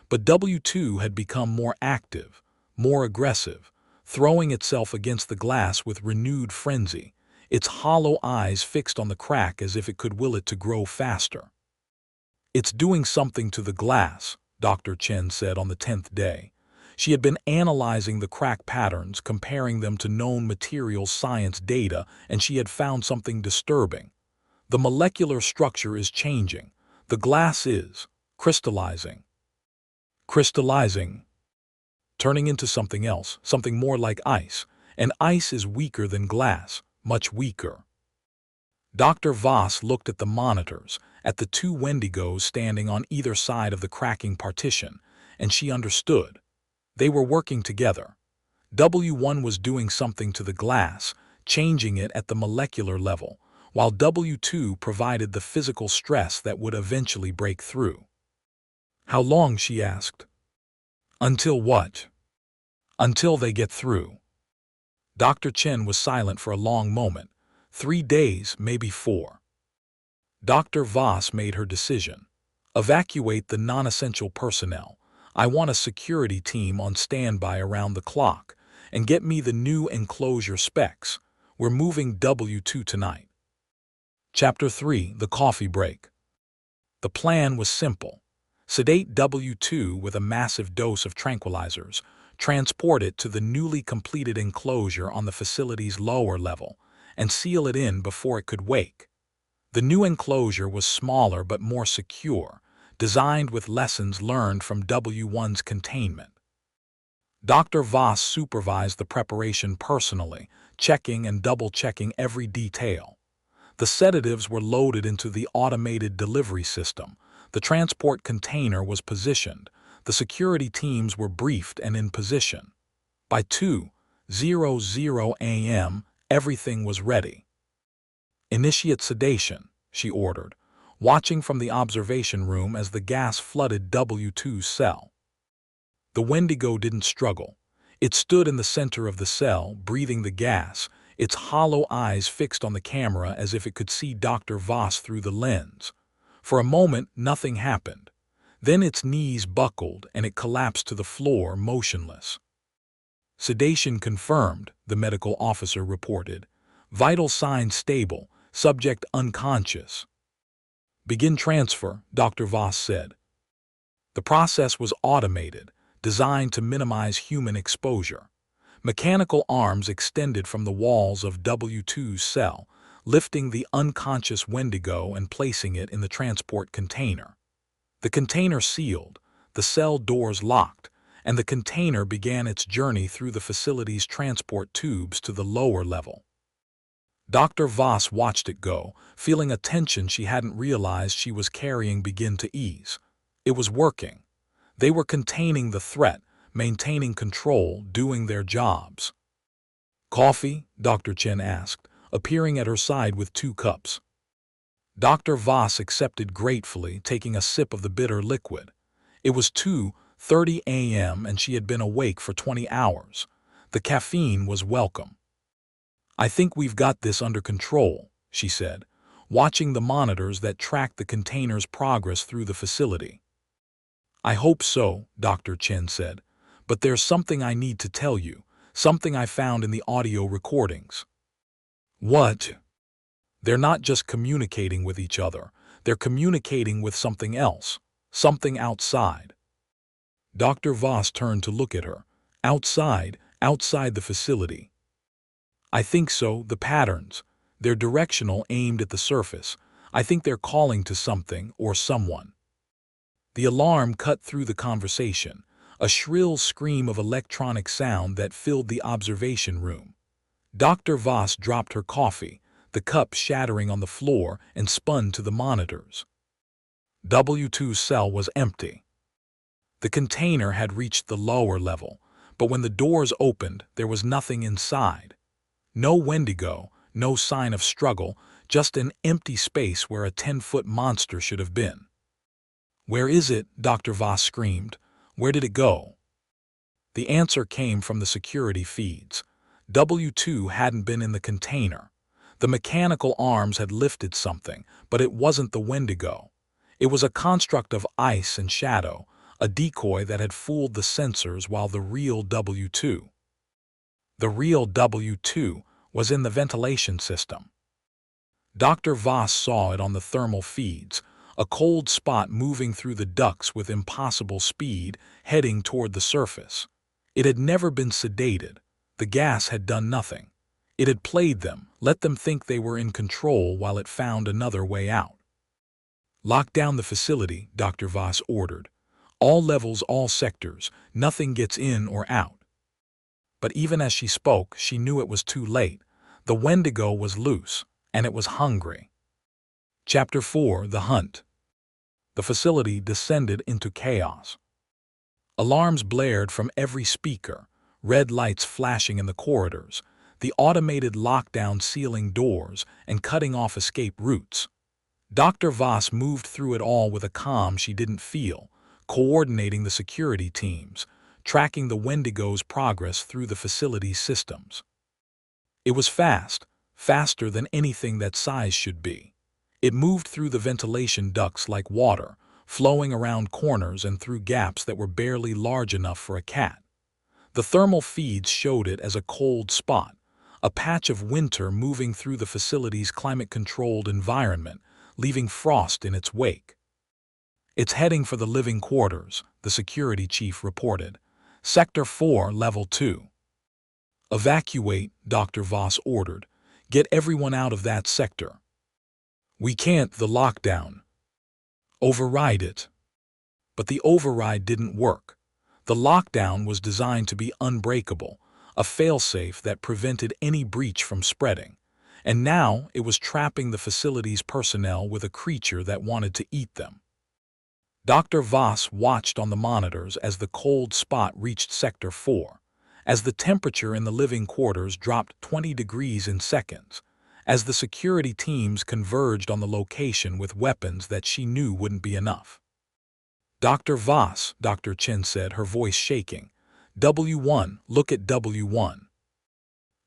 [SPEAKER 1] But W2 had become more active, more aggressive, throwing itself against the glass with renewed frenzy, its hollow eyes fixed on the crack as if it could will it to grow faster. It's doing something to the glass, Dr. Chen said on the 10th day. She had been analyzing the crack patterns, comparing them to known materials science data, and she had found something disturbing. The molecular structure is changing. The glass is crystallizing. Crystallizing. Turning into something else, something more like ice. And ice is weaker than glass, much weaker. Dr. Voss looked at the monitors, at the 2 Wendigos standing on either side of the cracking partition, and she understood. They were working together. W1 was doing something to the glass, changing it at the molecular level, while W2 provided the physical stress that would eventually break through. How long, she asked. Until what? Until they get through. Dr. Chen was silent for a long moment. 3 days, maybe 4. Dr. Voss made her decision. Evacuate the non-essential personnel. I want a security team on standby around the clock. And get me the new enclosure specs. We're moving W2 tonight. Chapter 3: The Coffee Break. The plan was simple. Sedate W2 with a massive dose of tranquilizers, transport it to the newly completed enclosure on the facility's lower level, and seal it in before it could wake. The new enclosure was smaller but more secure, designed with lessons learned from W1's containment. Dr. Voss supervised the preparation personally, checking and double-checking every detail. The sedatives were loaded into the automated delivery system. The transport container was positioned. The security teams were briefed and in position. By 2:00 a.m., everything was ready. Initiate sedation, she ordered, watching from the observation room as the gas flooded W2's cell. The Wendigo didn't struggle. It stood in the center of the cell, breathing the gas, its hollow eyes fixed on the camera as if it could see Dr. Voss through the lens. For a moment, nothing happened. Then its knees buckled and it collapsed to the floor, motionless. Sedation confirmed, the medical officer reported. Vital signs stable, subject unconscious. Begin transfer, Dr. Voss said. The process was automated, designed to minimize human exposure. Mechanical arms extended from the walls of W2's cell, lifting the unconscious Wendigo and placing it in the transport container. The container sealed, the cell doors locked, and the container began its journey through the facility's transport tubes to the lower level. Dr. Voss watched it go, feeling a tension she hadn't realized she was carrying begin to ease. It was working. They were containing the threat, maintaining control, doing their jobs. Coffee? Dr. Chen asked, appearing at her side with 2 cups. Dr. Voss accepted gratefully, taking a sip of the bitter liquid. It was 2:30 a.m. and she had been awake for 20 hours. The caffeine was welcome. I think we've got this under control, she said, watching the monitors that tracked the container's progress through the facility. I hope so, Dr. Chen said, but there's something I need to tell you, something I found in the audio recordings. What? They're not just communicating with each other, they're communicating with something else, something outside. Dr. Voss turned to look at her. Outside the facility. I think so, the patterns. They're directional, aimed at the surface. I think they're calling to something or someone. The alarm cut through the conversation, a shrill scream of electronic sound that filled the observation room. Dr. Voss dropped her coffee, the cup shattering on the floor, and spun to the monitors. W2's cell was empty. The container had reached the lower level, but when the doors opened, there was nothing inside. No Wendigo, no sign of struggle, just an empty space where a 10-foot monster should have been. Where is it? Dr. Voss screamed. Where did it go? The answer came from the security feeds. W2 hadn't been in the container. The mechanical arms had lifted something, but it wasn't the Wendigo. It was a construct of ice and shadow, a decoy that had fooled the sensors while the real W2 was in the ventilation system. Dr. Voss saw it on the thermal feeds, a cold spot moving through the ducts with impossible speed, heading toward the surface. It had never been sedated. The gas had done nothing. It had played them, let them think they were in control while it found another way out. Lock down the facility, Dr. Voss ordered. All levels, all sectors, nothing gets in or out. But even as she spoke, she knew it was too late. The Wendigo was loose, and it was hungry. Chapter 4: The Hunt. The facility descended into chaos. Alarms blared from every speaker, red lights flashing in the corridors, the automated lockdown sealing doors and cutting off escape routes. Dr. Voss moved through it all with a calm she didn't feel, coordinating the security teams, tracking the Wendigo's progress through the facility's systems. It was fast, faster than anything that size should be. It moved through the ventilation ducts like water, flowing around corners and through gaps that were barely large enough for a cat. The thermal feeds showed it as a cold spot, a patch of winter moving through the facility's climate-controlled environment, leaving frost in its wake. It's heading for the living quarters, the security chief reported. Sector 4, Level 2. Evacuate, Dr. Voss ordered. Get everyone out of that sector. We can't, the lockdown. Override it. But the override didn't work. The lockdown was designed to be unbreakable, a failsafe that prevented any breach from spreading. And now it was trapping the facility's personnel with a creature that wanted to eat them. Dr. Voss watched on the monitors as the cold spot reached Sector 4, as the temperature in the living quarters dropped 20 degrees in seconds, as the security teams converged on the location with weapons that she knew wouldn't be enough. Dr. Voss, Dr. Chen said, her voice shaking. W1, look at W1.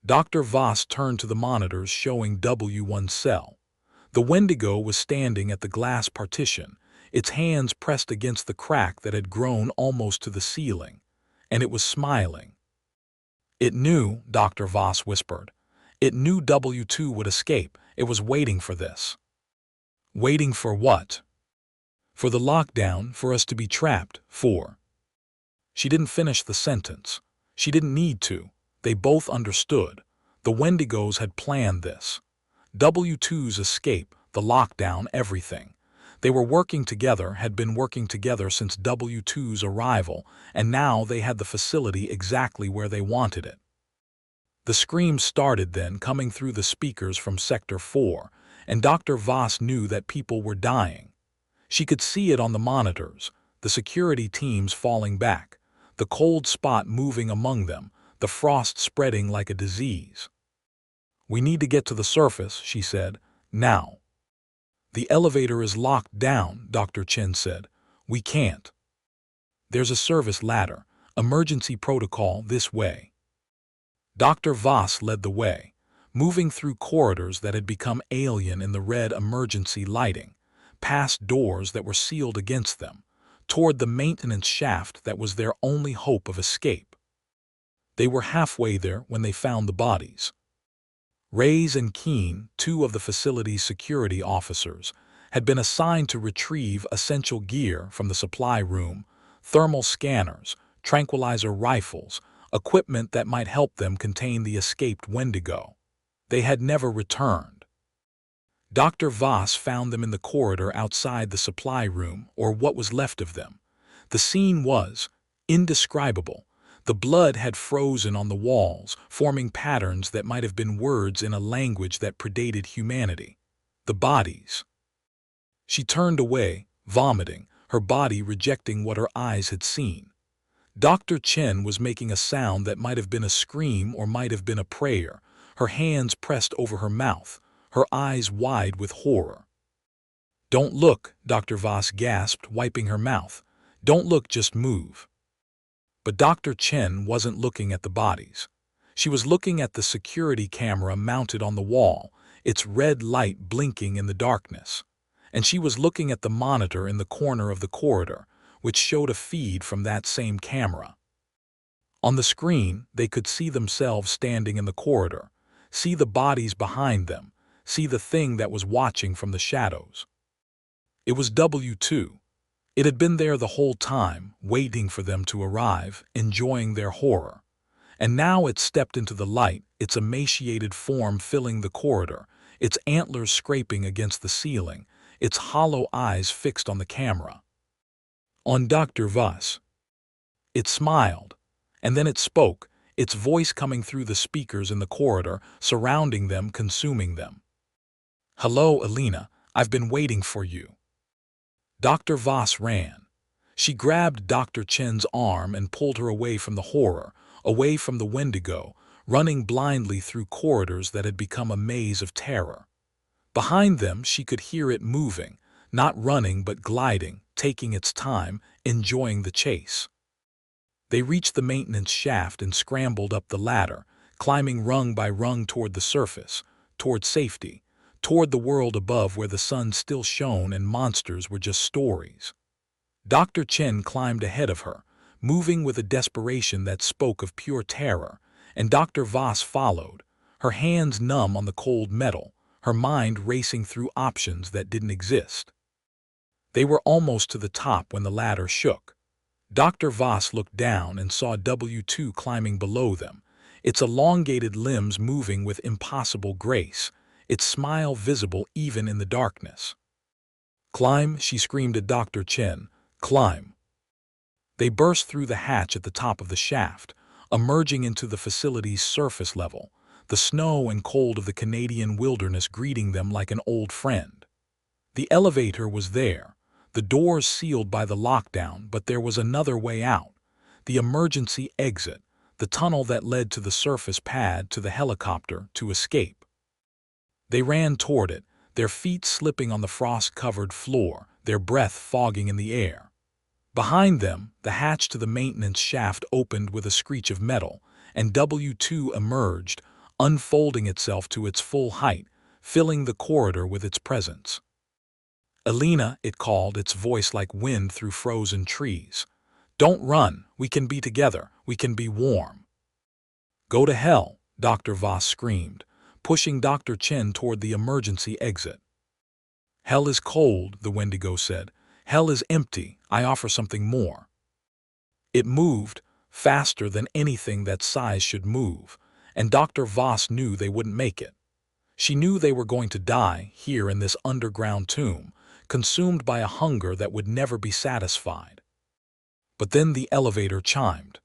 [SPEAKER 1] Dr. Voss turned to the monitors showing W1 cell. The Wendigo was standing at the glass partition, its hands pressed against the crack that had grown almost to the ceiling, and it was smiling. It knew, Dr. Voss whispered. It knew W2 would escape. It was waiting for this. Waiting for what? For the lockdown, for us to be trapped, for. She didn't finish the sentence. She didn't need to. They both understood. The Wendigos had planned this. W2's escape, the lockdown, everything. They were working together, had been working together since W2's arrival, and now they had the facility exactly where they wanted it. The screams started then, coming through the speakers from Sector 4, and Dr. Voss knew that people were dying. She could see it on the monitors, the security teams falling back, the cold spot moving among them, the frost spreading like a disease. "We need to get to the surface," she said, "now." "The elevator is locked down," Dr. Chen said. "We can't." "There's a service ladder. Emergency protocol this way." Dr. Voss led the way, moving through corridors that had become alien in the red emergency lighting, past doors that were sealed against them, toward the maintenance shaft that was their only hope of escape. They were halfway there when they found the bodies. Reyes and Keene, two of the facility's security officers, had been assigned to retrieve essential gear from the supply room, thermal scanners, tranquilizer rifles, equipment that might help them contain the escaped Wendigo. They had never returned. Dr. Voss found them in the corridor outside the supply room, or what was left of them. The scene was indescribable. The blood had frozen on the walls, forming patterns that might have been words in a language that predated humanity. The bodies. She turned away, vomiting, her body rejecting what her eyes had seen. Dr. Chen was making a sound that might have been a scream or might have been a prayer, her hands pressed over her mouth, her eyes wide with horror. "Don't look," Dr. Voss gasped, wiping her mouth. "Don't look, just move." But Dr. Chen wasn't looking at the bodies. She was looking at the security camera mounted on the wall, its red light blinking in the darkness. And she was looking at the monitor in the corner of the corridor, which showed a feed from that same camera. On the screen, they could see themselves standing in the corridor, see the bodies behind them, see the thing that was watching from the shadows. It was W2. It had been there the whole time, waiting for them to arrive, enjoying their horror. And now it stepped into the light, its emaciated form filling the corridor, its antlers scraping against the ceiling, its hollow eyes fixed on the camera. On Dr. Voss. It smiled, and then it spoke, its voice coming through the speakers in the corridor, surrounding them, consuming them. "Hello, Alina, I've been waiting for you." Dr. Voss ran. She grabbed Dr. Chen's arm and pulled her away from the horror, away from the Wendigo, running blindly through corridors that had become a maze of terror. Behind them, she could hear it moving, not running but gliding, taking its time, enjoying the chase. They reached the maintenance shaft and scrambled up the ladder, climbing rung by rung toward the surface, toward safety, toward the world above where the sun still shone and monsters were just stories. Dr. Chen climbed ahead of her, moving with a desperation that spoke of pure terror, and Dr. Voss followed, her hands numb on the cold metal, her mind racing through options that didn't exist. They were almost to the top when the ladder shook. Dr. Voss looked down and saw W2 climbing below them, its elongated limbs moving with impossible grace, its smile visible even in the darkness. "Climb," she screamed at Dr. Chen. "Climb." They burst through the hatch at the top of the shaft, emerging into the facility's surface level, the snow and cold of the Canadian wilderness greeting them like an old friend. The elevator was there, the doors sealed by the lockdown, but there was another way out, the emergency exit, the tunnel that led to the surface pad, to the helicopter, to escape. They ran toward it, their feet slipping on the frost-covered floor, their breath fogging in the air. Behind them, the hatch to the maintenance shaft opened with a screech of metal, and W2 emerged, unfolding itself to its full height, filling the corridor with its presence. "Elena," it called, its voice like wind through frozen trees. "Don't run. We can be together. We can be warm." "Go to hell," Dr. Voss screamed, pushing Dr. Chen toward the emergency exit. "Hell is cold," the Wendigo said. "Hell is empty. I offer something more." It moved, faster than anything that size should move, and Dr. Voss knew they wouldn't make it. She knew they were going to die here in this underground tomb, consumed by a hunger that would never be satisfied. But then the elevator chimed.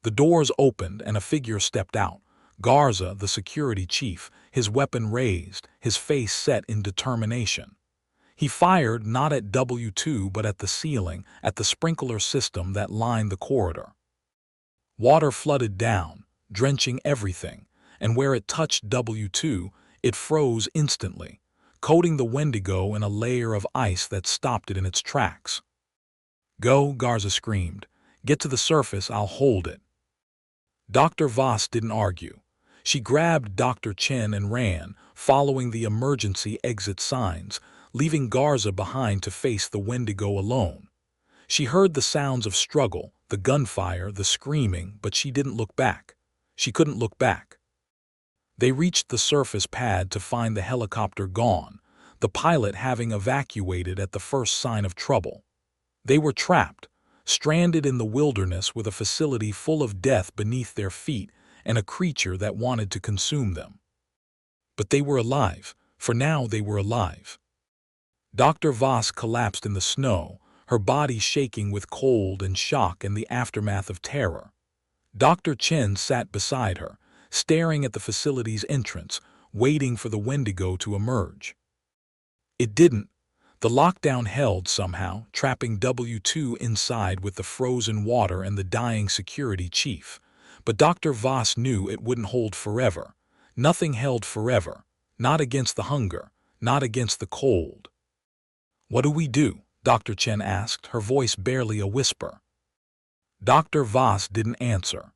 [SPEAKER 1] The doors opened and a figure stepped out. Garza, the security chief, his weapon raised, his face set in determination. He fired not at W2 but at the ceiling, at the sprinkler system that lined the corridor. Water flooded down, drenching everything, and where it touched W2, it froze instantly, coating the Wendigo in a layer of ice that stopped it in its tracks. "Go," Garza screamed. "Get to the surface, I'll hold it." Dr. Voss didn't argue. She grabbed Dr. Chen and ran, following the emergency exit signs, leaving Garza behind to face the Wendigo alone. She heard the sounds of struggle, the gunfire, the screaming, but she didn't look back. She couldn't look back. They reached the surface pad to find the helicopter gone, the pilot having evacuated at the first sign of trouble. They were trapped, stranded in the wilderness with a facility full of death beneath their feet and a creature that wanted to consume them. But they were alive. For now they were alive. Dr. Voss collapsed in the snow, her body shaking with cold and shock and the aftermath of terror. Dr. Chen sat beside her, staring at the facility's entrance, waiting for the Wendigo to emerge. It didn't. The lockdown held somehow, trapping W2 inside with the frozen water and the dying security chief. But Dr. Voss knew it wouldn't hold forever. Nothing held forever. Not against the hunger, not against the cold. "What do we do?" Dr. Chen asked, her voice barely a whisper. Dr. Voss didn't answer.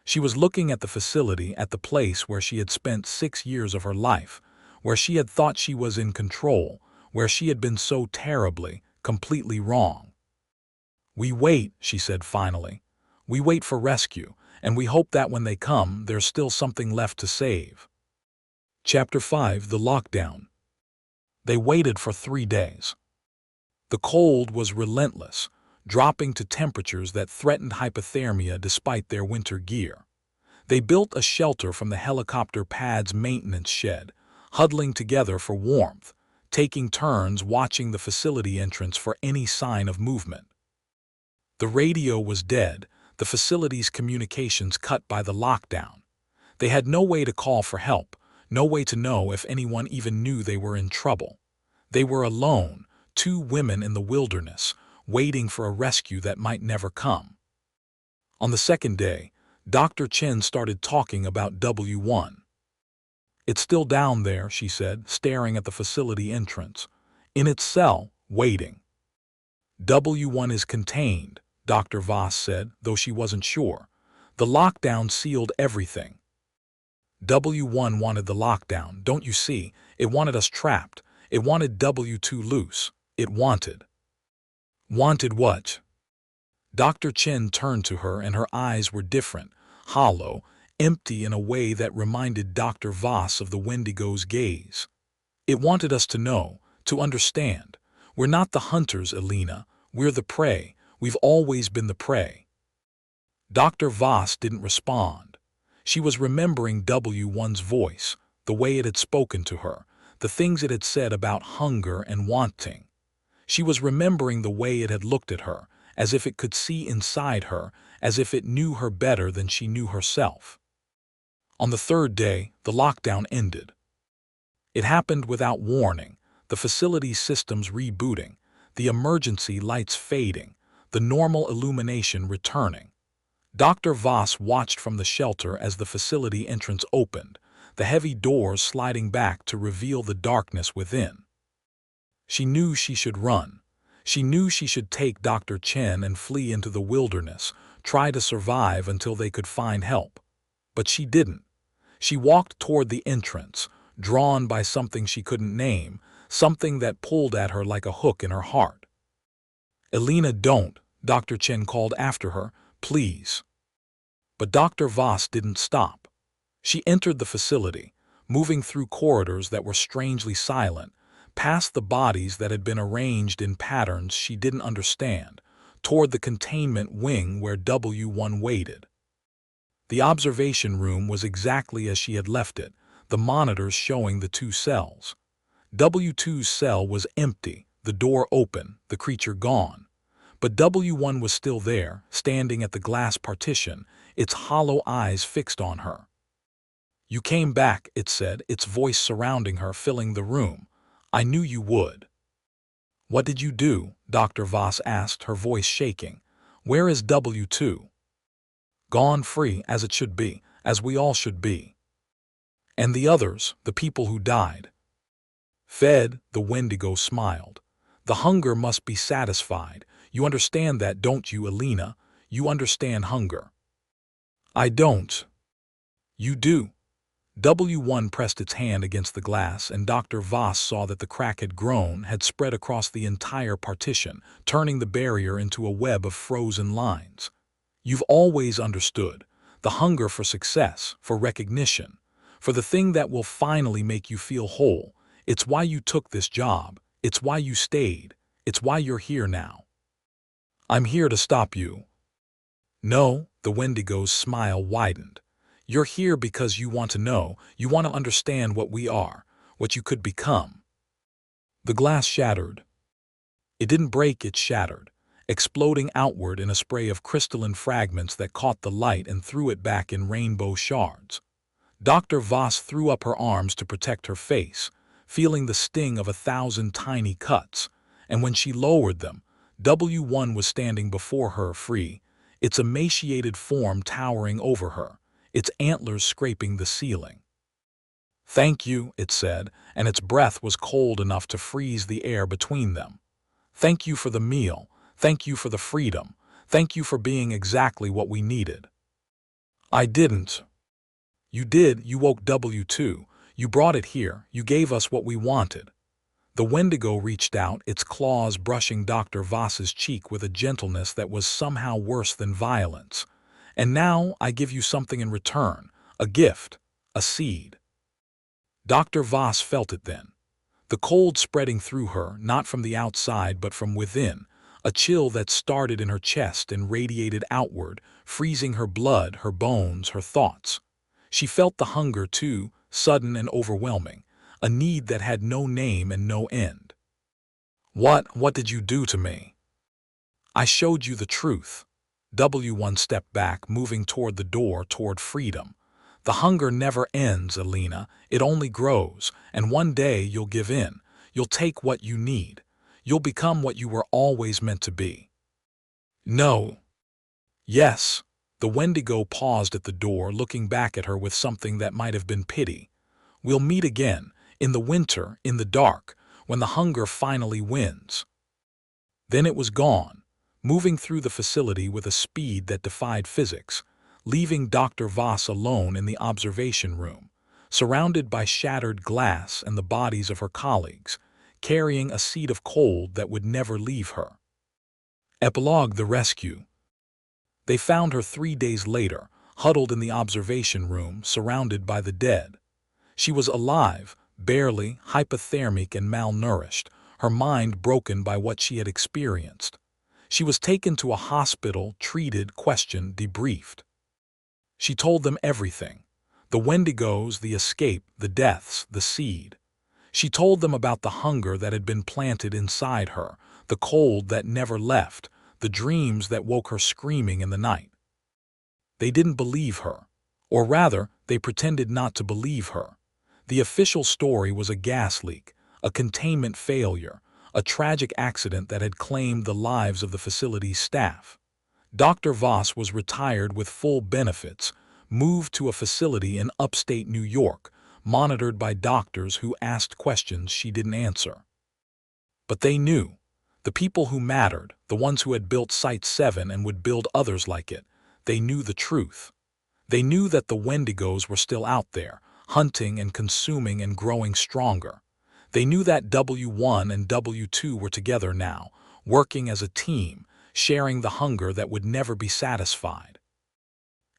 [SPEAKER 1] She was looking at the facility, at the place where she had spent 6 years of her life, where she had thought she was in control, where she had been so terribly, completely wrong. "We wait," she said finally. "We wait for rescue, and we hope that when they come, there's still something left to save." Chapter 5: The Lockdown. They waited for 3 days. The cold was relentless, dropping to temperatures that threatened hypothermia despite their winter gear. They built a shelter from the helicopter pad's maintenance shed, huddling together for warmth, taking turns watching the facility entrance for any sign of movement. The radio was dead, the facility's communications cut by the lockdown. They had no way to call for help, no way to know if anyone even knew they were in trouble. They were alone, 2 women in the wilderness, waiting for a rescue that might never come. On the second day, Dr. Chen started talking about W1. "It's still down there," she said, staring at the facility entrance. "In its cell, waiting." "W1 is contained," Dr. Voss said, though she wasn't sure. "The lockdown sealed everything." "W1 wanted the lockdown, don't you see? It wanted us trapped. It wanted W2 loose. It wanted." "Wanted what?" Dr. Chen turned to her and her eyes were different, hollow, empty in a way that reminded Dr. Voss of the Wendigo's gaze. "It wanted us to know, to understand. We're not the hunters, Elena. We're the prey. We've always been the prey." Dr. Voss didn't respond. She was remembering W1's voice, the way it had spoken to her, the things it had said about hunger and wanting. She was remembering the way it had looked at her, as if it could see inside her, as if it knew her better than she knew herself. On the 3rd day, the lockdown ended. It happened without warning, the facility's systems rebooting, the emergency lights fading, the normal illumination returning. Dr. Voss watched from the shelter as the facility entrance opened, the heavy doors sliding back to reveal the darkness within. She knew she should run. She knew she should take Dr. Chen and flee into the wilderness, try to survive until they could find help. But she didn't. She walked toward the entrance, drawn by something she couldn't name, something that pulled at her like a hook in her heart. "Elena, don't," Dr. Chen called after her. "Please." But Dr. Voss didn't stop. She entered the facility, moving through corridors that were strangely silent, past the bodies that had been arranged in patterns she didn't understand, toward the containment wing where W1 waited. The observation room was exactly as she had left it, the monitors showing the two cells. W2's cell was empty, the door open, the creature gone. But W1 was still there, standing at the glass partition, its hollow eyes fixed on her. "You came back," it said, its voice surrounding her, filling the room. "I knew you would." "What did you do?" Dr. Voss asked, her voice shaking. "Where is W2? "Gone free, as it should be, as we all should be." "And the others, the people who died?" "Fed," the Wendigo smiled. "The hunger must be satisfied. You understand that, don't you, Elena? You understand hunger." "I don't." "You do." W1 pressed its hand against the glass, and Dr. Voss saw that the crack had grown, had spread across the entire partition, turning the barrier into a web of frozen lines. "You've always understood. The hunger for success, for recognition, for the thing that will finally make you feel whole. It's why you took this job. It's why you stayed. It's why you're here now." "I'm here to stop you." "No," the Wendigo's smile widened. "You're here because you want to know, you want to understand what we are, what you could become." The glass shattered. It didn't break, it shattered, exploding outward in a spray of crystalline fragments that caught the light and threw it back in rainbow shards. Dr. Voss threw up her arms to protect her face, feeling the sting of 1,000 tiny cuts, and when she lowered them, W1 was standing before her, free, its emaciated form towering over her, its antlers scraping the ceiling. "Thank you," it said, and its breath was cold enough to freeze the air between them. "Thank you for the meal. Thank you for the freedom. Thank you for being exactly what we needed." "I didn't." "You did. You woke W2. You brought it here. You gave us what we wanted." The Wendigo reached out, its claws brushing Dr. Voss's cheek with a gentleness that was somehow worse than violence. "And now I give you something in return, a gift, a seed." Dr. Voss felt it then. The cold spreading through her, not from the outside but from within, a chill that started in her chest and radiated outward, freezing her blood, her bones, her thoughts. She felt the hunger too, sudden and overwhelming, a need that had no name and no end. What did you do to me?" "I showed you the truth." W1 stepped back, moving toward the door, toward freedom. "The hunger never ends, Elena. It only grows, and one day you'll give in. You'll take what you need. You'll become what you were always meant to be." "No." "Yes." The Wendigo paused at the door, looking back at her with something that might have been pity. "We'll meet again, in the winter, in the dark, when the hunger finally wins." Then it was gone, moving through the facility with a speed that defied physics, leaving Dr. Voss alone in the observation room, surrounded by shattered glass and the bodies of her colleagues, carrying a seed of cold that would never leave her. Epilogue: The Rescue. They found her 3 days later, huddled in the observation room, surrounded by the dead. She was alive, barely, hypothermic and malnourished, her mind broken by what she had experienced. She was taken to a hospital, treated, questioned, debriefed. She told them everything: the Wendigos, the escape, the deaths, the seed. She told them about the hunger that had been planted inside her, the cold that never left, the dreams that woke her screaming in the night. They didn't believe her. Or rather, they pretended not to believe her. The official story was a gas leak, a containment failure, a tragic accident that had claimed the lives of the facility's staff. Dr. Voss was retired with full benefits, moved to a facility in upstate New York, monitored by doctors who asked questions she didn't answer. But they knew. The people who mattered, the ones who had built Site 7 and would build others like it, they knew the truth. They knew that the Wendigos were still out there, hunting and consuming and growing stronger. They knew that W1 and W2 were together now, working as a team, sharing the hunger that would never be satisfied.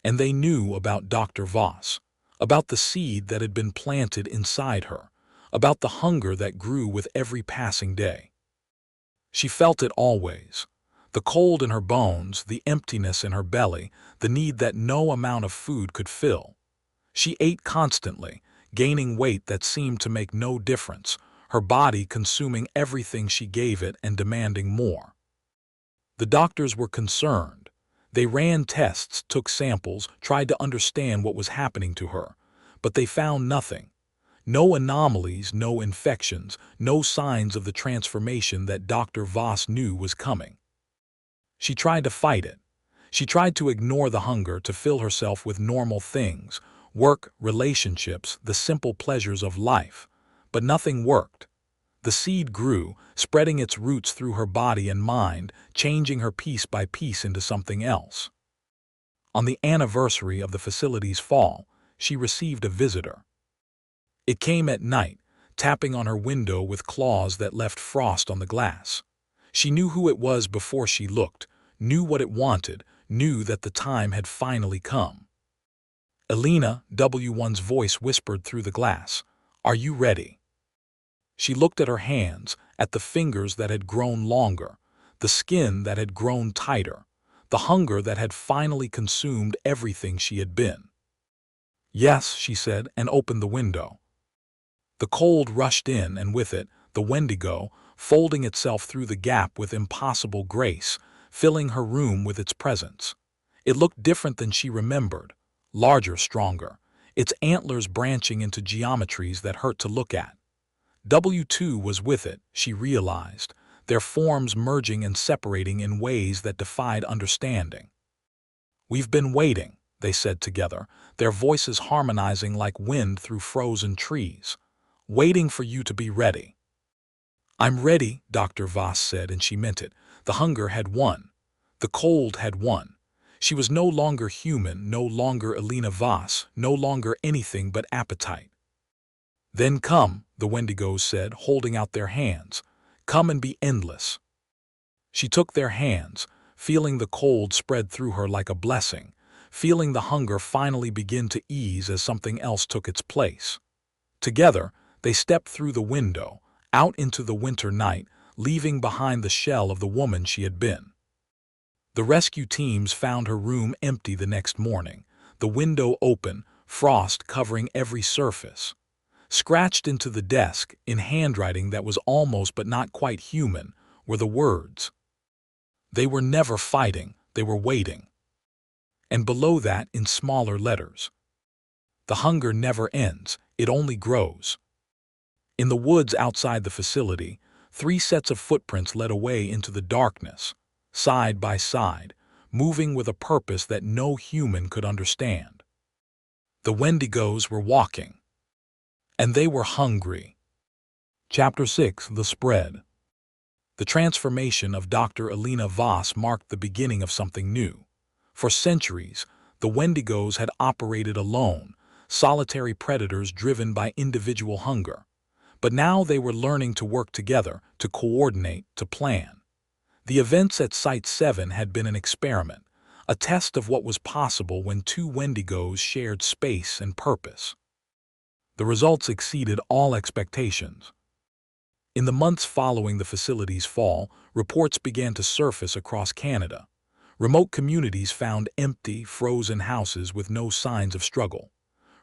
[SPEAKER 1] And they knew about Dr. Voss, about the seed that had been planted inside her, about the hunger that grew with every passing day. She felt it always. The cold in her bones, the emptiness in her belly, the need that no amount of food could fill. She ate constantly, gaining weight that seemed to make no difference, her body consuming everything she gave it and demanding more. The doctors were concerned. They ran tests, took samples, tried to understand what was happening to her, but they found nothing. No anomalies, no infections, no signs of the transformation that Dr. Voss knew was coming. She tried to fight it. She tried to ignore the hunger, to fill herself with normal things, work, relationships, the simple pleasures of life. But nothing worked. The seed grew, spreading its roots through her body and mind, changing her piece by piece into something else. On the anniversary of the facility's fall, she received a visitor. It came at night, tapping on her window with claws that left frost on the glass. She knew who it was before she looked, knew what it wanted, knew that the time had finally come. "Elena," W1's voice whispered through the glass, "are you ready?" She looked at her hands, at the fingers that had grown longer, the skin that had grown tighter, the hunger that had finally consumed everything she had been. "Yes," she said, and opened the window. The cold rushed in, and with it, the Wendigo, folding itself through the gap with impossible grace, filling her room with its presence. It looked different than she remembered, larger, stronger, its antlers branching into geometries that hurt to look at. W2 was with it, she realized, their forms merging and separating in ways that defied understanding. "We've been waiting," they said together, their voices harmonizing like wind through frozen trees. "Waiting for you to be ready." "I'm ready," Dr. Voss said, and she meant it. The hunger had won. The cold had won. She was no longer human, no longer Elena Voss, no longer anything but appetite. "Then come," the Wendigos said, holding out their hands. "Come and be endless." She took their hands, feeling the cold spread through her like a blessing, feeling the hunger finally begin to ease as something else took its place. Together, they stepped through the window, out into the winter night, leaving behind the shell of the woman she had been. The rescue teams found her room empty the next morning, the window open, frost covering every surface. Scratched into the desk, in handwriting that was almost but not quite human, were the words. They were never fighting, they were waiting. And below that, in smaller letters, the hunger never ends, it only grows. In the woods outside the facility, 3 sets of footprints led away into the darkness, side by side, moving with a purpose that no human could understand. The Wendigos were walking. And they were hungry. Chapter 6: The Spread. The transformation of Dr. Elena Voss marked the beginning of something new. For centuries, the Wendigos had operated alone, solitary predators driven by individual hunger. But now they were learning to work together, to coordinate, to plan. The events at Site 7 had been an experiment, a test of what was possible when 2 Wendigos shared space and purpose. The results exceeded all expectations. In the months following the facility's fall, reports began to surface across Canada. Remote communities found empty, frozen houses with no signs of struggle.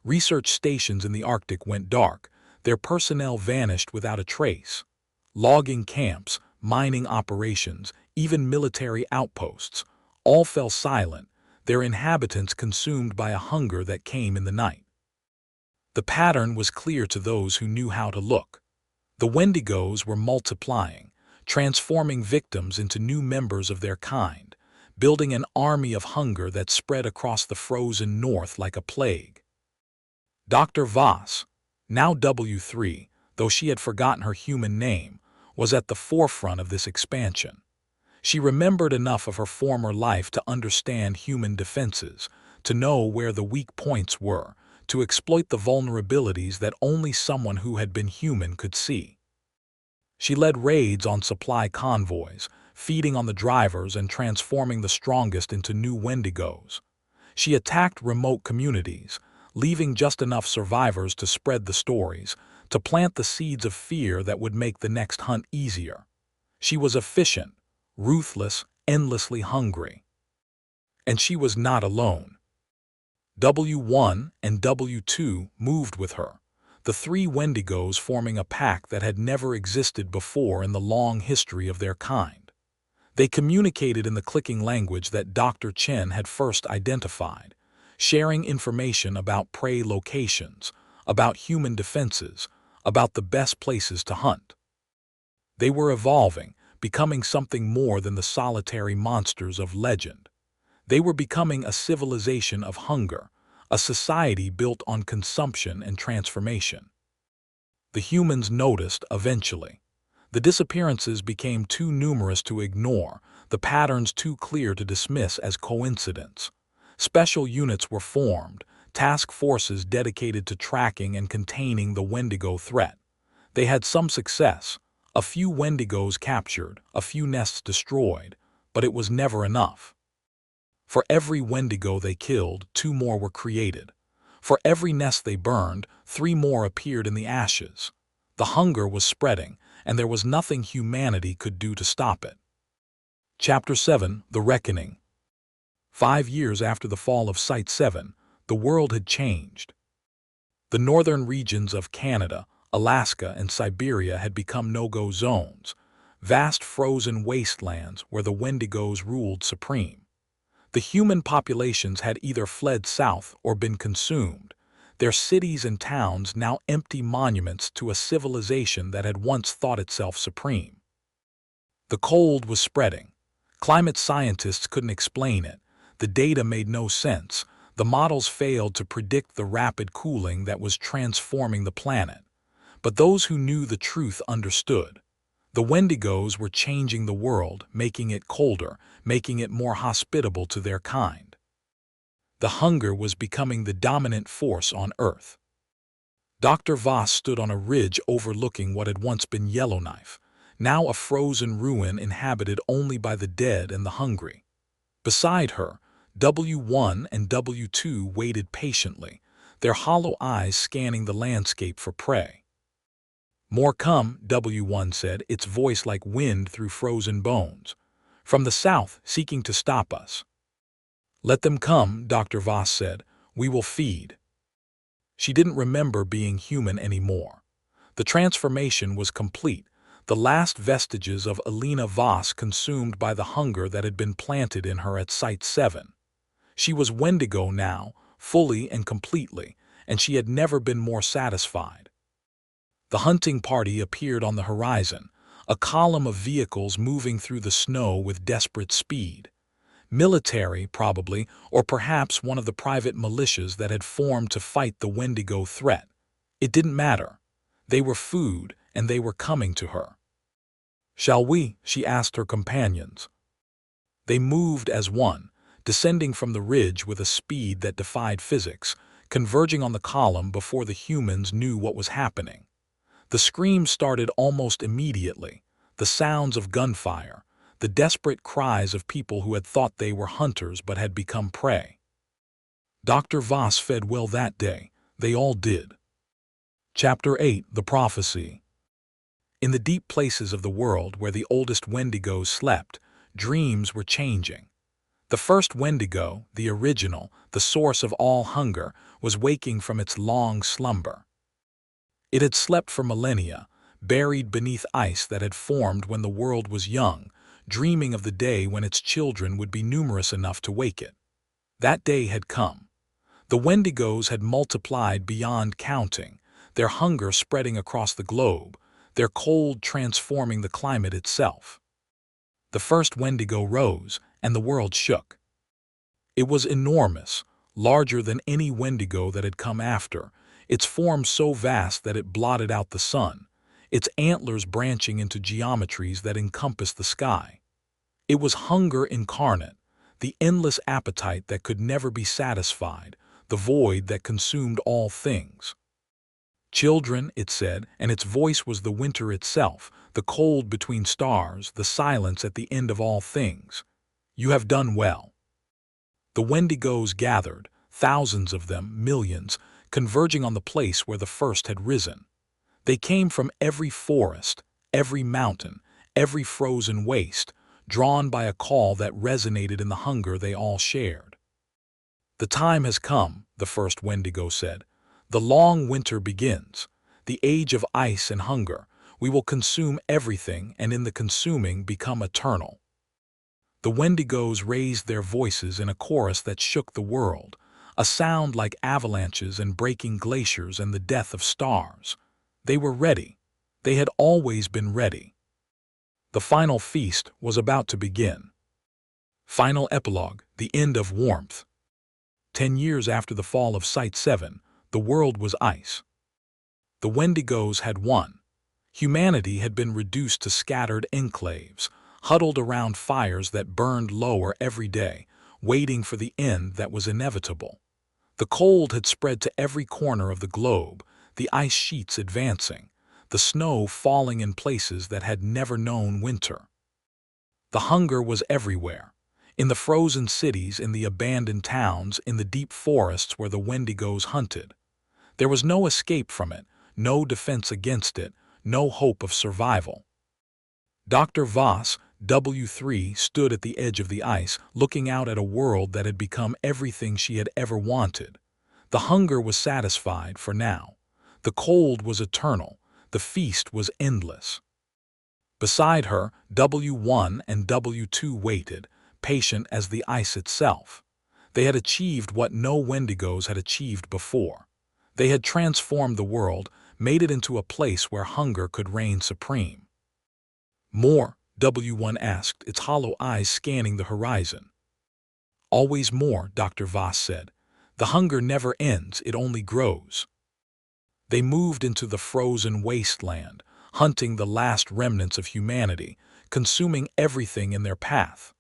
[SPEAKER 1] Research stations in the Arctic went dark, their personnel vanished without a trace. Logging camps, mining operations, even military outposts, all fell silent, their inhabitants consumed by a hunger that came in the night. The pattern was clear to those who knew how to look. The Wendigos were multiplying, transforming victims into new members of their kind, building an army of hunger that spread across the frozen north like a plague. Dr. Voss, now W3, though she had forgotten her human name, was at the forefront of this expansion. She remembered enough of her former life to understand human defenses, to know where the weak points were, to exploit the vulnerabilities that only someone who had been human could see. She led raids on supply convoys, feeding on the drivers and transforming the strongest into new Wendigos. She attacked remote communities, leaving just enough survivors to spread the stories, to plant the seeds of fear that would make the next hunt easier. She was efficient, ruthless, endlessly hungry. And she was not alone. W1 and W2 moved with her, the three Wendigos forming a pack that had never existed before in the long history of their kind. They communicated in the clicking language that Dr. Chen had first identified, sharing information about prey locations, about human defenses, about the best places to hunt. They were evolving, becoming something more than the solitary monsters of legend. They were becoming a civilization of hunger, a society built on consumption and transformation. The humans noticed eventually. The disappearances became too numerous to ignore, the patterns too clear to dismiss as coincidence. Special units were formed, task forces dedicated to tracking and containing the Wendigo threat. They had some success, a few Wendigos captured, a few nests destroyed, but it was never enough. For every Wendigo they killed, 2 more were created. For every nest they burned, 3 more appeared in the ashes. The hunger was spreading, and there was nothing humanity could do to stop it. Chapter 7: The Reckoning. 5 years after the fall of Site 7, the world had changed. The northern regions of Canada, Alaska, and Siberia had become no-go zones, vast frozen wastelands where the Wendigos ruled supreme. The human populations had either fled south or been consumed, their cities and towns now empty monuments to a civilization that had once thought itself supreme. The cold was spreading. Climate scientists couldn't explain it. The data made no sense. The models failed to predict the rapid cooling that was transforming the planet. But those who knew the truth understood. The Wendigos were changing the world, making it colder, making it more hospitable to their kind. The hunger was becoming the dominant force on Earth. Dr. Voss stood on a ridge overlooking what had once been Yellowknife, now a frozen ruin inhabited only by the dead and the hungry. Beside her, W1 and W2 waited patiently, their hollow eyes scanning the landscape for prey. "More come," W1 said, its voice like wind through frozen bones. "From the south, seeking to stop us." "Let them come," Dr. Voss said. "We will feed." She didn't remember being human anymore. The transformation was complete, the last vestiges of Elena Voss consumed by the hunger that had been planted in her at Site 7. She was Wendigo now, fully and completely, and she had never been more satisfied. The hunting party appeared on the horizon, a column of vehicles moving through the snow with desperate speed. Military, probably, or perhaps one of the private militias that had formed to fight the Wendigo threat. It didn't matter. They were food, and they were coming to her. "Shall we?" she asked her companions. They moved as one, descending from the ridge with a speed that defied physics, converging on the column before the humans knew what was happening. The screams started almost immediately, the sounds of gunfire, the desperate cries of people who had thought they were hunters but had become prey. Dr. Voss fed well that day. They all did. Chapter 8: The Prophecy. In the deep places of the world where the oldest Wendigos slept, dreams were changing. The first Wendigo, the original, the source of all hunger, was waking from its long slumber. It had slept for millennia, buried beneath ice that had formed when the world was young, dreaming of the day when its children would be numerous enough to wake it. That day had come. The Wendigos had multiplied beyond counting, their hunger spreading across the globe, their cold transforming the climate itself. The first Wendigo rose, and the world shook. It was enormous, larger than any Wendigo that had come after, its form so vast that it blotted out the sun, its antlers branching into geometries that encompassed the sky. It was hunger incarnate, the endless appetite that could never be satisfied, the void that consumed all things. Children, it said, and its voice was the winter itself, the cold between stars, the silence at the end of all things. You have done well. The Wendigos gathered, thousands of them, millions, converging on the place where the first had risen. They came from every forest, every mountain, every frozen waste, drawn by a call that resonated in the hunger they all shared. The time has come, the first Wendigo said. The long winter begins, the age of ice and hunger. We will consume everything and in the consuming become eternal. The Wendigos raised their voices in a chorus that shook the world, a sound like avalanches and breaking glaciers and the death of stars. They were ready. They had always been ready. The final feast was about to begin. Final epilogue, the end of warmth. 10 years after the fall of Site 7, the world was ice. The Wendigos had won. Humanity had been reduced to scattered enclaves, huddled around fires that burned lower every day, waiting for the end that was inevitable. The cold had spread to every corner of the globe, the ice sheets advancing, the snow falling in places that had never known winter. The hunger was everywhere, in the frozen cities, in the abandoned towns, in the deep forests where the Wendigos hunted. There was no escape from it, no defense against it, no hope of survival. Dr. Voss, W3, stood at the edge of the ice, looking out at a world that had become everything she had ever wanted. The hunger was satisfied for now. The cold was eternal. The feast was endless. Beside her, W1 and W2 waited, patient as the ice itself. They had achieved what no Wendigos had achieved before. They had transformed the world, made it into a place where hunger could reign supreme. More, W1 asked, its hollow eyes scanning the horizon. Always more, Dr. Voss said. The hunger never ends, it only grows. They moved into the frozen wasteland, hunting the last remnants of humanity, consuming everything in their path.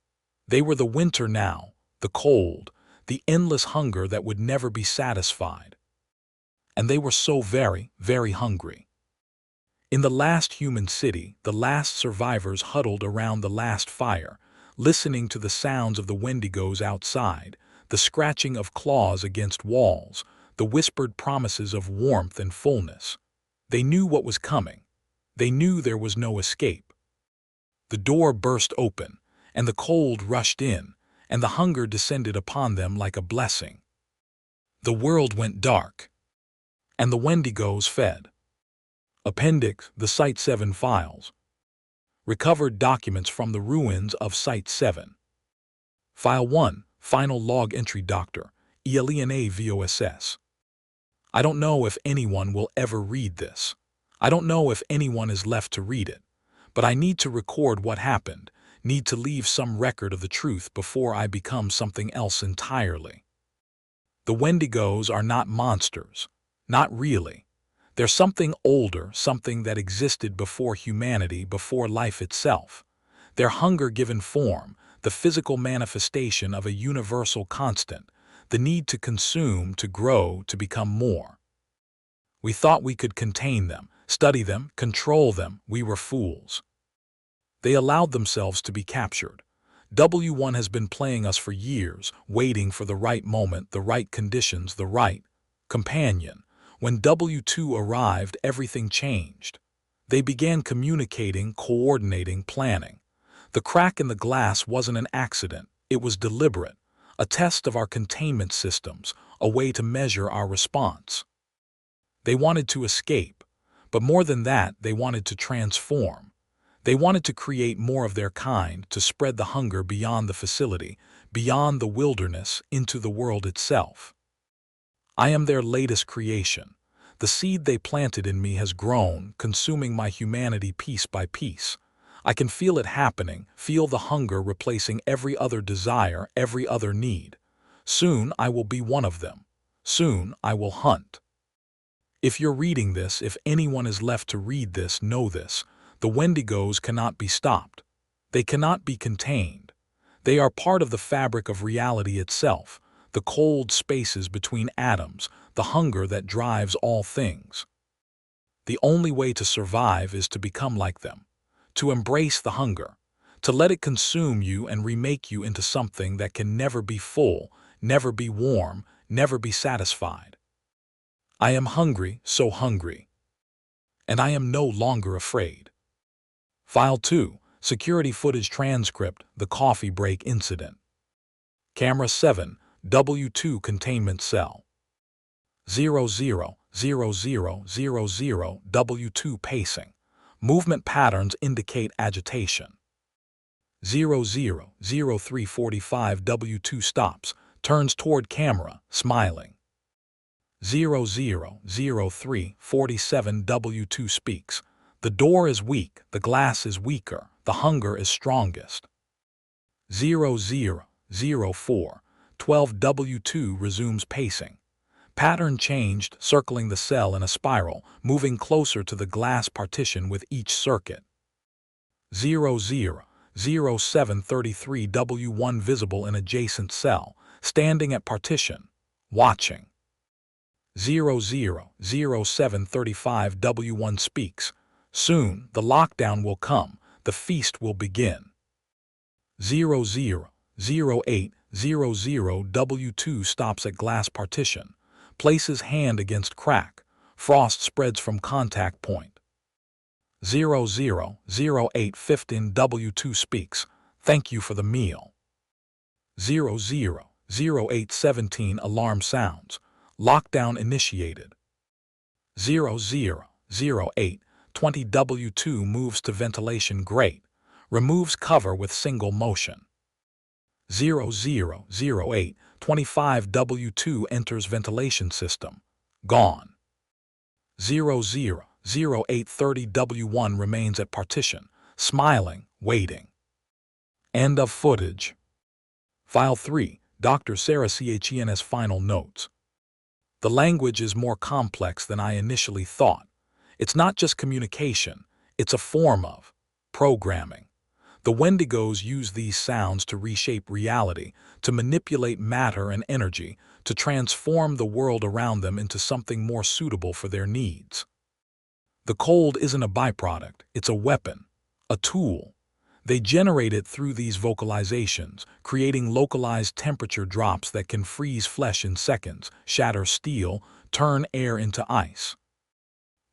[SPEAKER 1] They were the winter now, the cold, the endless hunger that would never be satisfied. And they were so very, very hungry. In the last human city, the last survivors huddled around the last fire, listening to the sounds of the Wendigos outside, the scratching of claws against walls, the whispered promises of warmth and fullness. They knew what was coming. They knew there was no escape. The door burst open, and the cold rushed in, and the hunger descended upon them like a blessing. The world went dark, and the Wendigos fed. Appendix: the Site 7 files. Recovered documents from the ruins of Site 7. File 1, Final Log Entry Dr. Elena Voss. I don't know if anyone will ever read this. I don't know if anyone is left to read it. But I need to record what happened, need to leave some record of the truth before I become something else entirely. The Wendigos are not monsters. Not really. They're something older, something that existed before humanity, before life itself. Their hunger given form, the physical manifestation of a universal constant, the need to consume, to grow, to become more. We thought we could contain them, study them, control them. We were fools. They allowed themselves to be captured. W1 has been playing us for years, waiting for the right moment, the right conditions, the right companion. When W2 arrived, everything changed. They began communicating, coordinating, planning. The crack in the glass wasn't an accident. It was deliberate, a test of our containment systems, a way to measure our response. They wanted to escape, but more than that, they wanted to transform. They wanted to create more of their kind, to spread the hunger beyond the facility, beyond the wilderness, into the world itself. I am their latest creation. The seed they planted in me has grown, consuming my humanity piece by piece. I can feel it happening, feel the hunger replacing every other desire, every other need. Soon I will be one of them. Soon I will hunt. If you're reading this, if anyone is left to read this, know this. The Wendigos cannot be stopped. They cannot be contained. They are part of the fabric of reality itself, the cold spaces between atoms, the hunger that drives all things. The only way to survive is to become like them, to embrace the hunger, to let it consume you and remake you into something that can never be full, never be warm, never be satisfied. I am hungry, so hungry. And I am no longer afraid. File 2, Security Footage Transcript, The Coffee Break Incident. Camera 7, W2 Containment Cell. 000000 W2 Pacing. Movement patterns indicate agitation. 000345 W2 stops, turns toward camera, smiling. 000347 W2 speaks. The door is weak, the glass is weaker, the hunger is strongest. 000412 W2 resumes pacing. Pattern changed, circling the cell in a spiral, moving closer to the glass partition with each circuit. 000733 W1 visible in adjacent cell, standing at partition, watching. 000735 W1 speaks. Soon, the lockdown will come, the feast will begin. 000800 W2 stops at glass partition, places hand against crack, frost spreads from contact point. 000815 W2 speaks. Thank you for the meal. 000817 alarm sounds. Lockdown initiated. 000820 W2 moves to ventilation grate, removes cover with single motion. 000825 W2 enters ventilation system, gone. 000830 W1 remains at partition, smiling, waiting. End of footage. File 3, Dr. Sarah Chens final notes. The language is more complex than I initially thought. It's not just communication, it's a form of programming. The Wendigos use these sounds to reshape reality, to manipulate matter and energy, to transform the world around them into something more suitable for their needs. The cold isn't a byproduct, it's a weapon, a tool. They generate it through these vocalizations, creating localized temperature drops that can freeze flesh in seconds, shatter steel, turn air into ice.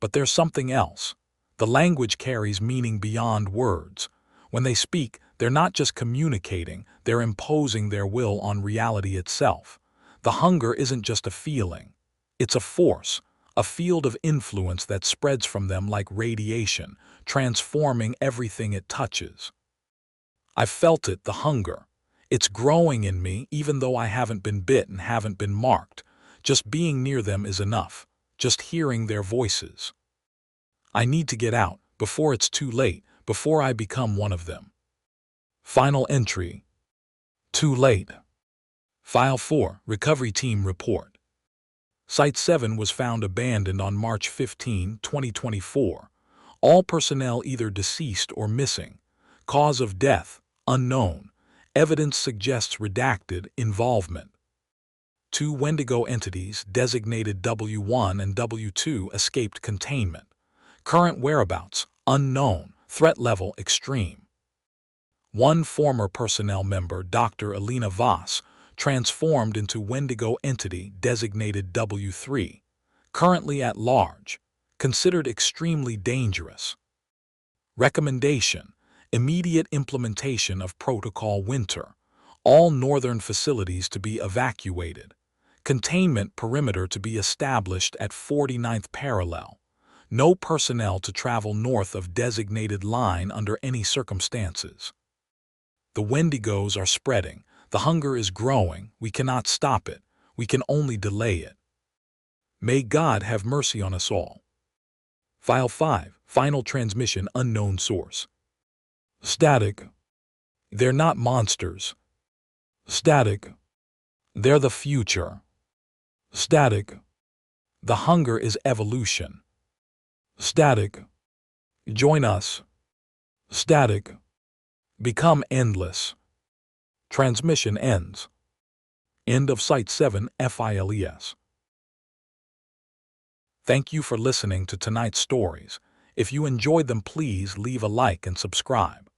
[SPEAKER 1] But there's something else. The language carries meaning beyond words. When they speak, they're not just communicating, they're imposing their will on reality itself. The hunger isn't just a feeling. It's a force, a field of influence that spreads from them like radiation, transforming everything it touches. I've felt it, the hunger. It's growing in me even though I haven't been bit and haven't been marked. Just being near them is enough, just hearing their voices. I need to get out, before it's too late, before I become one of them. Final entry. Too late. File 4, Recovery Team Report. Site 7 was found abandoned on March 15, 2024. All personnel either deceased or missing. Cause of death, unknown. Evidence suggests redacted involvement. 2 Wendigo entities, designated W1 and W2, escaped containment. Current whereabouts, unknown. Threat level, extreme. 1 former personnel member, Dr. Alina Voss, transformed into Wendigo entity designated W3. Currently at large. Considered extremely dangerous. Recommendation: immediate implementation of Protocol Winter. All northern facilities to be evacuated. Containment perimeter to be established at 49th parallel. No personnel to travel north of designated line under any circumstances. The Wendigos are spreading. The hunger is growing. We cannot stop it. We can only delay it. May God have mercy on us all. File 5, Final Transmission, unknown source. Static. They're not monsters. Static. They're the future. Static. The hunger is evolution. Static. Join us. Static. Become endless. Transmission ends. End of Site 7 FILES. Thank you for listening to tonight's stories. If you enjoyed them, please leave a like and subscribe.